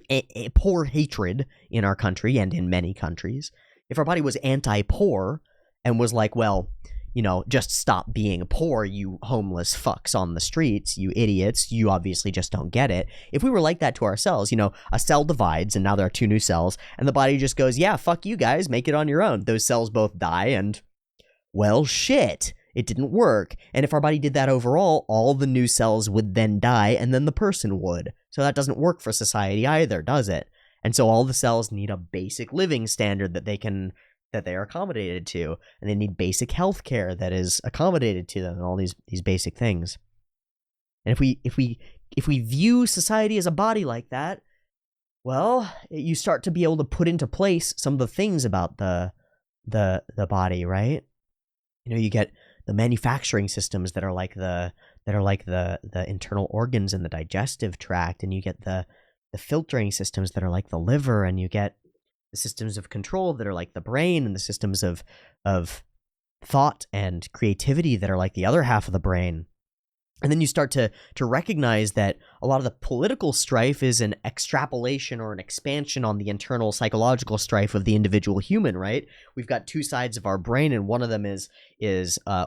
S1: poor hatred in our country and in many countries. If our body was anti-poor and was like, well, you know, just stop being poor, you homeless fucks on the streets, you idiots, you obviously just don't get it. If we were like that to ourselves, you know, a cell divides and now there are two new cells, and the body just goes, yeah, fuck you guys, make it on your own. Those cells both die, and well, shit, it didn't work. And if our body did that overall, all the new cells would then die, and then the person would. So that doesn't work for society either, does it? And so all the cells need a basic living standard that they are accommodated to, and they need basic health care that is accommodated to them, and all these basic things. And if we view society as a body like that, well, you start to be able to put into place some of the things about the body, right? You know, you get the manufacturing systems that are like the that are like the internal organs and the digestive tract, and you get the filtering systems that are like the liver, and you get the systems of control that are like the brain, and the systems of thought and creativity that are like the other half of the brain. And then you start to recognize that a lot of the political strife is an extrapolation or an expansion on the internal psychological strife of the individual human, right? We've got two sides of our brain, and one of them is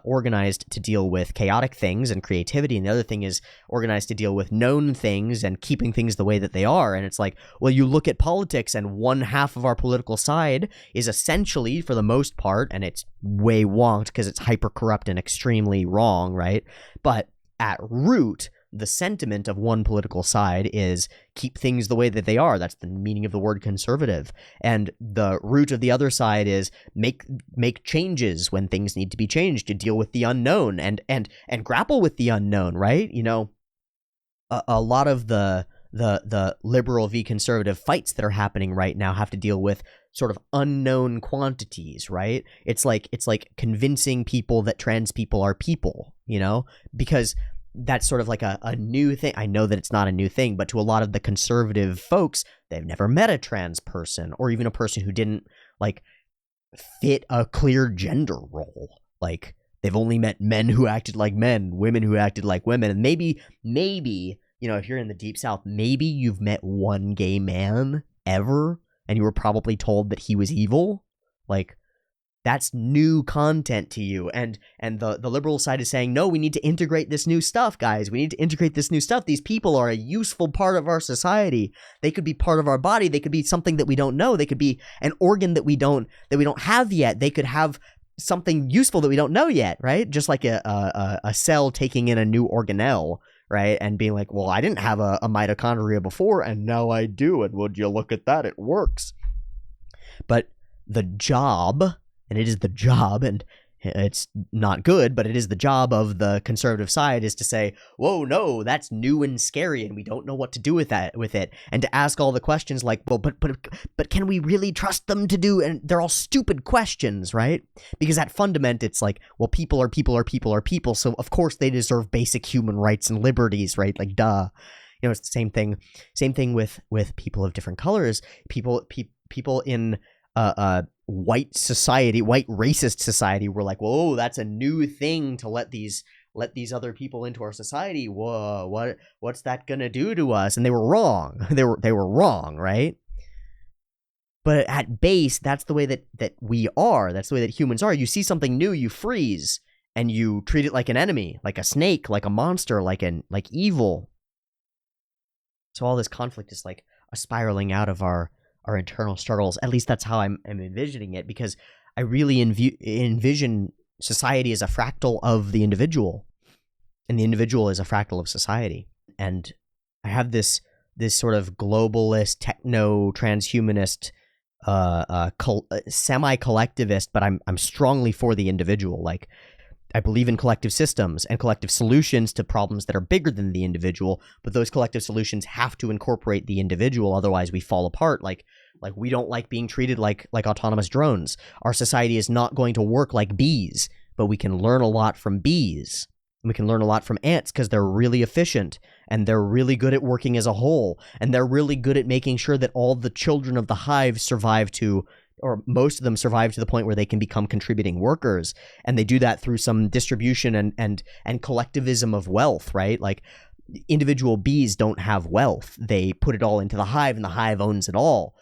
S1: organized to deal with chaotic things and creativity, and the other thing is organized to deal with known things and keeping things the way that they are. And it's like, well, you look at politics, and one half of our political side is essentially, for the most part, and it's way wonked because it's hyper corrupt and extremely wrong, right? But at root, the sentiment of one political side is keep things the way that they are. That's the meaning of the word conservative. And the root of the other side is make changes when things need to be changed to deal with the unknown and grapple with the unknown, right? You know, a lot of the liberal v conservative fights that are happening right now have to deal with sort of unknown quantities, right? It's like convincing people that trans people are people, you know, because that's sort of like a new thing. I know that it's not a new thing, but to a lot of the conservative folks, they've never met a trans person or even a person who didn't like fit a clear gender role. Like they've only met men who acted like men, women who acted like women, and maybe, you know, if you're in the Deep South, maybe you've met one gay man ever, and you were probably told that he was evil. Like, that's new content to you. And the liberal side is saying, no, we need to integrate this new stuff, guys. We need to integrate this new stuff. These people are a useful part of our society. They could be part of our body. They could be something that we don't know. They could be an organ that we don't have yet. They could have something useful that we don't know yet, right? Just like a cell taking in a new organelle, right? And being like, well, I didn't have a mitochondria before, and now I do. And would you look at that? It works. But the job, and it is the job, and it's not good, but it is the job of the conservative side, is to say, whoa, no, that's new and scary, and we don't know what to do with it, and to ask all the questions like, well, but can we really trust them to do? And they're all stupid questions, right? Because at fundament, it's like, well, people are people, so of course they deserve basic human rights and liberties, right? Like, duh. You know, it's the same thing with people of different colors, people in white society, white racist society, were like, whoa, that's a new thing to let these other people into our society. Whoa, what's that gonna do to us? And they were wrong. They were wrong, right? But at base, that's the way that we are. That's the way that humans are. You see something new, you freeze, and you treat it like an enemy, like a snake, like a monster, like evil. So all this conflict is like a spiraling out of our internal struggles. At least that's how I'm envisioning it, because I really envision society as a fractal of the individual, and the individual is a fractal of society. And I have this sort of globalist, techno-transhumanist, semi-collectivist, but I'm strongly for the individual. Like, I believe in collective systems and collective solutions to problems that are bigger than the individual, but those collective solutions have to incorporate the individual, otherwise we fall apart. Like we don't like being treated like autonomous drones. Our society is not going to work like bees, but we can learn a lot from bees. We can learn a lot from ants because they're really efficient, and they're really good at working as a whole, and they're really good at making sure that all the children of the hive survive to, or most of them survive to the point where they can become contributing workers. And they do that through some distribution and collectivism of wealth, right? Like, individual bees don't have wealth. They put it all into the hive, and the hive owns it all.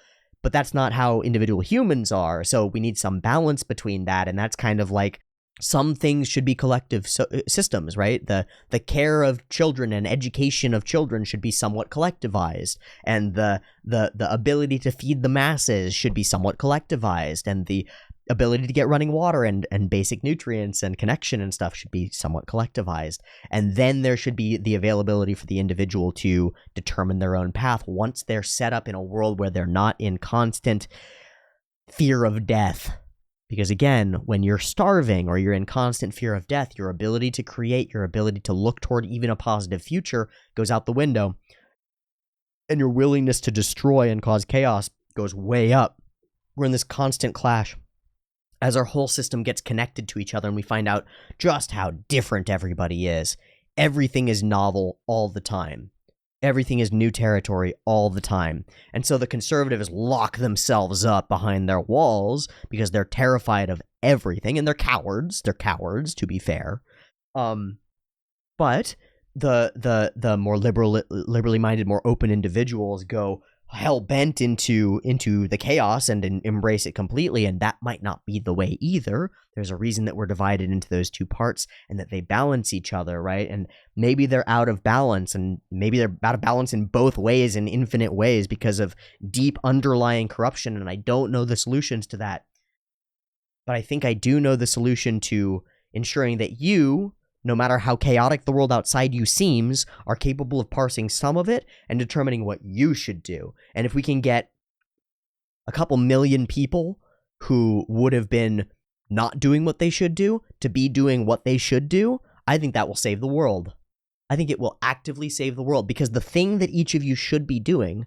S1: But that's not how individual humans are. So we need some balance between that. And that's kind of like, some things should be collective systems, right? The care of children and education of children should be somewhat collectivized, and the ability to feed the masses should be somewhat collectivized, and the ability to get running water and basic nutrients and connection and stuff should be somewhat collectivized. And then there should be the availability for the individual to determine their own path once they're set up in a world where they're not in constant fear of death. Because again, when you're starving or you're in constant fear of death, your ability to create, your ability to look toward even a positive future goes out the window. And your willingness to destroy and cause chaos goes way up. We're in this constant clash as our whole system gets connected to each other, and we find out just how different everybody is. everything is novel all the time. Everything is new territory all the time. And so the conservatives lock themselves up behind their walls because they're terrified of everything, and they're cowards. They're cowards, to be fair. But the more liberally minded, more open individuals go hell bent into the chaos and embrace it completely, and that might not be the way either. There's a reason that we're divided into those two parts and that they balance each other, right? And maybe they're out of balance, and maybe they're out of balance in both ways, in infinite ways, because of deep underlying corruption, and I don't know the solutions to that. But I think I do know the solution to ensuring that you, no matter how chaotic the world outside you seems, are capable of parsing some of it and determining what you should do. And if we can get a couple million people who would have been not doing what they should do to be doing what they should do, I think that will save the world. I think it will actively save the world, because the thing that each of you should be doing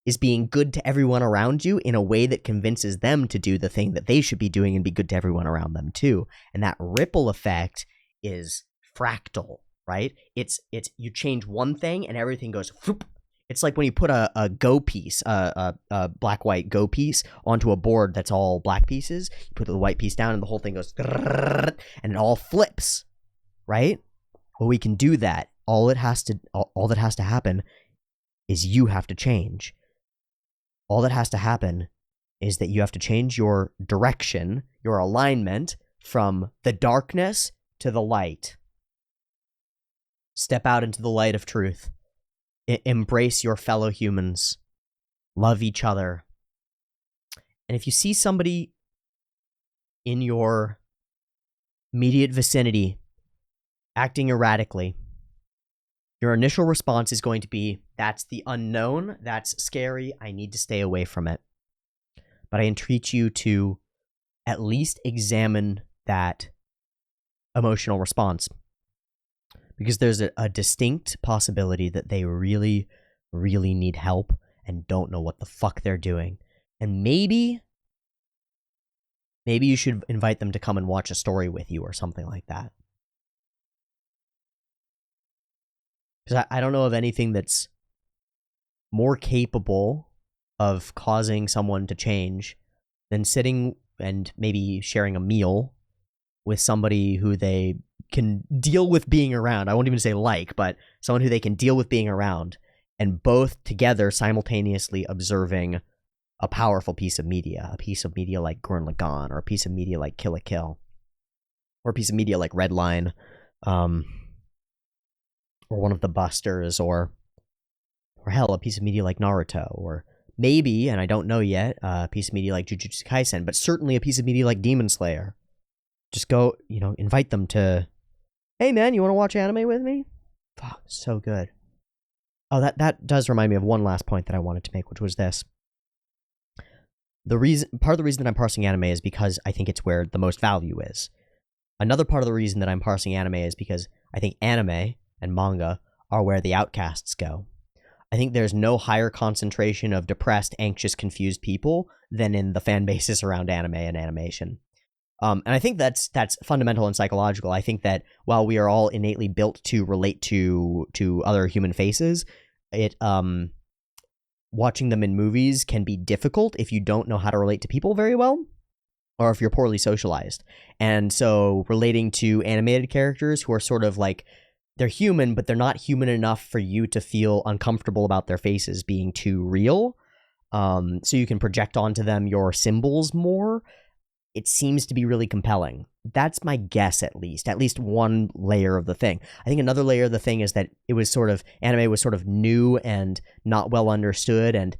S1: is being good to everyone around you in a way that convinces them to do the thing that they should be doing and be good to everyone around them too. And that ripple effect is fractal, right? It's you change one thing and everything goes whoop. It's like when you put a Go piece, a black-white Go piece onto a board that's all black pieces. You put the white piece down and the whole thing goes and it all flips, right? Well, we can do that. All that has to happen is you have to change. All that has to happen is that you have to change your direction, your alignment from the darkness to the light. Step out into the light of truth. Embrace your fellow humans. Love each other. And if you see somebody in your immediate vicinity acting erratically, your initial response is going to be, that's the unknown, that's scary, I need to stay away from it. But I entreat you to at least examine that emotional response, because there's a distinct possibility that they really, really need help and don't know what the fuck they're doing. And maybe you should invite them to come and watch a story with you or something like that. Because I don't know of anything that's more capable of causing someone to change than sitting and maybe sharing a meal with somebody who they can deal with being around. I won't even say like, but someone who they can deal with being around, and both together simultaneously observing a powerful piece of media like Gurren Lagann, or a piece of media like Kill la Kill, or a piece of media like Redline, or one of the Busters, or hell, a piece of media like Naruto, or maybe, and I don't know yet, a piece of media like Jujutsu Kaisen, but certainly a piece of media like Demon Slayer. Just go, invite them to, hey man, you want to watch anime with me? Fuck, so good. Oh, that does remind me of one last point that I wanted to make, which was this. Part of the reason that I'm parsing anime is because I think it's where the most value is. Another part of the reason that I'm parsing anime is because I think anime and manga are where the outcasts go. I think there's no higher concentration of depressed, anxious, confused people than in the fan bases around anime and animation. And I think that's fundamental and psychological. I think that while we are all innately built to relate to other human faces, watching them in movies can be difficult if you don't know how to relate to people very well, or if you're poorly socialized. And so relating to animated characters who are sort of like, they're human, but they're not human enough for you to feel uncomfortable about their faces being too real. So you can project onto them your symbols more. It seems to be really compelling. That's my guess, at least one layer of the thing. I think another layer of the thing is that anime was sort of new and not well understood and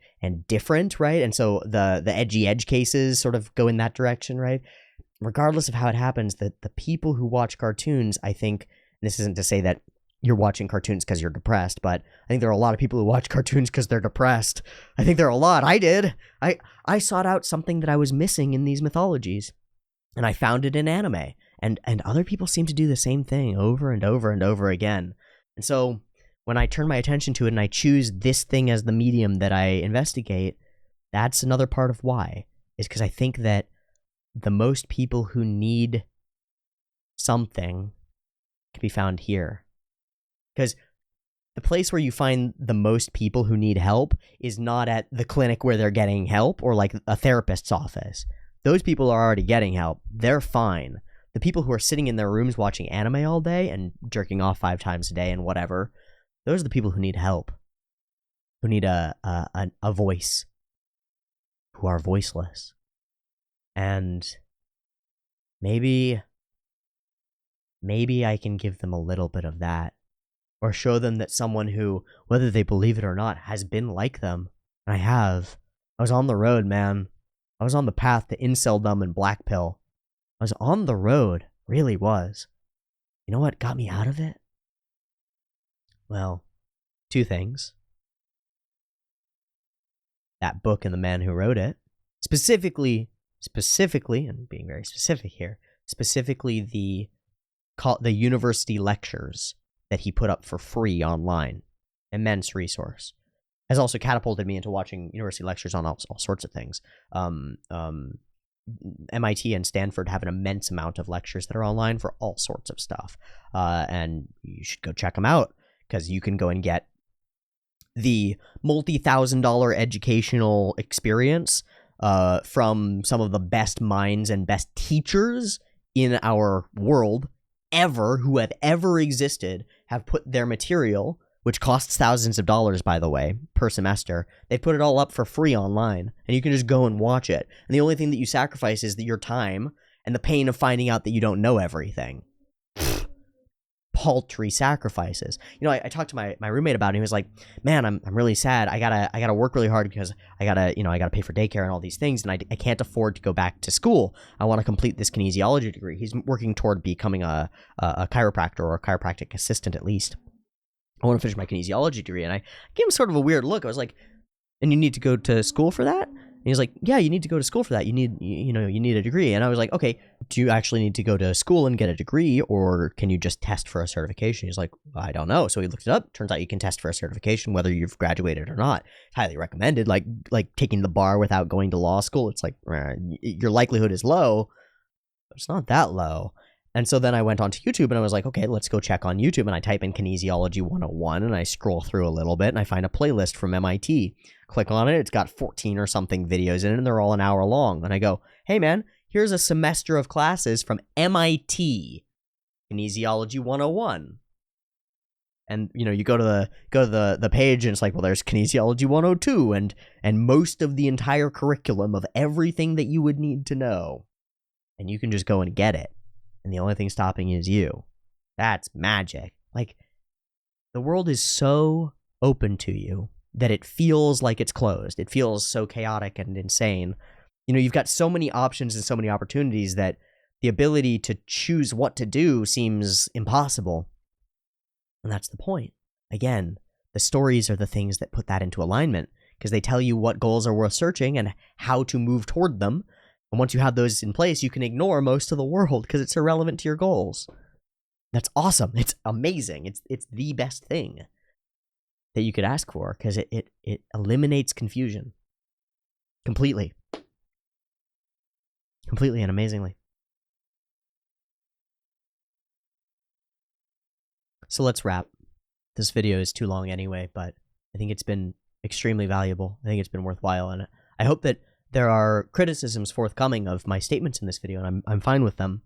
S1: different, right? And so the edgy edge cases sort of go in that direction, right? Regardless of how it happens, the people who watch cartoons, I think, and this isn't to say that you're watching cartoons because you're depressed, but I think there are a lot of people who watch cartoons because they're depressed. I think there are a lot. I did. I sought out something that I was missing in these mythologies, and I found it in anime. And other people seem to do the same thing over and over and over again. And so when I turn my attention to it and I choose this thing as the medium that I investigate, that's another part of why. Is because I think that the most people who need something can be found here. Because the place where you find the most people who need help is not at the clinic where they're getting help or like a therapist's office. Those people are already getting help. They're fine. The people who are sitting in their rooms watching anime all day and jerking off 5 times a day and whatever, those are the people who need help, who need a voice, who are voiceless. And maybe I can give them a little bit of that, or show them that someone who, whether they believe it or not, has been like them. And I have. I was on the road, man. I was on the path to inceldom and black pill. I was on the road, really was. You know what got me out of it? Well, 2 things. That book and the man who wrote it. Specifically, and being very specific here, specifically the university lectures that he put up for free online. Immense resource. Has also catapulted me into watching university lectures on all sorts of things. MIT and Stanford have an immense amount of lectures that are online for all sorts of stuff. And you should go check them out, because you can go and get the multi-$1,000 educational experience from some of the best minds and best teachers in our world ever, who have ever existed, have put their material, which costs thousands of dollars, by the way, per semester. They put it all up for free online, and you can just go and watch it. And the only thing that you sacrifice is your time and the pain of finding out that you don't know everything. Paltry sacrifices. You know, I talked to my roommate about it. He was like, "Man, I'm really sad. I gotta work really hard because I gotta pay for daycare and all these things, and I can't afford to go back to school. I want to complete this kinesiology degree." He's working toward becoming a chiropractor, or a chiropractic assistant at least. I want to finish my kinesiology degree, and I gave him sort of a weird look. I was like, "And you need to go to school for that?" And he was like, "Yeah, you need to go to school for that. You need a degree." And I was like, "Okay, do you actually need to go to school and get a degree, or can you just test for a certification?" He's like, "I don't know." So he looked it up. Turns out you can test for a certification whether you've graduated or not. It's highly recommended. Like taking the bar without going to law school. It's like your likelihood is low, but it's not that low. And so then I went onto YouTube and I was like, okay, let's go check on YouTube. And I type in Kinesiology 101 and I scroll through a little bit and I find a playlist from MIT. Click on it. It's got 14 or something videos in it and they're all an hour long. And I go, hey man, here's a semester of classes from MIT, Kinesiology 101. And you go to the page and it's like, well, there's Kinesiology 102 and most of the entire curriculum of everything that you would need to know. And you can just go and get it. And the only thing stopping is you. That's magic. Like, the world is so open to you that it feels like it's closed. It feels so chaotic and insane. You've got so many options and so many opportunities that the ability to choose what to do seems impossible. And that's the point. Again, the stories are the things that put that into alignment, because they tell you what goals are worth searching and how to move toward them. And once you have those in place, you can ignore most of the world because it's irrelevant to your goals. That's awesome. It's amazing. It's the best thing that you could ask for, because it eliminates confusion completely. Completely and amazingly. So let's wrap. This video is too long anyway, but I think it's been extremely valuable. I think it's been worthwhile, and I hope that there are criticisms forthcoming of my statements in this video, and I'm fine with them.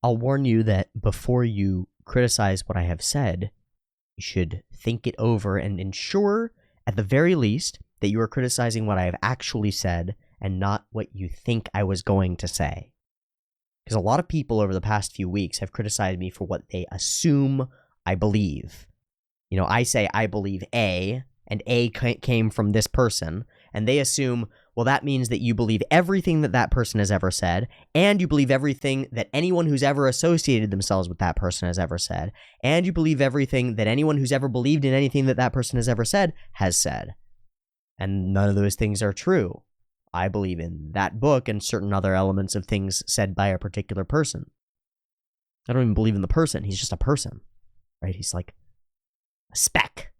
S1: I'll warn you that before you criticize what I have said, you should think it over and ensure, at the very least, that you are criticizing what I have actually said and not what you think I was going to say. Because a lot of people over the past few weeks have criticized me for what they assume I believe. I say I believe A, and A came from this person, and they assume, well, that means that you believe everything that that person has ever said, and you believe everything that anyone who's ever associated themselves with that person has ever said, and you believe everything that anyone who's ever believed in anything that that person has ever said has said. And none of those things are true. I believe in that book and certain other elements of things said by a particular person. I don't even believe in the person. He's just a person, right? He's like a speck.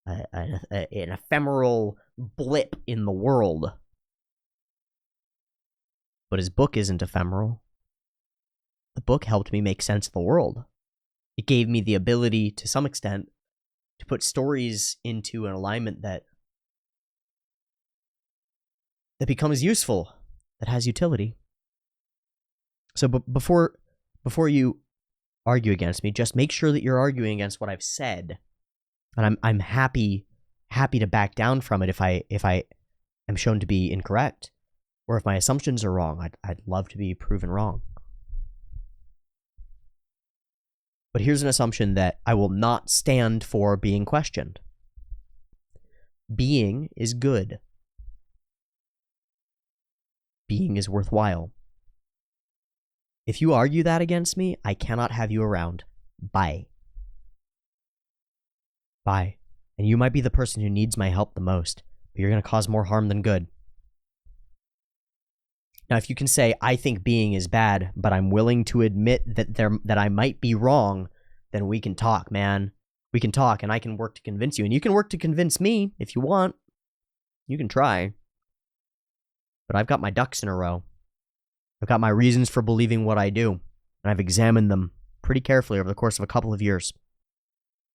S1: An ephemeral blip in the world. But his book isn't ephemeral. The book helped me make sense of the world. It gave me the ability, to some extent, to put stories into an alignment that becomes useful, that has utility. So before you argue against me, just make sure that you're arguing against what I've said, and I'm happy to back down from it if I am shown to be incorrect, or if my assumptions are wrong. I'd love to be proven wrong. But here's an assumption that I will not stand for being questioned. Being is good. Being is worthwhile. If you argue that against me, I cannot have you around. Bye. Bye. And you might be the person who needs my help the most, but you're going to cause more harm than good. Now, if you can say, I think being is bad, but I'm willing to admit that I might be wrong, then we can talk, man. We can talk, and I can work to convince you. And you can work to convince me if you want. You can try. But I've got my ducks in a row. I've got my reasons for believing what I do, and I've examined them pretty carefully over the course of a couple of years.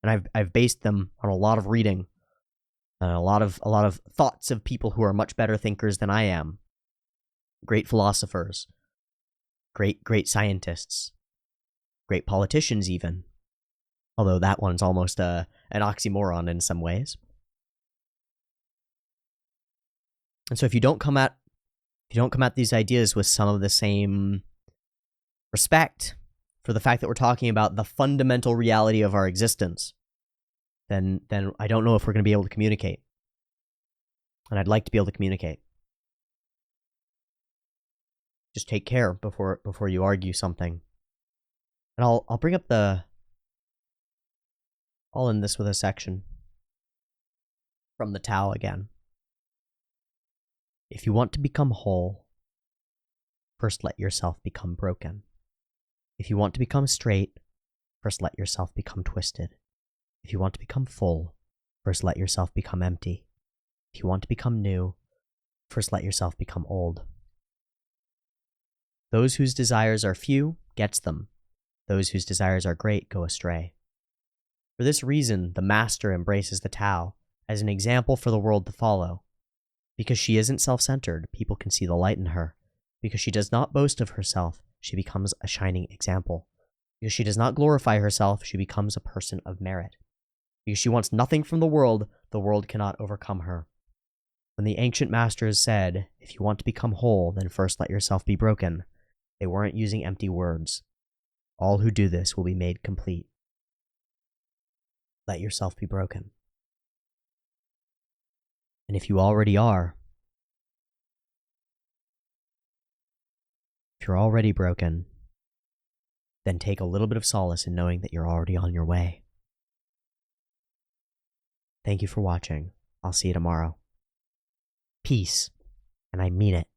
S1: And I've based them on a lot of reading, and a lot of thoughts of people who are much better thinkers than I am. Great philosophers, great scientists, great politicians even. Although that one's almost an oxymoron in some ways. And so if you don't come at these ideas with some of the same respect for the fact that we're talking about the fundamental reality of our existence, then I don't know if we're going to be able to communicate. And I'd like to be able to communicate. Just take care before you argue something. And I'll bring up I'll end this with a section from the Tao again. If you want to become whole, first let yourself become broken. If you want to become straight, first let yourself become twisted. If you want to become full, first let yourself become empty. If you want to become new, first let yourself become old. Those whose desires are few gets them. Those whose desires are great go astray. For this reason, the Master embraces the Tao as an example for the world to follow. Because she isn't self-centered, people can see the light in her. Because she does not boast of herself, she becomes a shining example. Because she does not glorify herself, she becomes a person of merit. Because she wants nothing from the world cannot overcome her. When the ancient masters said, if you want to become whole, then first let yourself be broken, they weren't using empty words. All who do this will be made complete. Let yourself be broken. And if you already are, if you're already broken, then take a little bit of solace in knowing that you're already on your way. Thank you for watching. I'll see you tomorrow. Peace, and I mean it.